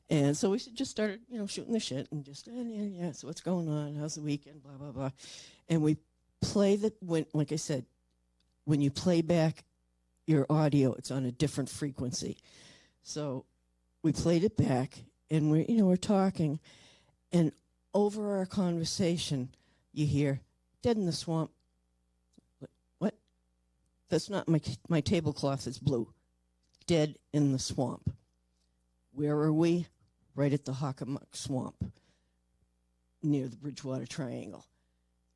And so we just started, shooting the shit and just, yeah, so what's going on? How's the weekend? Blah, blah, blah. And we play like I said, when you play back your audio, it's on a different frequency. So we played it back, and we're talking, and over our conversation, you hear, "Dead in the swamp." What? That's not my tablecloth is blue. Dead in the swamp. Where are we? Right at the Hockomock Swamp, near the Bridgewater Triangle.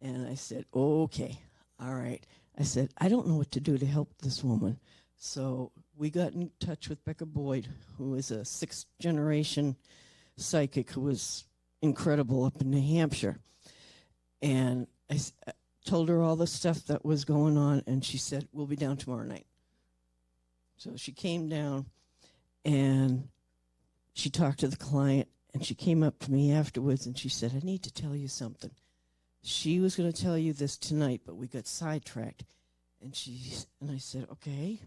And I said, "Okay, all right." I said, "I don't know what to do to help this woman." So we got in touch with Becca Boyd, who is a 6th-generation psychic who was incredible up in New Hampshire. And I told her all the stuff that was going on, and she said, "We'll be down tomorrow night." So she came down and she talked to the client, and she came up to me afterwards and she said, I need to tell you something. She was going to tell you this tonight, but we got sidetracked. And I said, okay.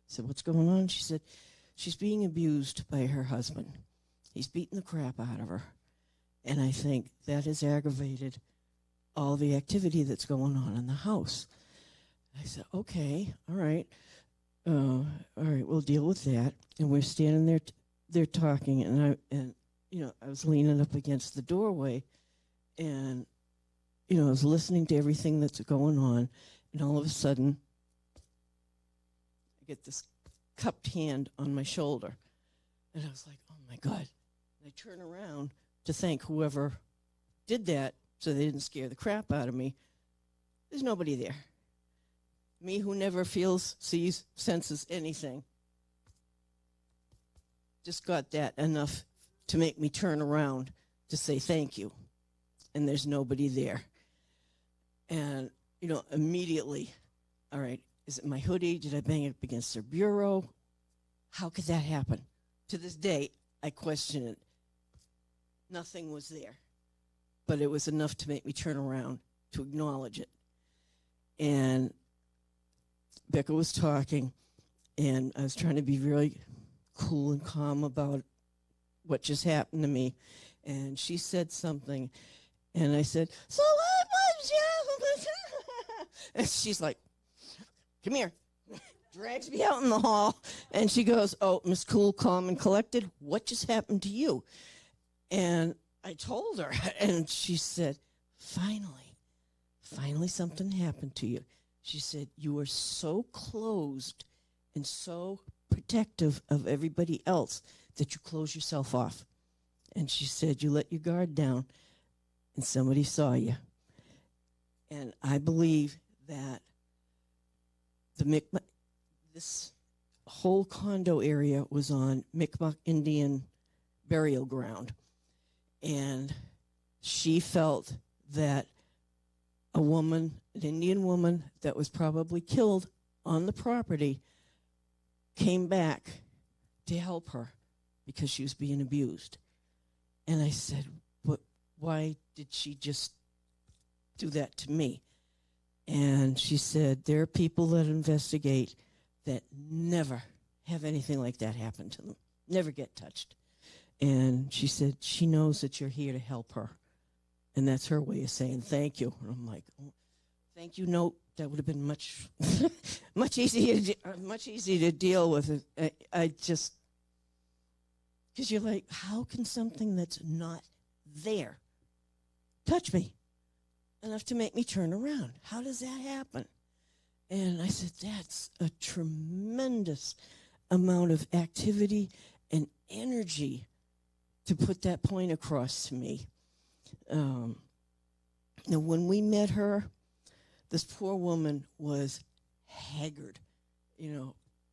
Said, what's going on? She said, she's being abused by her husband. He's beating the crap out of her. And I think that has aggravated all the activity that's going on in the house. I said, okay, all right, we'll deal with that. And we're standing there talking, and I was leaning up against the doorway, and I was listening to everything that's going on, and all of a sudden, I get this cupped hand on my shoulder, and I was like, oh my God. And I turn around to thank whoever did that so they didn't scare the crap out of me. There's nobody there. Me, who never feels, sees, senses anything, just got that enough to make me turn around to say thank you. And there's nobody there. And, immediately, all right, is it my hoodie? Did I bang it up against their bureau? How could that happen? To this day, I question it. Nothing was there. But it was enough to make me turn around to acknowledge it. And Becca was talking, and I was trying to be really cool and calm about what just happened to me. And she said something, and I said, so what was you? And she's like, come here. Drags me out in the hall, and she goes, oh, Miss Cool, Calm, and Collected, what just happened to you? And I told her, and she said, finally something happened to you. She said, you were so closed and so protective of everybody else that you close yourself off. And she said, you let your guard down and somebody saw you. And I believe that this whole condo area was on Mi'kmaq Indian burial ground. And she felt that a woman, an Indian woman that was probably killed on the property, came back to help her because she was being abused. And I said, but why did she just do that to me? And she said, there are people that investigate that never have anything like that happen to them, never get touched. And she said, she knows that you're here to help her. And that's her way of saying thank you. And I'm like, oh, thank you note. That would have been much easier to deal with. I just, because you're like, how can something that's not there touch me enough to make me turn around? How does that happen? And I said, that's a tremendous amount of activity and energy to put that point across to me. Now, when we met her, this poor woman was haggard,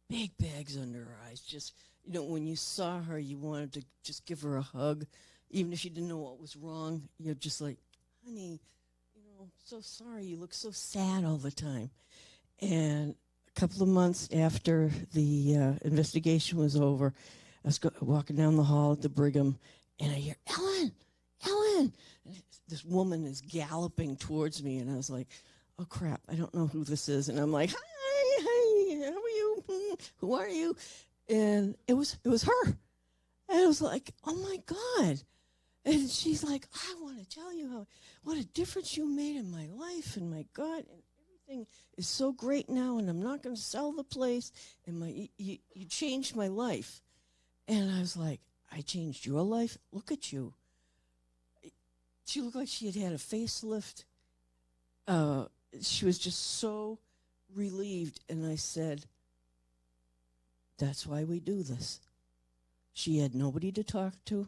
big bags under her eyes. Just, when you saw her, you wanted to just give her a hug, even if you didn't know what was wrong. You're just like, honey, so sorry. You look so sad all the time. And a couple of months after the investigation was over, I was walking down the hall at the Brigham, and I hear, Ellen! And this woman is galloping towards me, and I was like, oh, crap, I don't know who this is. And I'm like, hi, how are you? Who are you? And it was her. And I was like, oh, my God. And she's like, I want to tell you what a difference you made in my life, and my God, and everything is so great now, and I'm not going to sell the place, and you changed my life. And I was like, I changed your life? Look at you. She looked like she had had a facelift. She was just so relieved. And I said, that's why we do this. She had nobody to talk to.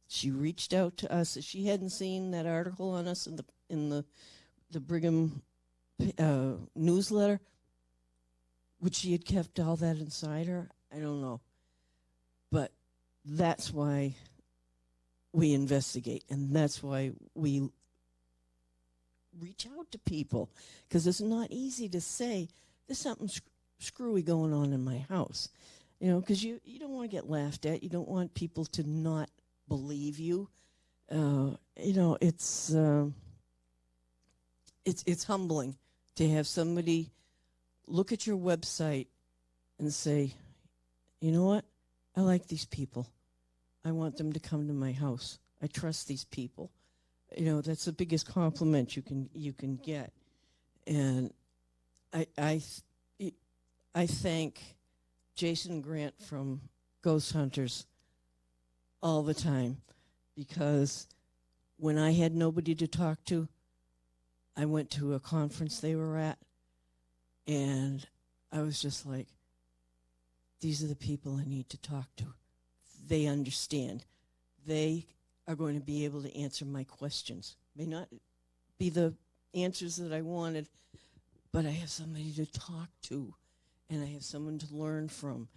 She reached out to us. She hadn't seen that article on us in the Brigham newsletter. Would she had kept all that inside her? I don't know. But that's why we investigate, and that's why we reach out to people, because it's not easy to say there's something screwy going on in my house. You know, because you don't want to get laughed at. You don't want people to not believe you. You know, it's humbling to have somebody look at your website and say, you know what? I like these people. I want them to come to my house. I trust these people. You know, that's the biggest compliment you can get. And I thank Jason Grant from Ghost Hunters all the time, because when I had nobody to talk to, I went to a conference they were at, and I was just like, these are the people I need to talk to. They understand. They are going to be able to answer my questions. May not be the answers that I wanted, but I have somebody to talk to, and I have someone to learn from.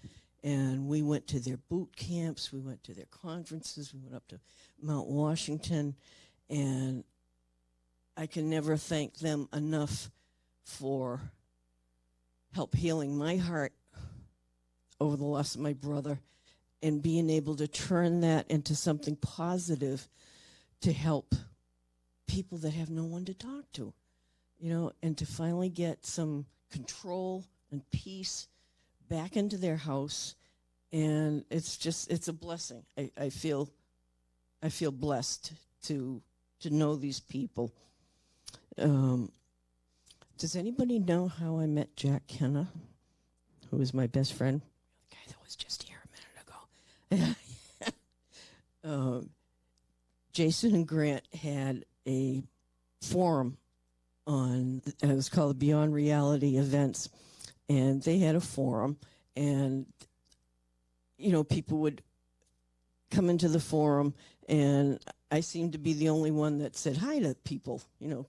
And we went to their boot camps, we went to their conferences, we went up to Mount Washington, and I can never thank them enough for help healing my heart over the loss of my brother, and being able to turn that into something positive to help people that have no one to talk to, you know, and to finally get some control and peace back into their house. And it's a blessing. I feel blessed to know these people. Does anybody know how I met Jack Kenna, who is my best friend? The guy that was just here a minute ago. Jason and Grant had a forum on, it was called Beyond Reality Events, and they had a forum, and you know, people would come into the forum, and I seemed to be the only one that said hi to people. You know,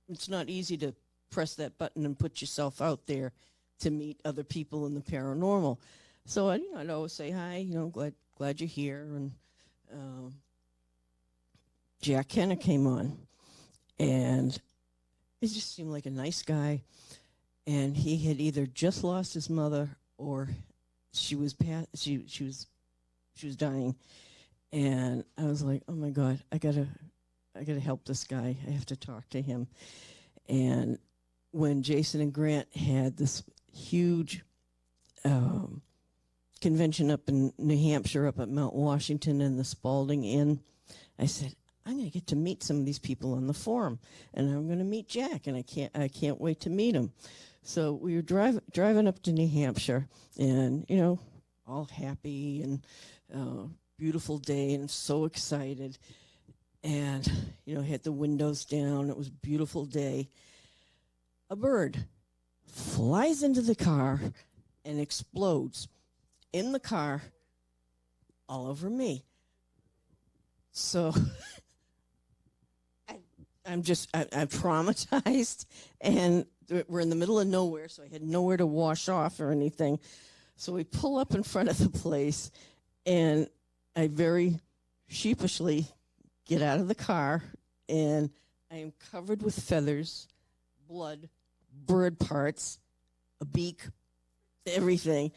it's not easy to press that button and put yourself out there to meet other people in the paranormal. So I'd always say hi, you know, glad you're here. And Jack Kenna came on, and he just seemed like a nice guy. And he had either just lost his mother, or she was dying. And I was like, oh my God, I gotta help this guy. I have to talk to him. And when Jason and Grant had this huge convention up in New Hampshire, up at Mount Washington in the Spalding Inn, I said, I'm going to get to meet some of these people on the forum, and I'm going to meet Jack, and I can't wait to meet him. So we were driving up to New Hampshire, and you know, all happy and beautiful day, and so excited, and you know, had the windows down. It was a beautiful day. A bird flies into the car and explodes in the car all over me. So I'm traumatized, and we're in the middle of nowhere, so I had nowhere to wash off or anything. So we pull up in front of the place, and I very sheepishly get out of the car, and I am covered with feathers, blood, bird parts, a beak, everything.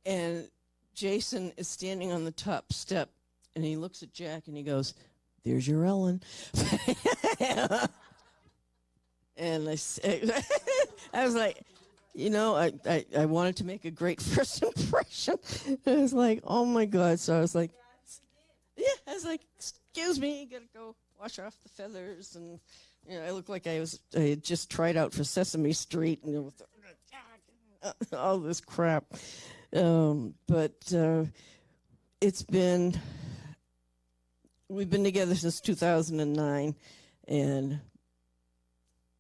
And Jason is standing on the top step, and he looks at Jack and he goes, "There's your Ellen." And I was like, you know, I wanted to make a great first impression. I was like, oh my God. So I was like, yeah, I was like, excuse me, gotta go wash off the feathers. And you know, I looked like I had just tried out for Sesame Street, and all this crap. But we've been together since 2009, and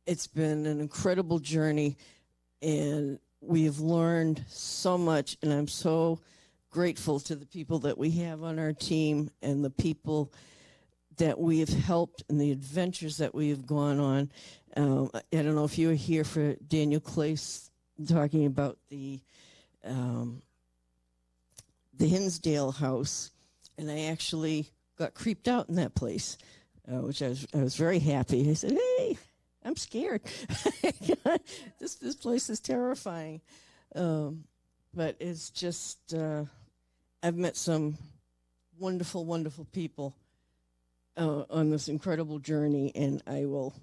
it's been an incredible journey, and we have learned so much, and I'm so grateful to the people that we have on our team and the people that we have helped and the adventures that we have gone on. I don't know if you were here for Daniel Clace talking about the Hinsdale house, and I actually got creeped out in that place, which I was very happy. I said, "Hey, I'm scared. This place is terrifying." But it's just, I've met some wonderful, wonderful people on this incredible journey, and I will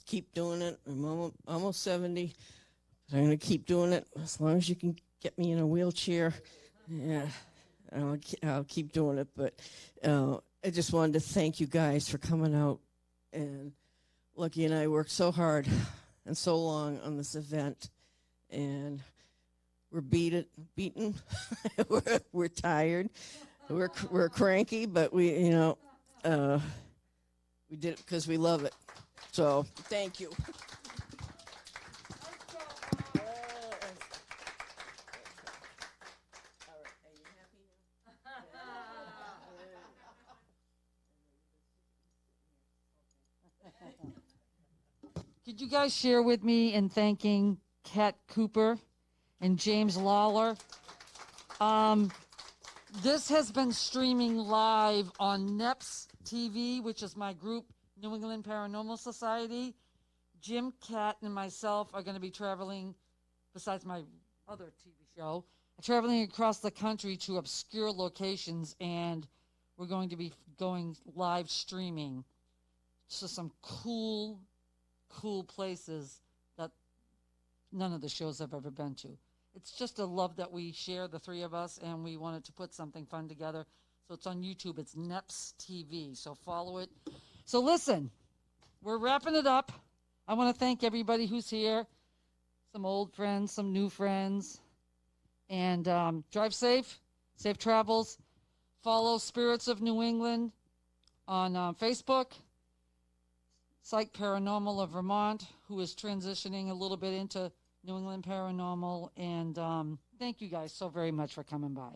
keep doing it. I'm almost 70, but I'm going to keep doing it as long as you can get me in a wheelchair. Yeah, I'll keep doing it. But I just wanted to thank you guys for coming out. And Lucky and I worked so hard and so long on this event, and we're beaten. we're tired. We're cranky, but we did it because we love it. So thank you. Could you guys share with me in thanking Kat Cooper and James Lawler? This has been streaming live on NEPS TV, which is my group, New England Paranormal Society. Jim, Kat, and myself are going to be traveling, besides my other TV show, traveling across the country to obscure locations, and we're going to be going live streaming to some cool places that none of the shows I've ever been to. It's just a love that we share, the three of us, and we wanted to put something fun together. So it's on YouTube. It's NEPS TV. So follow it. So listen, we're wrapping it up. I want to thank everybody who's here, some old friends, some new friends, and drive safe, safe travels. Follow Spirits of New England on Facebook. Psych Paranormal of Vermont, who is transitioning a little bit into New England Paranormal. And thank you guys so very much for coming by.